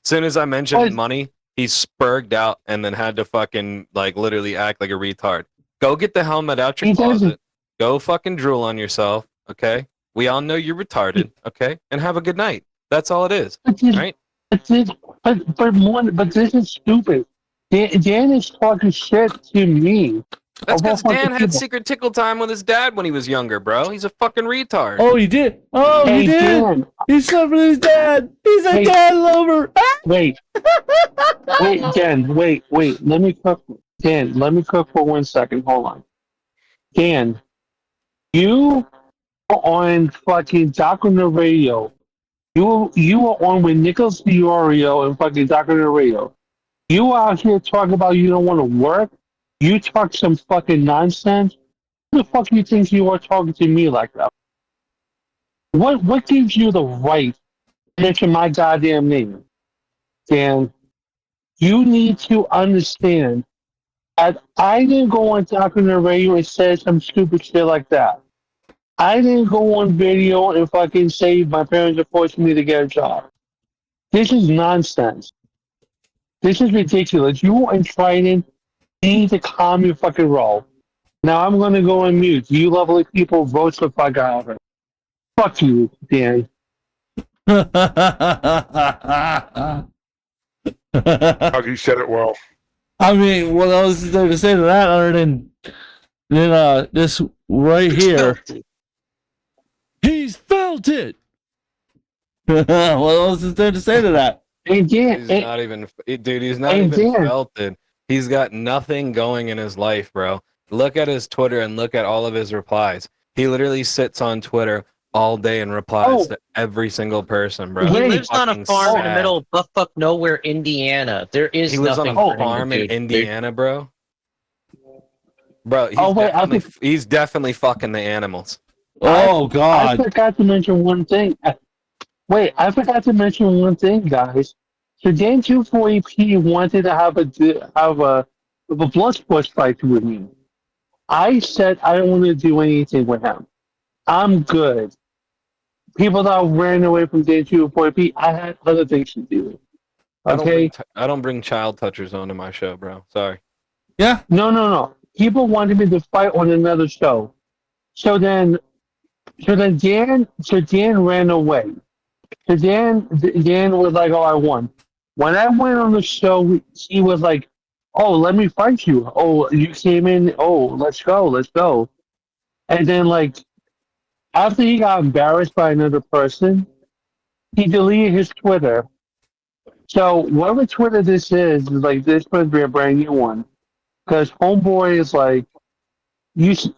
soon as I mentioned What? money, he spurged out and then had to fucking, like, literally act like a retard. Go get the helmet out your He doesn't- closet. Go fucking drool on yourself, okay? We all know you're retarded, okay? And have a good night. That's all it is, right? But this is stupid. Dan is talking shit to me. That's Of all because Dan fucking had people. secret tickle time with his dad when he was younger, bro. He's a fucking retard. Oh, he did. Oh, Hey, he did. Dan, He slept with his dad. He's a Hey. dad lover. wait. Dan, wait. Let me cook. Dan, let me cook for 1 second. Hold on. Dan, you are on fucking Doc on the radio. You are on with Nicholas Fiorio and fucking Doc on the radio. You out here talking about you don't want to work. You talk some fucking nonsense. Who the fuck you think you are talking to me like that? What gives you the right to mention my goddamn name? Dan, you need to understand that I didn't go on Doc on the radio and say some stupid shit like that. I didn't go on video and fucking say my parents are forcing me to get a job. This is nonsense. This is ridiculous. You and Trident need to calm your fucking roll. Now I'm going to go on mute. You lovely people, vote the fuck out of it. Fuck you, Dan. Huggy said it well. I mean, what else is there to say to that other than this right here? He's felt it. What else is there to say to that? And Dan, He's and- not even, dude. He's not Hey, even Dan. felted. He's got nothing going in his life, bro. Look at his Twitter and look at all of his replies. He literally sits on Twitter all day and replies Oh. to every single person, bro. He Wait. lives on a Fucking farm in the sad. middle of buttfuck nowhere, Indiana. There is He lives on nothing a for him to farm in do. Indiana, bro. Bro, he's, Oh, wait, I definitely, he's definitely fucking the animals. Oh I God! forgot to mention one thing. Wait, I forgot to mention one thing, guys. So Dan 240p wanted to have a blood sports fight with me. I said I don't want to do anything with him. I'm good. People that ran away from Dan 240p, I had other things to do. Okay? I don't bring child touchers onto my show, bro. Sorry. Yeah. No. People wanted me to fight on another show. So then Dan ran away. So Dan was like, "Oh, I won." When I went on the show, he was like, "Oh, let me fight you. Oh, you came in. Oh, let's go." And then, like, after he got embarrassed by another person, he deleted his Twitter. So whatever Twitter this is like, this must be a brand new one. Because Homeboy is like,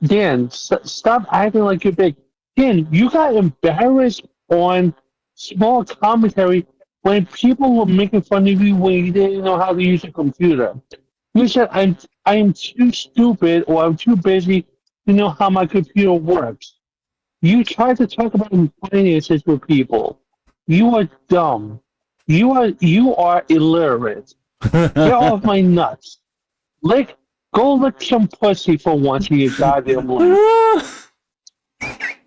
Dan, stop acting like you're big. Dan, you got embarrassed on small commentary when people were making fun of you when you didn't know how to use a computer. You said, I'm too stupid or I'm too busy to know how my computer works. You tried to talk about finances with people. You are dumb. You are illiterate. Get off my nuts. Go lick some pussy for once in your goddamn life.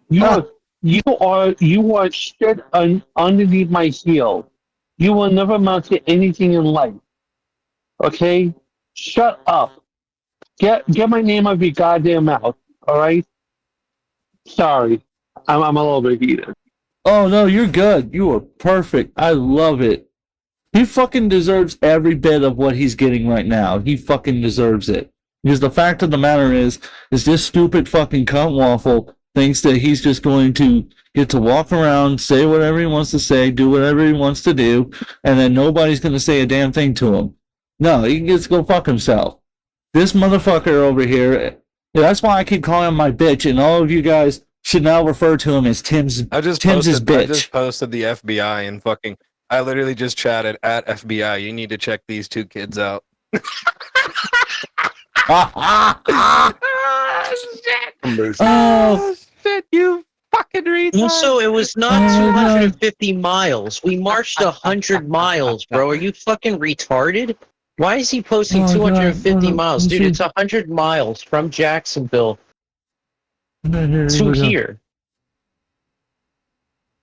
You are shit underneath my heel. You will never amount to anything in life. Okay? Shut up. Get my name out of your goddamn mouth. Alright? Sorry. I'm a little bit heated. Oh no, you're good. You are perfect. I love it. He fucking deserves every bit of what he's getting right now. He fucking deserves it. Because the fact of the matter is this stupid fucking cunt waffle thinks that he's just going to get to walk around, say whatever he wants to say, do whatever he wants to do, and then nobody's going to say a damn thing to him. No, he gets to go fuck himself. This motherfucker over here, that's why I keep calling him my bitch, and all of you guys should now refer to him as Tim's bitch. I just posted the FBI and fucking, I literally just chatted at FBI. You need to check these 2 kids out. Amazing. Oh, shit, you fucking retard. Also, it was not 250 miles. We marched 100 miles, bro. Are you fucking retarded? Why is he posting Oh, 250 God. miles? Dude, it's 100 miles from Jacksonville to here.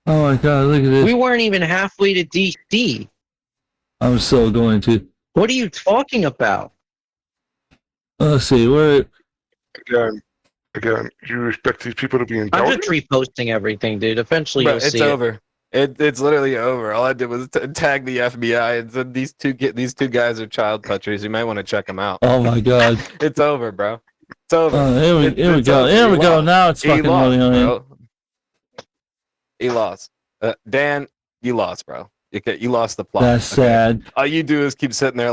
Oh my God, look at this. We weren't even halfway to DC. I'm so going to. What are you talking about? Let's see, where... Again, you expect these people to be I'm indulgent? just reposting everything, dude. Eventually Bro, you'll it's see over. It's literally over. All I did was tag the FBI and said these two guys are child touchers. You might want to check them out. Oh my God. It's over, bro. It's over. Here we It's go. over. Here we He go. lost. Now it's He fucking lost, running on him. bro. He lost. Dan, you lost, bro. You lost the plot. That's okay? sad. All you do is keep sitting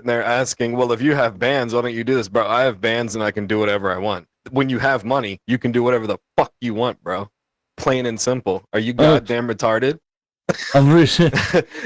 there asking, well, if you have bands, why don't you do this? Bro, I have bands and I can do whatever I want. When you have money, you can do whatever the fuck you want, bro. Plain and simple. Are you goddamn retarded? I'm really...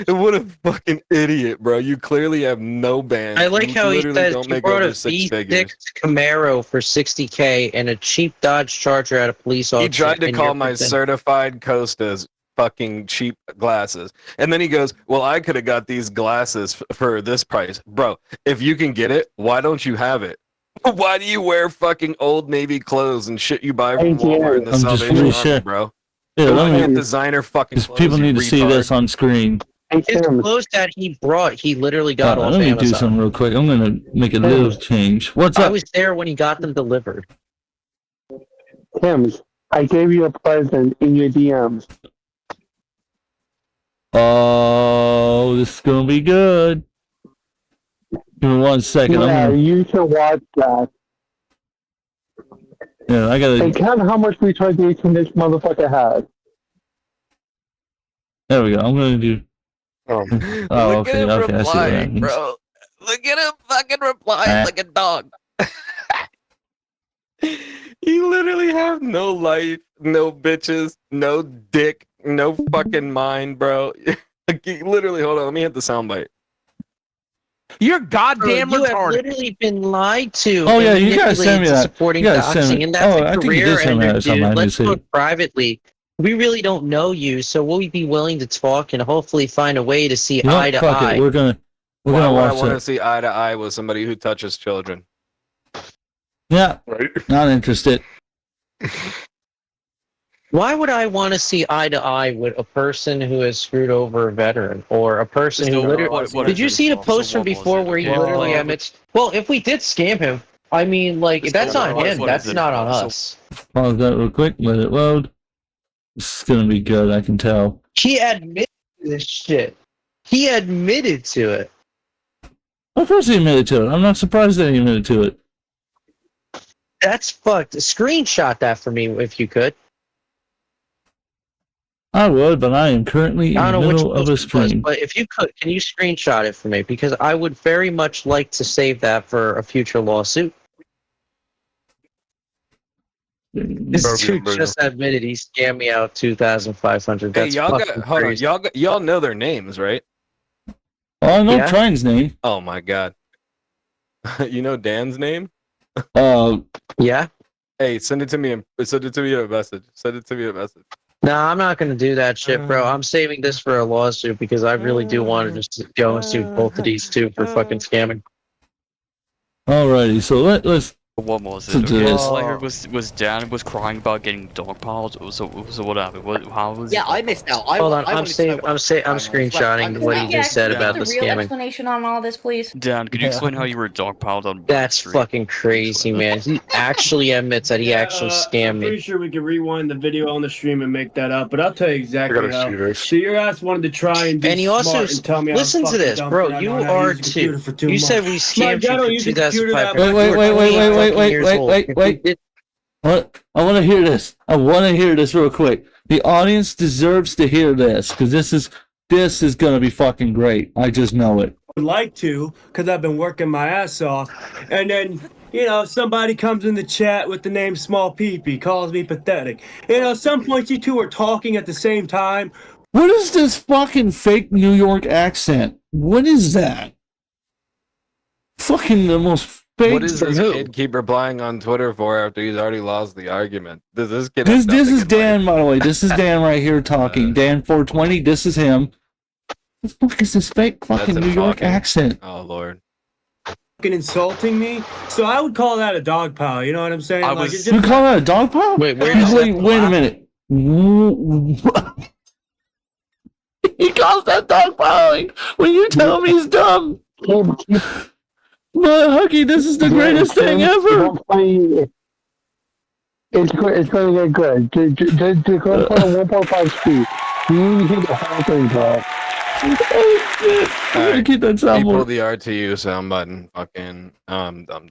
What a fucking idiot, bro. You clearly have no band. I like You how he literally says don't he make brought over a six figures. V6 Camaro for $60K and a cheap Dodge Charger at a police auction. He tried to and call you're my pretending- certified Costas fucking cheap glasses. And then he goes, well, I could have got these glasses for this price. Bro, if you can get it, why don't you have it? Why do you wear fucking Old Navy clothes and shit you buy from Walmart and the I'm just Salvation really Army, sure. bro? Yeah, Go let me... get designer fucking clothes, People you need to see retard. this on screen. Hey, His Tim, clothes that he brought, he literally got off Let me do Amazon. something real quick. I'm going to make a little change. What's I up? was there when he got them delivered. Tim, I gave you a present in your DMs. Oh, this is going to be good. Give me 1 second. Yeah, you should watch that. I got And to... count how much retardation this motherfucker has. There we go. I'm going to do... Oh, Look okay. at him Okay, I see what that replying, means. bro. Look at him fucking replying like a dog. You literally have no life, no bitches, no dick, no fucking mind, bro. Like, literally, hold on, let me hit the soundbite. You're Bro, goddamn you have retarded. literally been lied to. Oh, and yeah, you gotta send manipulated me to that. supporting You gotta send doxing, me- and that's oh, a I think you career did send me ender, that or something. I dude. didn't Let's see talk it. privately. We really don't know you, so we'll be willing to talk and hopefully find a way to see You know eye what? to Fuck eye. it. We're going to Why would I watch want to that. see eye to eye with somebody who touches children? Yeah, Right? not interested. Why would I want to see eye to eye with a person who has screwed over a veteran or a person who literally? Did you see the post from before where he literally admits? Well, if we did scam him, I mean, like that's on him. That's not on us. Pause that real quick. Let it load. This is going to be good. I can tell. He admitted to this shit. He admitted to it. Of course he admitted to it. I'm not surprised that he admitted to it. That's fucked. Screenshot that for me if you could. I would, but I am currently in I the don't know which middle of a post it was, stream. but if you could, can you screenshot it for me? Because I would very much like to save that for a future lawsuit. This That'd be dude amazing. just admitted he scammed me out $2,500. Hey, That's y'all got, fucking hold on, crazy. y'all know their names, right? Oh, I know Yeah. Trine's name. Oh my god. You know Dan's name? Yeah? Hey, send it to me in a message. Send it to me a message. No, I'm not going to do that shit, bro. I'm saving this for a lawsuit because I really do want to just go and sue both of these two for fucking scamming. Alrighty, so let's What was So it? Okay, this- all I heard was Dan was crying about getting dog piles. So what happened? How was? Yeah, I missed out. Hold on, I'm screenshotting what he just said about the real scamming. explanation on all this, please. Dan, could you explain how you were dog piled on? That's Street? fucking crazy, man. He actually admits that he actually scammed I'm me. pretty sure we can rewind the video on the stream and make that up, but I'll tell you I exactly gotta how. see this. So your ass wanted to try and be And he also smart and tell me I'm listen to fucking this, dumb bro. for not You knowing how to are use a computer too. for 2 You months. said we Mike, scammed I you don't for use a computer that 2005. much. Wait. What? I want to hear this. I want to hear this real quick. The audience deserves to hear this because this is gonna be fucking great. I just know it. Would like to, because I've been working my ass off, and then somebody comes in the chat with the name Small Peepee, calls me pathetic. At some point you two are talking at the same time. What is this fucking fake New York accent? What is that? Fucking the most fake. What does For this who? kid keep replying on Twitter for after he's already lost the argument? Does this kid? This have nothing is in Dan, life? by the way. This is Dan right here talking. Dan 420. This is him. What the fuck is this fake fucking That's New him York talking. accent? Oh Lord. Fucking insulting me. So I would call that a dog pile. You know what I'm saying? I Like, was- it's You just call that a dog pile? Wait, where does Wait, that wait a minute. He calls that dog piling when you tell him he's dumb. But Huggy, this is the greatest thing ever. It's going to get good. Just go put on 1.5 speed. You need to hit the whole thing, bro. I'm gonna keep that He sound pulled more. the RTU sound button. Fucking. I'm done.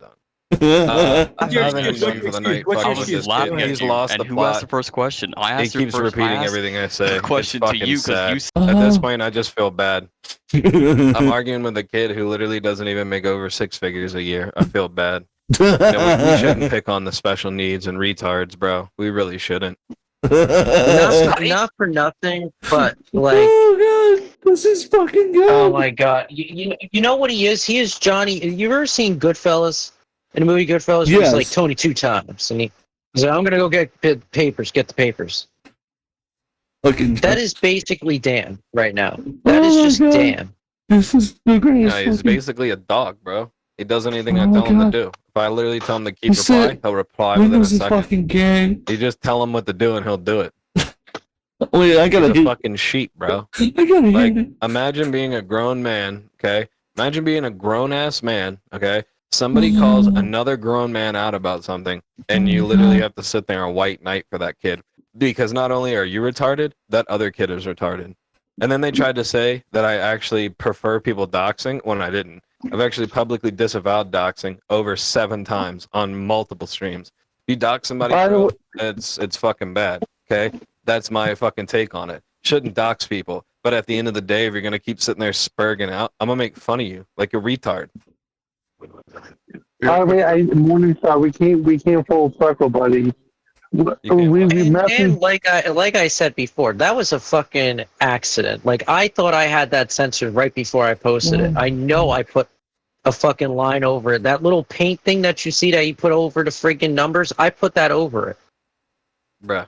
What's your Other than excuse? done for the night. What's Fuck your with excuse? this laughing kid. at He's you, lost and the who asked plot. the first question? I He asked your keeps first. repeating I asked everything I say. the question It's to fucking you sad. because you. At this point, I just feel bad. I'm arguing with a kid who literally doesn't even make over 6 figures a year. I feel bad. You know, we shouldn't pick on the special needs and retards, bro. We really shouldn't. Not for nothing, but like, Oh god, this is fucking good. oh my god, you know what he is? He is Johnny. You ever seen Goodfellas? In the movie Goodfellas, where Yes. he's like Tony 2 times, and he's like, I'm gonna go get papers. Get the papers. Fucking That is basically Dan right now. That is Oh my just God. Dan. This is the greatest. No, he's fucking- basically a dog, bro. He does anything I Oh my tell him God. to do. If I literally tell him to keep He reply, said, he'll reply When within a was this second. fucking gang? You just tell him what to do and he'll do it. Wait, I gotta He's a hear. fucking sheep, bro. I gotta Like, hear it. imagine being a grown man, okay? Imagine being a grown ass man, okay? Somebody calls another grown man out about something, and you literally have to sit there and white knight for that kid. Because not only are you retarded, that other kid is retarded. And then they tried to say that I actually prefer people doxing when I didn't. I've actually publicly disavowed doxing over 7 times on multiple streams. If you dox somebody, By the bro, way- it's fucking bad, okay? That's my fucking take on it. Shouldn't dox people. But at the end of the day, if you're going to keep sitting there spurging out, I'm going to make fun of you like a retard. By the way, Morningstar, we can't full circle, buddy. can't. We met And like I said before, that was a fucking accident. Like, I thought I had that censored right before I posted it. I know I put a fucking line over it. That little paint thing that you see that you put over the freaking numbers, I put that over it. Bruh.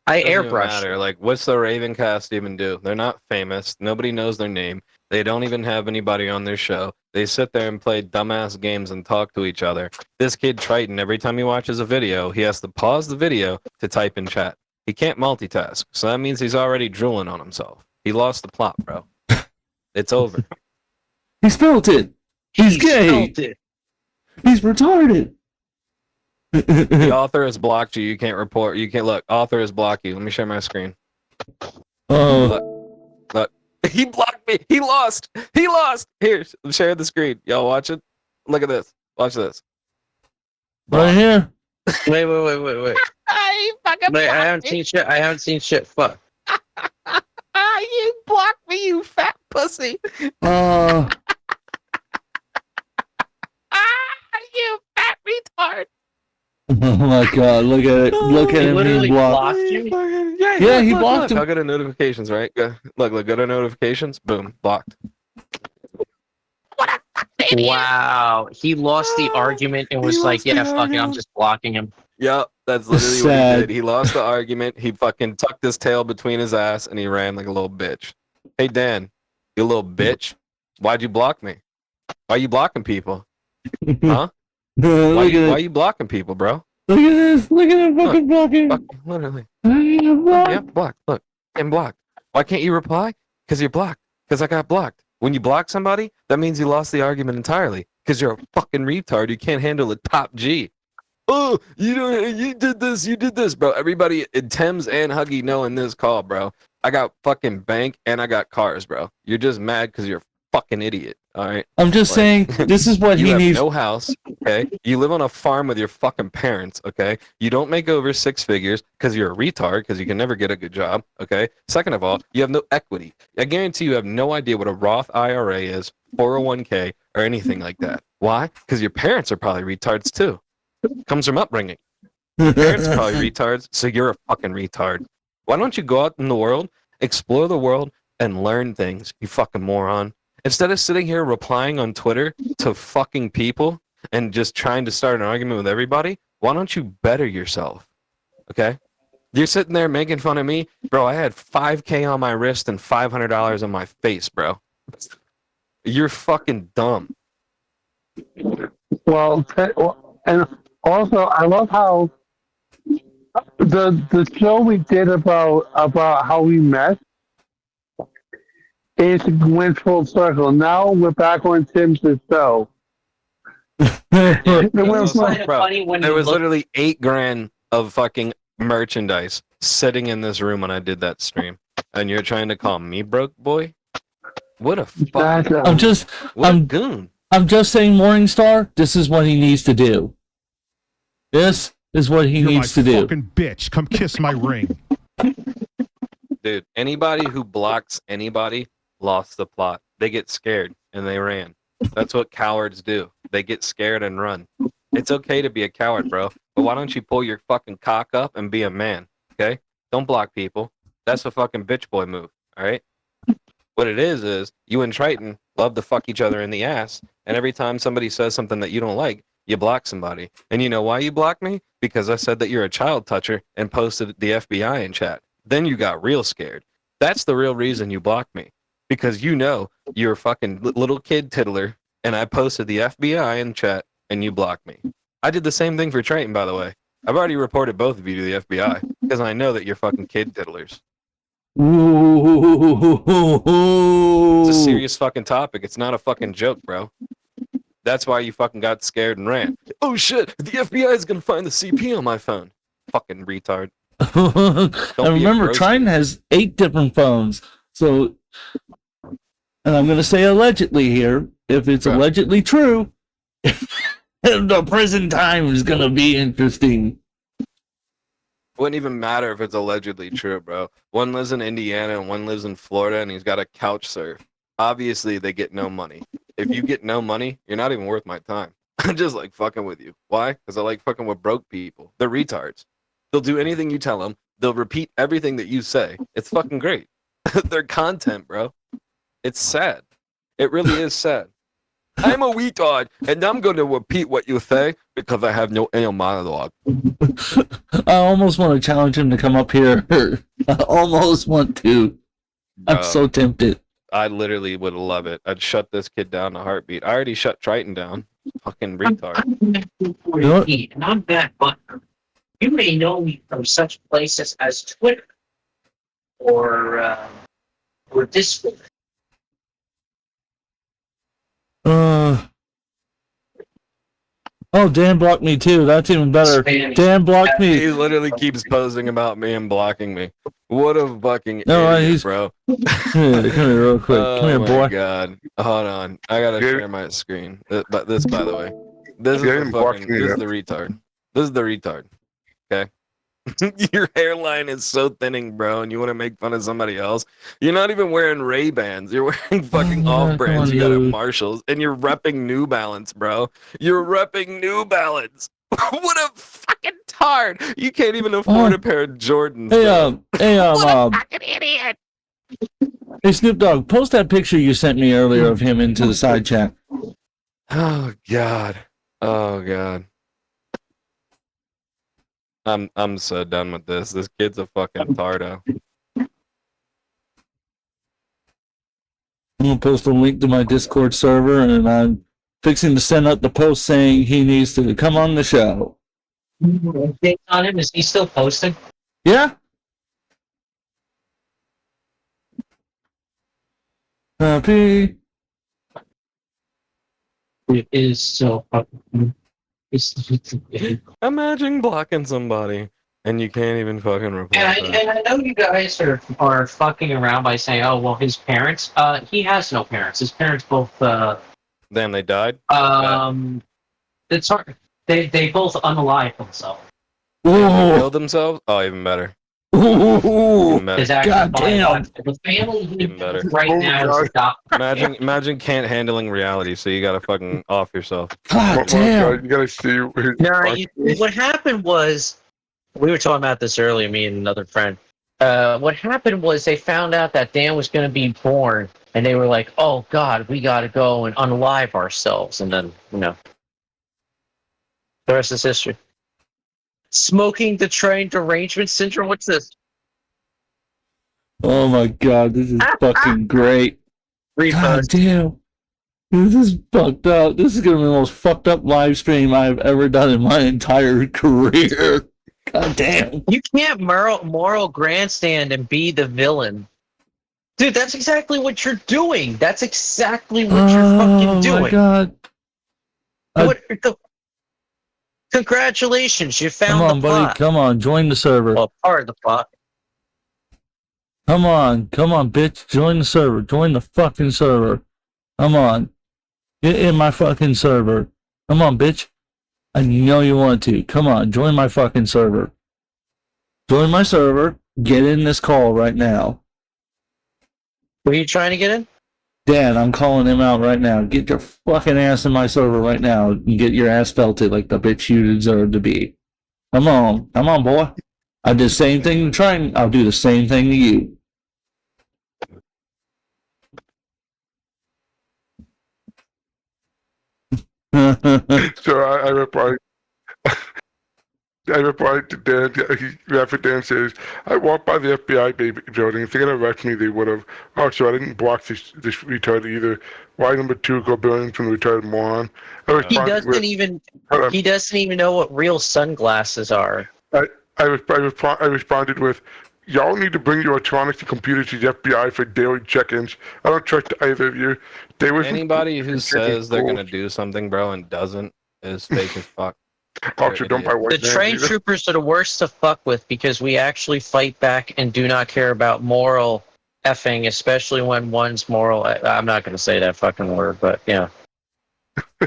I Doesn't even airbrushed. matter. Like, what's the Raven cast even do? They're not famous. Nobody knows their name. They don't even have anybody on their show. They sit there and play dumbass games and talk to each other. This kid Triton, every time he watches a video, he has to pause the video to type in chat. He can't multitask, so that means he's already drooling on himself. He lost the plot, bro. It's over. He spelled it. He's gay. Spelt it. He's retarded. The author has blocked you. You can't report. You can't look. Author has blocked you. Let me share my screen. Oh, Look. He blocked me. He lost. He lost. Here, share the screen. Y'all watch it. Look at this. Watch this. right here. Wait. You fucking Wait, I blocked haven't me. seen shit. I haven't seen shit. Fuck. You blocked me, you fat pussy. Uh, You fat retard. oh my god, look at it. Look at He him literally being blocked. blocked you. Yeah, he blocked him. I'll go to notifications, right? Look, go to notifications. Boom, blocked. Wow, he lost the argument and was like, "Yeah, fuck it, I'm just blocking him." Yep, that's literally what Sad. he did. He lost the argument. He fucking tucked his tail between his ass and he ran like a little bitch. Hey Dan, you little bitch. Why'd you block me? Why you blocking people? Huh? Why Look you, at why it. you blocking people, bro? Look at this. Look at him fucking blocking. Fuck, literally. Blocked. Yeah, blocked. Look, I'm blocked. Why can't you reply? Because you're blocked. Because I got blocked. When you block somebody, that means you lost the argument entirely. Because you're a fucking retard. You can't handle a top G. Oh, you did this, bro. Everybody, Thames and Huggy know in this call, bro. I got fucking bank and I got cars, bro. You're just mad because you're a fucking idiot. All right. I'm just Like, saying, this is what You he have needs. no house, okay? You live on a farm with your fucking parents, okay? You don't make over 6 figures because you're a retard because you can never get a good job, okay? Second of all, you have no equity. I guarantee you have no idea what a Roth IRA is, 401k, or anything like that. Why? Because your parents are probably retards too. Comes from upbringing. Parents are probably retards, so you're a fucking retard. Why don't you go out in the world, explore the world, and learn things, you fucking moron? Instead of sitting here replying on Twitter to fucking people and just trying to start an argument with everybody, why don't you better yourself? Okay? You're sitting there making fun of me. Bro, I had $5K on my wrist and $500 on my face, bro. You're fucking dumb. Well, and also I love how the show we did about how we met, it went full circle. Now we're back on Tim's show. Bro, there was literally $8,000 of fucking merchandise sitting in this room when I did that stream, and you're trying to call me broke, boy? What a fucking I'm goon. I'm just saying, Morningstar, this is what he needs to do. This is what he needs to do. Fucking bitch, come kiss my ring. Dude, anybody who blocks anybody lost the plot. They get scared and they ran. That's what cowards do. They get scared and run. It's okay to be a coward, bro. But why don't you pull your fucking cock up and be a man, okay? Don't block people. That's a fucking bitch boy move, all right? What it is you and Triton love to fuck each other in the ass, and every time somebody says something that you don't like, you block somebody. And you know why you blocked me? Because I said that you're a child toucher and posted the FBI in chat. Then you got real scared. That's the real reason you blocked me. Because you know you're a fucking little kid tiddler, and I posted the FBI in chat, and you blocked me. I did the same thing for Triton, by the way. I've already reported both of you to the FBI, because I know that you're fucking kid tiddlers. It's a serious fucking topic. It's not a fucking joke, bro. That's why you fucking got scared and ran. Oh shit, the FBI is gonna find the CP on my phone. Fucking retard. I remember Triton has 8 different phones. So, and I'm gonna say allegedly here. If it's allegedly true, the prison time is gonna be interesting. Wouldn't even matter if it's allegedly true, bro. One lives in Indiana and one lives in Florida, and he's got a couch surf. Obviously, they get no money. If you get no money, you're not even worth my time. I'm just like fucking with you. Why? Because I like fucking with broke people. They're retards. They'll do anything you tell them. They'll repeat everything that you say. It's fucking great. They're content, bro. It's sad. It really is sad. I'm a retard, and I'm going to repeat what you say because I have no inner monologue. I almost want to challenge him to come up here. I almost want to. I'm so tempted. I literally would love it. I'd shut this kid down in a heartbeat. I already shut Triton down. Fucking retard. And I'm that butler. You may know me from such places as Twitter or Discord. Oh, Dan blocked me too. That's even better. Dan blocked me. He literally keeps posting about me and blocking me. What a fucking no, idiot, bro. Come here real quick. Come here, boy. Oh my god. Hold on. I gotta share my screen. But this, by the way. This is the retard. This is the retard. Okay? Your hairline is so thinning, bro, and you want to make fun of somebody else. You're not even wearing Ray-Bans. You're wearing fucking off-brands. You got a Marshalls, and you're repping New Balance, bro. You're repping New Balance. What a fucking tard! You can't even afford a pair of Jordans. What a fucking idiot! Hey, Snoop Dogg, post that picture you sent me earlier of him into the side chat. Oh god. Oh god. I'm so done with this. This kid's a fucking tardo. I'm gonna post a link to my Discord server, and I'm fixing to send out the post saying he needs to come on the show. On him, is he still posting? Yeah. Happy. It is so fucking. Imagine blocking somebody and you can't even fucking reply. And I know you guys are fucking around by saying, "Oh, well, his parents." He has no parents. His parents both. Damn, they died. It's hard. They both unalived themselves. They killed themselves. Oh, even better. Even better. God damn. The family Even better. right now is adopted. Imagine can't handling reality, so you gotta fucking off yourself. God damn. You gotta see. What happened was, we were talking about this earlier, me and another friend. What happened was they found out that Dan was going to be born And they were like, "Oh God, we got to go and unalive ourselves." And then, the rest is history. Smoking the train derangement syndrome. What's this? Oh my god, this is fucking great. God damn. This is fucked up. This is gonna be the most fucked up live stream I've ever done in my entire career. God damn. You can't moral grandstand and be the villain. Dude, that's exactly what you're doing. That's exactly what you're fucking doing. Oh my god. Congratulations, you found Come on, the buddy. plot. Come on, join the server. Well, part of the plot. Come on, bitch. Join the server. Join the fucking server. Come on. Get in my fucking server. Come on, bitch. I know you want to. Come on, join my fucking server. Join my server. Get in this call right now. Were you trying to get in? Dan, I'm calling him out right now. Get your fucking ass in my server right now and get your ass felted like the bitch you deserve to be. Come on, boy. I did the same thing to Triton. I'll do the same thing to you. So I replied. I replied to Dan. After Dan says, "I walked by the FBI building. If they're gonna arrest me, they would have. Oh, so I didn't block this retard either. Why number 2 go billion from the retarded moron?" He doesn't even know what real sunglasses are. I responded with, "Y'all need to bring your electronics and computers to the FBI for daily check-ins. I don't trust either of you." Anybody who says they're gonna do something, bro, and doesn't is fake as fuck. Also, don't buy white The train troopers are the worst to fuck with because we actually fight back and do not care about moral effing, especially when one's moral. I'm not going to say that fucking word, but yeah. He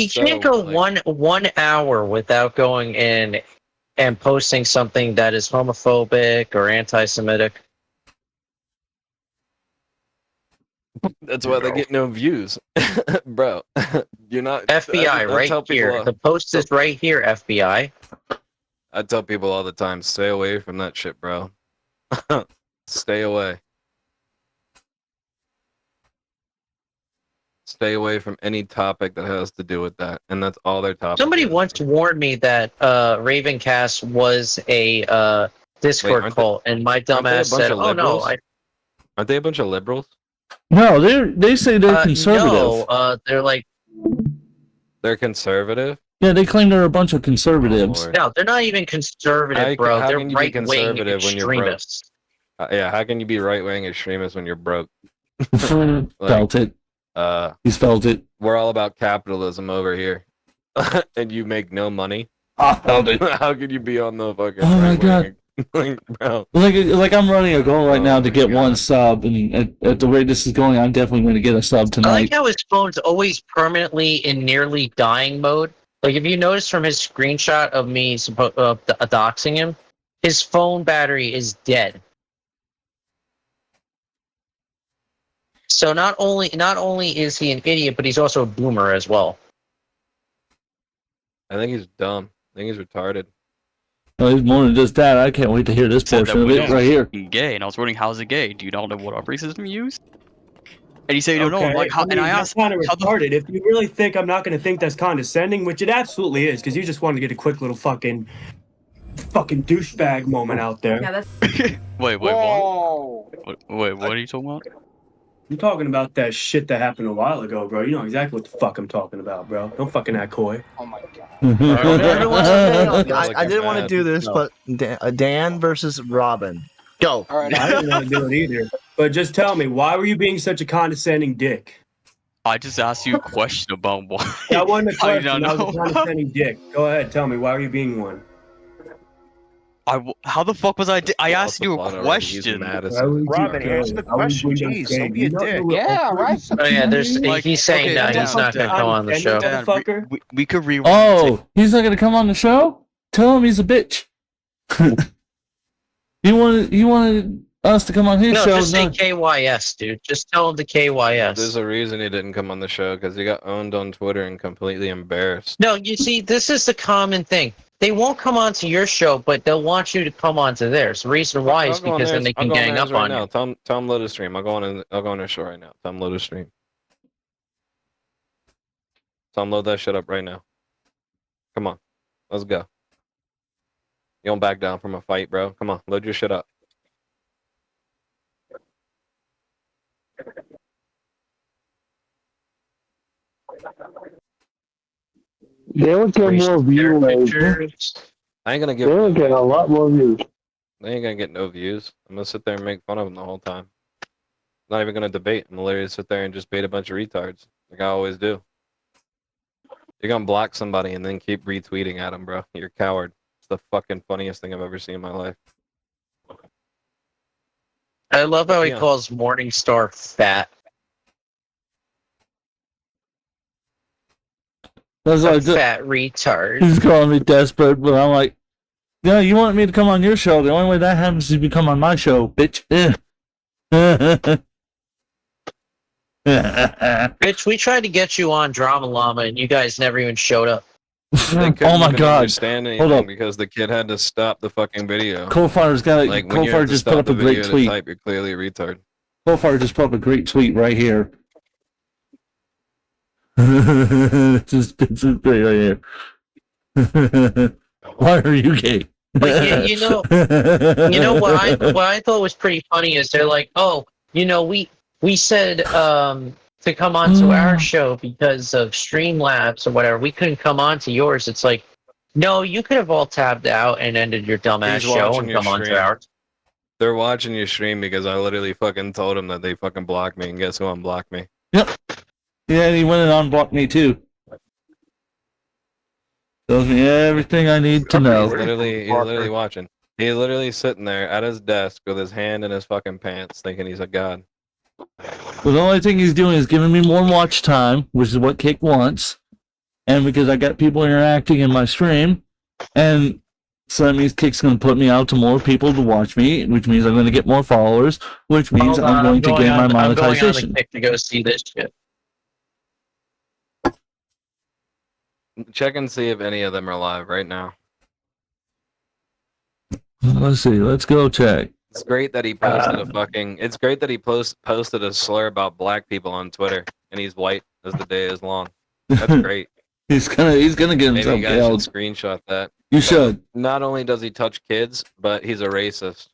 can't go 1 hour without going in and posting something that is homophobic or anti-Semitic. That's why they get no views, bro. You're not FBI right here. The post is right here. FBI. I tell people all the time, stay away from that shit, bro. Stay away. Stay away from any topic that has to do with that, and that's all their topic. Somebody once warned me that Ravencast was a Discord cult, and my dumbass said, "Oh no, aren't they a bunch of liberals?" No, they say they're conservative. No, they're like... They're conservative? Yeah, they claim they're a bunch of conservatives. No, they're not even conservative, bro. They're right-wing extremists. Yeah, how can you be right-wing extremists when you're broke? Felt it. He's felt it. We're all about capitalism over here. And you make no money? I felt it. How could you be on the fucking my god. Bro. Like I'm running a goal right now to get 1 sub, and at the rate this is going, I'm definitely going to get a sub tonight. I like how his phone's always permanently in nearly dying mode. Like if you notice from his screenshot of me doxing him, his phone battery is dead. So not only is he an idiot, but he's also a boomer as well. I think he's dumb. I think he's retarded. No, he's more than just that. I can't wait to hear this portion of it right here. Gay, and I was wondering, how's it gay? Do you not know what operating system you use? And you say you don't know. Like, how? And I asked, kind of retarded. If you really think I'm not going to think that's condescending, which it absolutely is, because you just wanted to get a quick little fucking douchebag moment out there. Yeah, that's. Wait, what? Wait, what are you talking about? I'm talking about that shit that happened a while ago, bro. You know exactly what the fuck I'm talking about, bro. Don't fucking act coy. Oh my god. I didn't want to do this, but Dan versus Robin. Go. All right. I didn't want to do it either. But just tell me, why were you being such a condescending dick? I just asked you a question about why. That wasn't a question. I That don't was a know. condescending dick. Go ahead, tell me, why were you being one? How the fuck was I? I asked you a question. Robin, answer the question. Jeez, don't be a dick. Yeah, right. Oh yeah, he's saying that he's not going to come on the show. We could rewind. Oh, he's not going to come on the show? Tell him he's a bitch. You wanted us to come on his show? No, just say KYS, dude. Just tell him the KYS. There's a reason he didn't come on the show, because he got owned on Twitter and completely embarrassed. No, you see, this is the common thing. they won't come onto your show, but they'll want you to come onto theirs. The reason why is because then they can gang up on you. Tell them load a stream. I'll go on their show right now. Tell them load a stream. Tell them load that shit up right now. Come on, let's go. You don't back down from a fight, bro. Come on, load your shit up. They would get more views. I ain't gonna They get. would get a lot more views. They ain't gonna get no views. I'm gonna sit there and make fun of them the whole time. Not even gonna debate. I'm gonna literally sit there and just bait a bunch of retards, like I always do. You're gonna block somebody and then keep retweeting at them, bro. You're a coward. It's the fucking funniest thing I've ever seen in my life. I love how he calls Morningstar fat. That's like fat retard. He's calling me desperate, but I'm like, yeah, you want me to come on your show? The only way that happens is if you come on my show, bitch. Bitch, we tried to get you on Drama Llama, and you guys never even showed up. Oh my god! Understand Hold up, because the kid had to stop the fucking video. Coalfire's got it. Like when you Coalfire have to just put stop up a the video great to tweet. type, you're clearly a retard. Coalfire just put up a great tweet right here. This is great right here. Why are you gay? But you know what I thought was pretty funny is they're like, oh, we said to come onto our show because of Streamlabs or whatever. We couldn't come onto yours. It's like, no, you could have all tabbed out and ended your dumbass show and come onto ours. They're watching your stream because I literally fucking told them that they fucking blocked me, and guess who unblocked me? Yep. Yeah, and he went and unblocked me too. Tells me everything I need to know. He's literally watching. He's literally sitting there at his desk with his hand in his fucking pants, thinking he's a god. Well, the only thing he's doing is giving me more watch time, which is what Kick wants, and because I got people interacting in my stream, and so that means Kick's going to put me out to more people to watch me, which means I'm going to get more followers, which means I'm going to gain my monetization. I'm going on the Kick to go see this shit. Check and see if any of them are live right now. Let's see. Let's go check. It's great that he posted a fucking. It's great that he posted a slur about black people on Twitter, and he's white as the day is long. That's great. He's gonna get himself Maybe you guys killed. should screenshot that. You should. Not only does he touch kids, but he's a racist.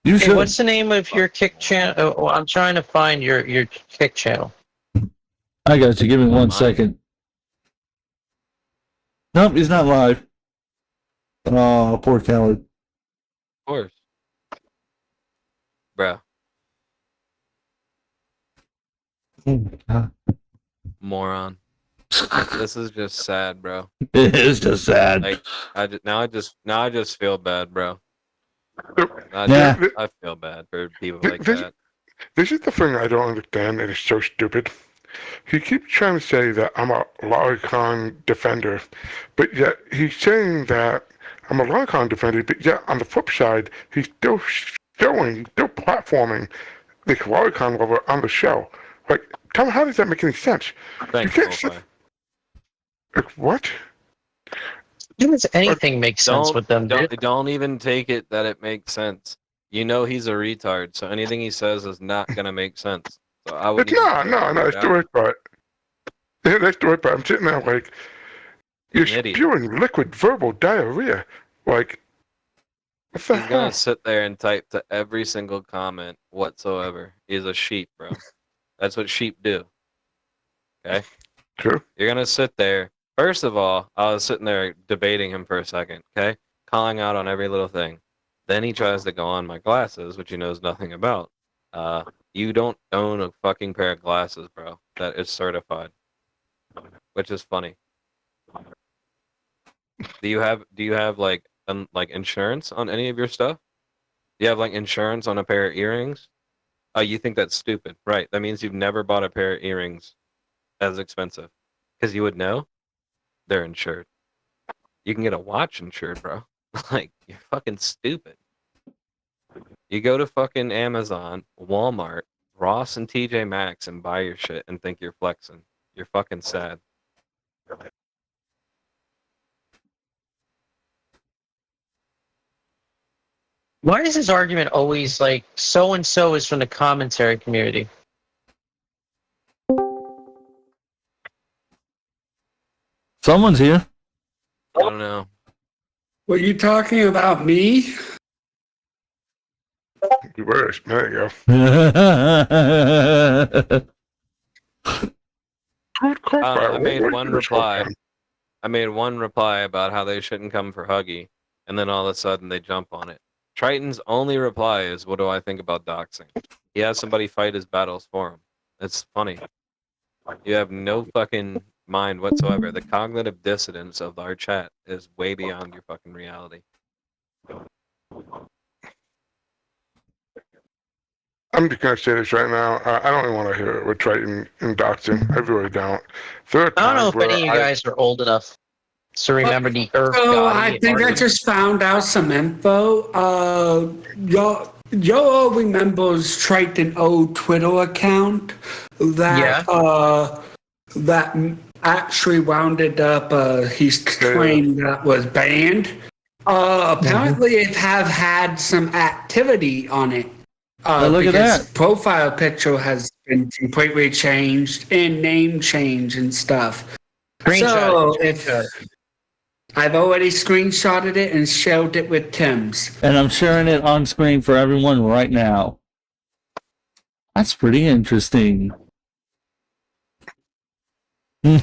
You should. Hey, what's the name of your Kick channel? Oh, I'm trying to find your Kick channel. I got you. Give me 1 second. Nope, he's not live. Oh, poor coward. Of course. Bro. Moron. This is just sad, bro. It is just sad. Like now I just feel bad, bro. I feel bad for people like that. This is the thing I don't understand, and it's so stupid. He keeps trying to say that I'm a Lolicon defender, but yet he's saying that I'm a Lolicon defender, but yet on the flip side, he's still platforming the Lolicon lover on the show. Like, tell me, how does that make any sense? Thanks, you can't like, what? Does anything make sense with them, dude? Don't even take it that it makes sense. You know he's a retard, so anything he says is not gonna make sense. So I would. No, that's the right part. Yeah, that's the right part. I'm sitting there like, you're spewing liquid verbal diarrhea. Like, what the hell? He's gonna sit there and type to every single comment whatsoever. He's a sheep, bro. That's what sheep do. Okay? True. You're gonna sit there. First of all, I was sitting there debating him for a second, okay? Calling out on every little thing. Then he tries to go on my glasses, which he knows nothing about. You don't own a fucking pair of glasses, bro, that is certified. Which is funny. Do you have like insurance on any of your stuff? Do you have like insurance on a pair of earrings? Oh, you think that's stupid. Right. That means you've never bought a pair of earrings as expensive. Because you would know they're insured. You can get a watch insured, bro. Like, you're fucking stupid. You go to fucking Amazon, Walmart, Ross, and TJ Maxx and buy your shit and think you're flexing. You're fucking sad. Why is this argument always like so and so is from the commentary community? Someone's here. I don't know. Were you talking about me? You were. There you I made one reply. I made one reply about how they shouldn't come for Huggy, and then all of a sudden they jump on it. Triton's only reply is, "What do I think about doxing?" He has somebody fight his battles for him. It's funny. You have no fucking mind whatsoever. The cognitive dissonance of our chat is way beyond your fucking reality. I'm just gonna say this right now. I don't even want to hear it with Triton and doxing. I really don't. I don't know if any of you guys are old enough to remember the Earth Oh, God. I think I just found out some info. Yo remembers Triton old Twitter account that that actually wounded up. He's claimed that was banned. Apparently, it have had some activity on it. Look at Because that. profile picture has been completely changed and name change and stuff. So if I've already screenshotted it and shared it with Tim's. And I'm sharing it on screen for everyone right now. That's pretty interesting. So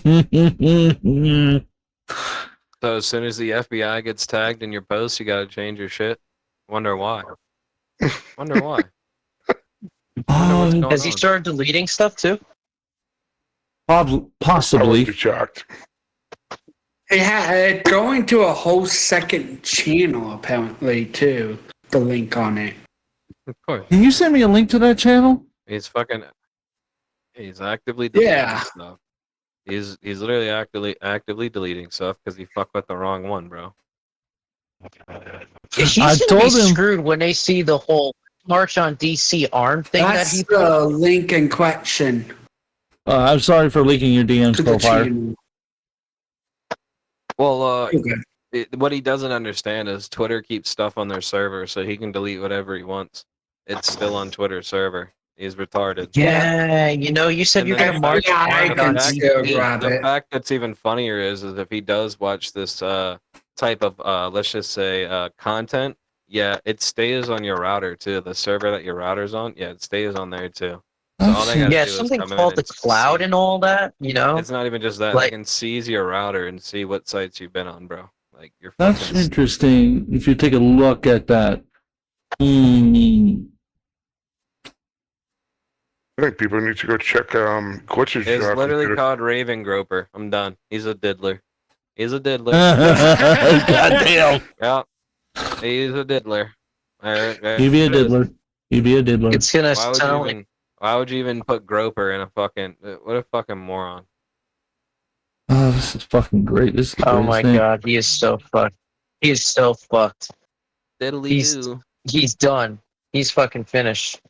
as soon as the FBI gets tagged in your post, you gotta change your shit. Wonder why. Wonder why. Has he started deleting stuff too? Possibly. I was shocked. It going to a whole second channel apparently too. The link on it. Of course. Can you send me a link to that channel? He's actively deleting Yeah. stuff. He's literally actively deleting stuff because he fucked with the wrong one, bro. He's gonna be screwed when they see the whole March on DC arm thing That's that he the link in question. I'm sorry for leaking your DMs, Profile. Well, what he doesn't understand is Twitter keeps stuff on their server, so he can delete whatever he wants. It's still on Twitter's server. He's retarded. Yeah, you know, you said And you're then gonna march I on can DC. still grab The it. fact that's even funnier is if he does watch this type of let's just say content, yeah, it stays on your router too. The server that your router's on, yeah, it stays on there too. So all they gotta Yeah, do is something come in called the and cloud and all that, you know? It's not even just that. Like- They can seize your router and see what sites you've been on, bro. Like you're That's fucking interesting. If you take a look at that. Hmm. I think people need to go check Glitch's It's job. literally called Raven Groper. I'm done. He's a diddler. He's a diddler. Goddamn. Yeah. He's a diddler. You be a diddler. You be a diddler. It's gonna Why would you even put Groper in a fucking... What a fucking moron. Oh, this is fucking great. This is the Oh greatest my thing. god, he is so fucked. He is so fucked. Diddly-doo. He's done. He's fucking finished.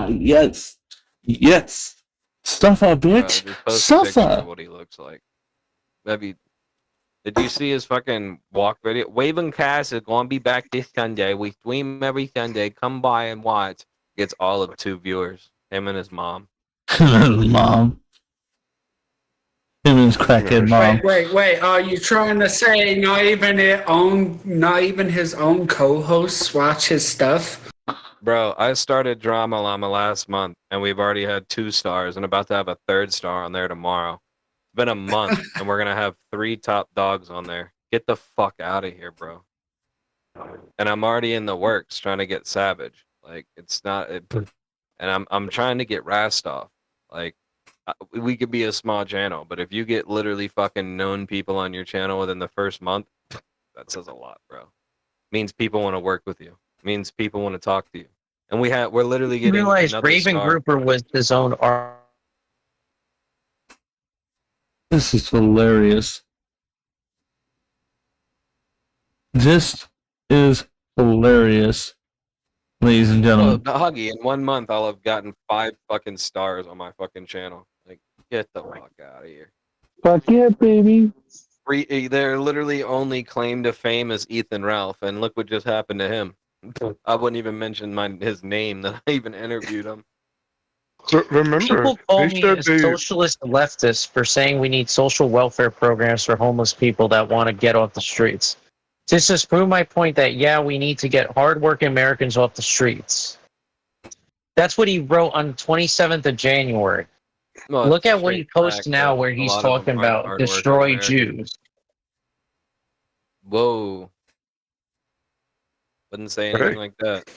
Yes. Yes. Suffer, bitch. Just post a picture Suffer. of what he looks like. Maybe... Did you see his fucking walk video? Waving Cast is going to be back this Sunday. We stream every Sunday. Come by and watch. Gets all of 2 viewers. Him and his mom. Mom. Him and his crackhead mom. Wait. Are you trying to say not even his own co-hosts watch his stuff? Bro, I started Drama Llama last month, and we've already had 2 stars, and about to have a 3rd star on there tomorrow. It's been a month, and we're gonna have 3 top dogs on there. Get the fuck out of here, bro. And I'm already in the works trying to get Savage. Like it's not, and I'm trying to get Rastov. Like we could be a small channel, but if you get literally fucking known people on your channel within the first month, that says a lot, bro. Means people want to work with you. Means people want to talk to you. And we're literally You getting realize another Raven star. Grouper was his own art. This is hilarious. This is hilarious, ladies and Well, gentlemen. Huggy, in 1 month, I'll have gotten 5 fucking stars on my fucking channel. Like, get the fuck out of here. Fuck yeah, baby. Their literally only claim to fame is Ethan Ralph, and look what just happened to him. I wouldn't even mention his name that I even interviewed him. Remember, people call me a socialist leftist for saying we need social welfare programs for homeless people that want to get off the streets. This just proved my point that, yeah, we need to get hardworking Americans off the streets. That's what he wrote on the 27th of January. Well, look at what he posts now where he's talking about destroy Jews. Whoa. Wouldn't say anything like that.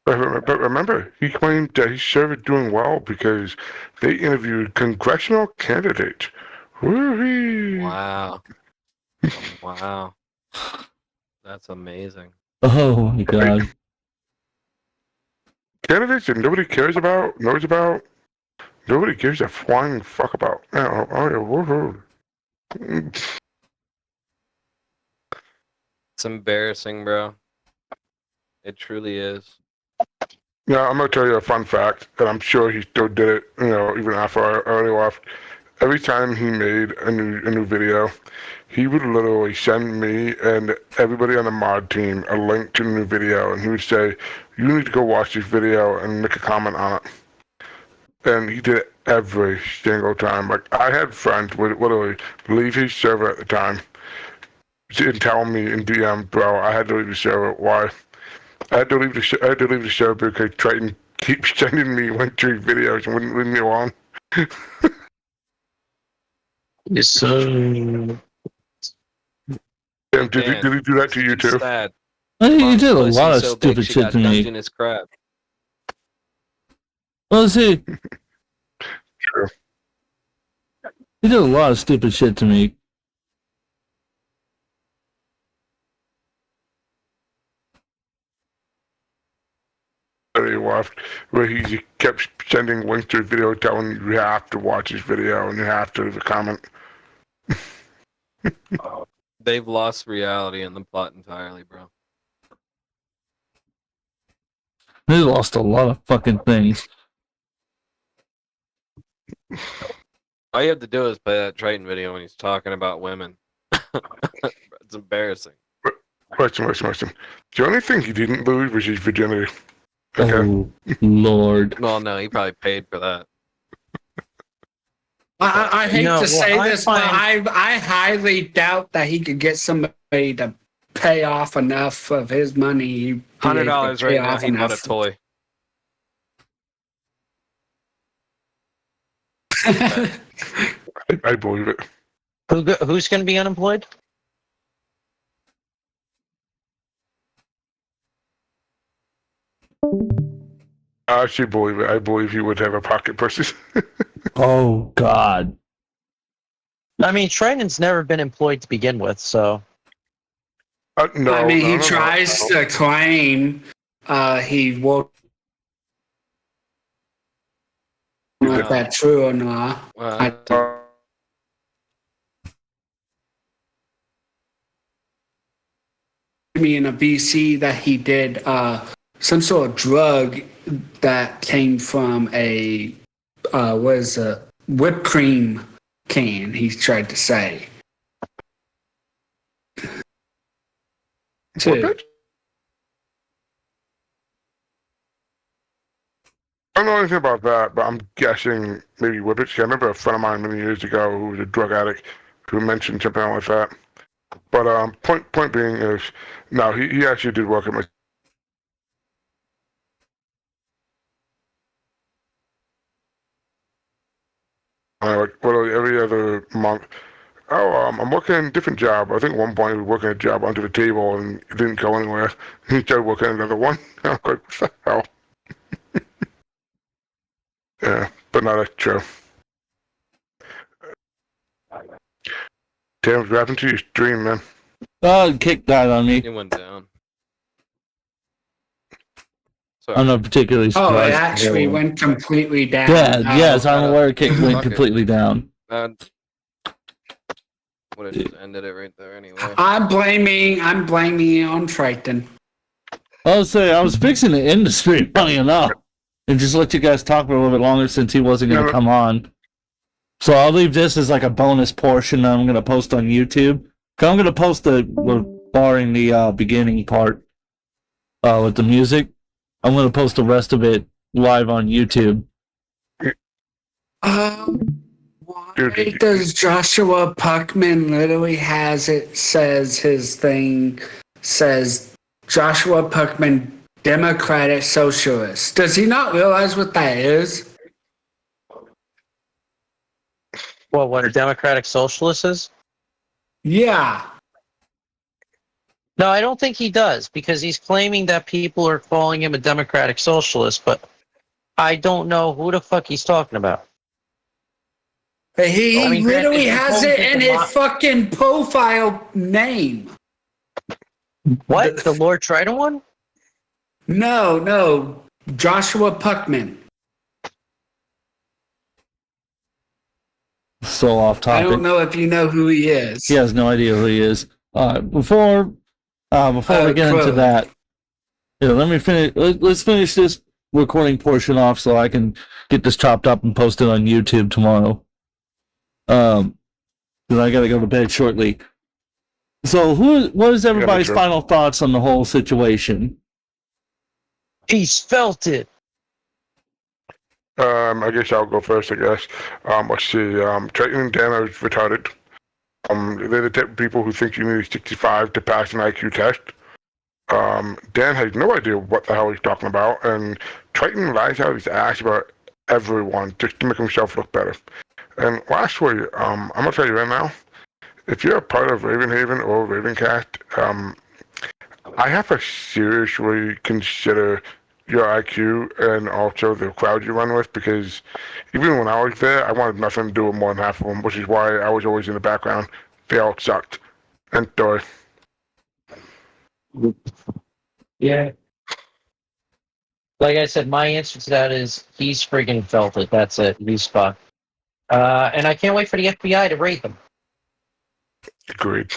But remember, he claimed that his served doing well because they interviewed congressional candidates. Woo-wee. Wow. Wow. That's amazing. Oh my god. Candidates that nobody cares about, knows about, nobody gives a flying fuck about. Oh, yeah, woohoo. It's embarrassing, bro. It truly is. Yeah, I'm gonna tell you a fun fact, and I'm sure he still did it. Even after I already left. Every time he made a new video, he would literally send me and everybody on the mod team a link to the new video, and he would say, "You need to go watch this video and make a comment on it." And he did it every single time. Like, I had friends would literally leave his server at the time and tell me in DM, "Bro, I had to leave the server. Why?" I had to leave the show because Triton keeps sending me link tree videos and wouldn't leave me alone. Yes, sir. Did he do that to you too? Sad. He did a lot of stupid shit to me. Well, see, True. he did a lot of stupid shit to me. He left, where he kept sending links to his video telling you have to watch his video and you have to leave a comment. They've lost reality in the plot entirely, bro. They lost a lot of fucking things. All you have to do is play that Triton video when he's talking about women. It's embarrassing. Question. The only thing he didn't lose was his virginity. Okay. Oh, Lord. Well, no, he probably paid for that. I hate to say this, but I highly doubt that he could get somebody to pay off enough of his money. $100 right now, he bought a toy. I believe it. Who's going to be unemployed? I actually believe it. I believe he would have a pocket purchase. Oh, God. I mean, Triton's never been employed to begin with, so. No, I mean, he tries to claim he won't. If that's true or not. I me in a BC that he did some sort of drug that came from a whipped cream can. He tried to say. I don't know anything about that, but I'm guessing maybe Whippets. I remember a friend of mine many years ago who was a drug addict who mentioned something like that. But point being is, no, he actually did work at my. Like literally every other month. Oh, I'm working a different job. I think at one point he was working a job under the table and it didn't go anywhere. He started working another one. I'm like, what the hell? Yeah, but no, that's true. Damn, what happened to your stream, man? Oh, Kick died on me. It went down. Sorry. I'm not particularly surprised. Oh, it actually went completely down. Yeah, yes, I'm aware Kick went completely down. Would have just ended it right there anyway. I'm blaming it on Triton. I'll say I was fixing the industry, funny enough, and just let you guys talk for a little bit longer since he wasn't going to come on. So I'll leave this as like a bonus portion that I'm going to post on YouTube I'm going to post barring the beginning part with the music. I'm going to post the rest of it live on YouTube. Why does Joshua Puckman literally says his thing says Joshua Puckman, Democratic Socialist? Does he not realize what that is? Well, what a Democratic Socialist is? Yeah. No, I don't think he does, because he's claiming that people are calling him a Democratic Socialist, but I don't know who the fuck he's talking about. He literally has it in his fucking profile name. What? The Lord Trident one? No. Joshua Puckman. So off topic. I don't know if you know who he is. He has no idea who he is. Before we get into that, let me finish. Let's finish this recording portion off so I can get this chopped up and posted on YouTube tomorrow. Because I got to go to bed shortly. So, what is everybody's final thoughts on the whole situation? He's felt it. I guess I'll go first, I guess. Let's see. Triton and Dan are retarded. They're the type of people who think you need 65 to pass an IQ test. Dan has no idea what the hell he's talking about, and Triton lies out his ass about everyone just to make himself look better. And lastly, I'm going to tell you right now, if you're a part of Ravenhaven or Ravencast, I have to seriously consider your IQ and also the crowd you run with, because even when I was there, I wanted nothing to do with more than half of them, which is why I was always in the background. They all sucked. Enjoy. Yeah. Like I said, my answer to that is he's friggin' felt it. That's it. He's fucked. And I can't wait for the FBI to raid them. Agreed.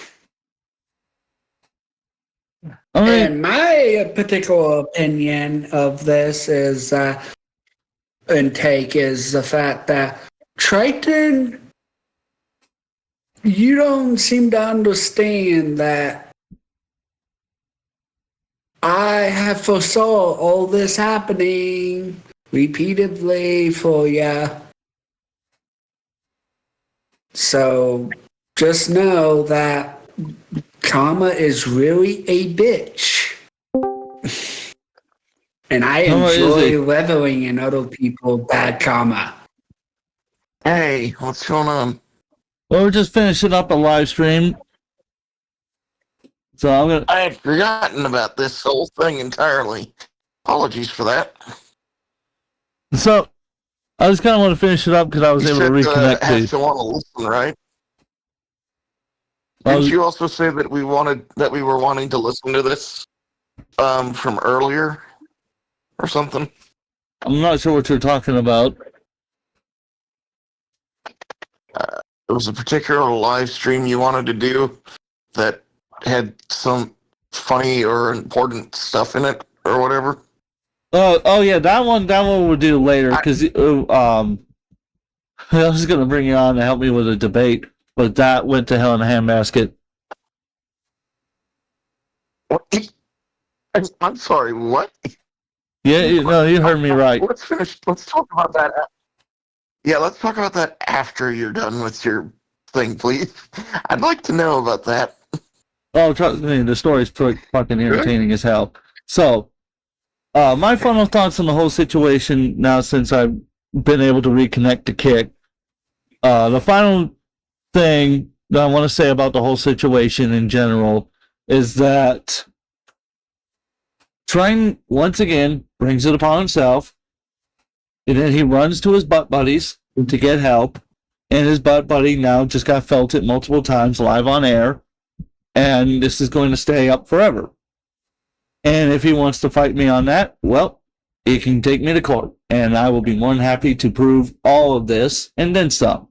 And my particular opinion of this is, and take is the fact that Triton, you don't seem to understand that I have foresaw all this happening repeatedly for ya. So just know that Karma is really a bitch. And I enjoy leveling in other people bad karma. Hey, what's going on? Well, we're just finishing up a live stream. So I had forgotten about this whole thing entirely. Apologies for that. So, I just kind of want to finish it up because I was able to reconnect. Has to want to listen, right? Didn't you also say that we were wanting to listen to this from earlier or something? I'm not sure what you're talking about. It was a particular live stream you wanted to do that had some funny or important stuff in it or whatever. Oh yeah, that one we'll do later because I was gonna bring you on to help me with a debate, but that went to hell in a handbasket. What? I'm sorry. What? Yeah, you heard me right. Let's finish. Let's talk about that. Yeah, let's talk about that after you're done with your thing, please. I'd like to know about that. Oh, trust me, the story's fucking entertaining as hell. So, my final thoughts on the whole situation now since I've been able to reconnect to Kick. The final thing that I want to say about the whole situation in general is that Triton, once again, brings it upon himself, and then he runs to his butt buddies to get help, and his butt buddy now just got felt it multiple times live on air, and this is going to stay up forever. And if he wants to fight me on that, well, he can take me to court, and I will be more than happy to prove all of this, and then some.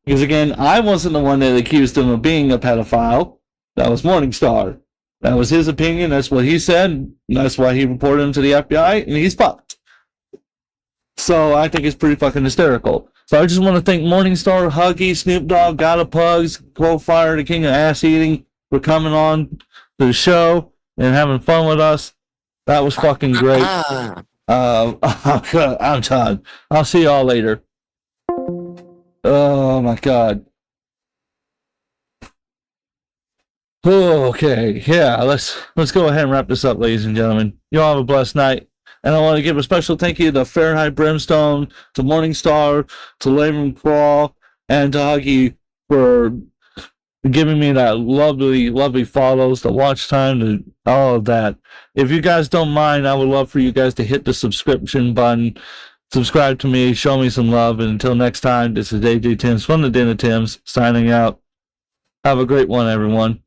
Because again, I wasn't the one that accused him of being a pedophile. That was Morningstar. That was his opinion, that's what he said, and that's why he reported him to the FBI, and he's fucked. So I think it's pretty fucking hysterical. So I just want to thank Morningstar, Huggy, Snoop Dogg, Gotta Pugs, Cold Fire, the King of Ass Eating for coming on to the show and having fun with us. That was fucking great. I'm done. I'll see y'all later. Oh my god. Okay, yeah, let's go ahead and wrap this up, ladies and gentlemen. You all have a blessed night. And I want to give a special thank you to Fahrenheit Brimstone, to Morningstar, to Raven Crawl, and to Huggy for giving me that lovely, lovely follows, the watch time, all of that. If you guys don't mind, I would love for you guys to hit the subscription button, subscribe to me, show me some love, and until next time, this is AJ Tims from the Den of Tims, signing out. Have a great one, everyone.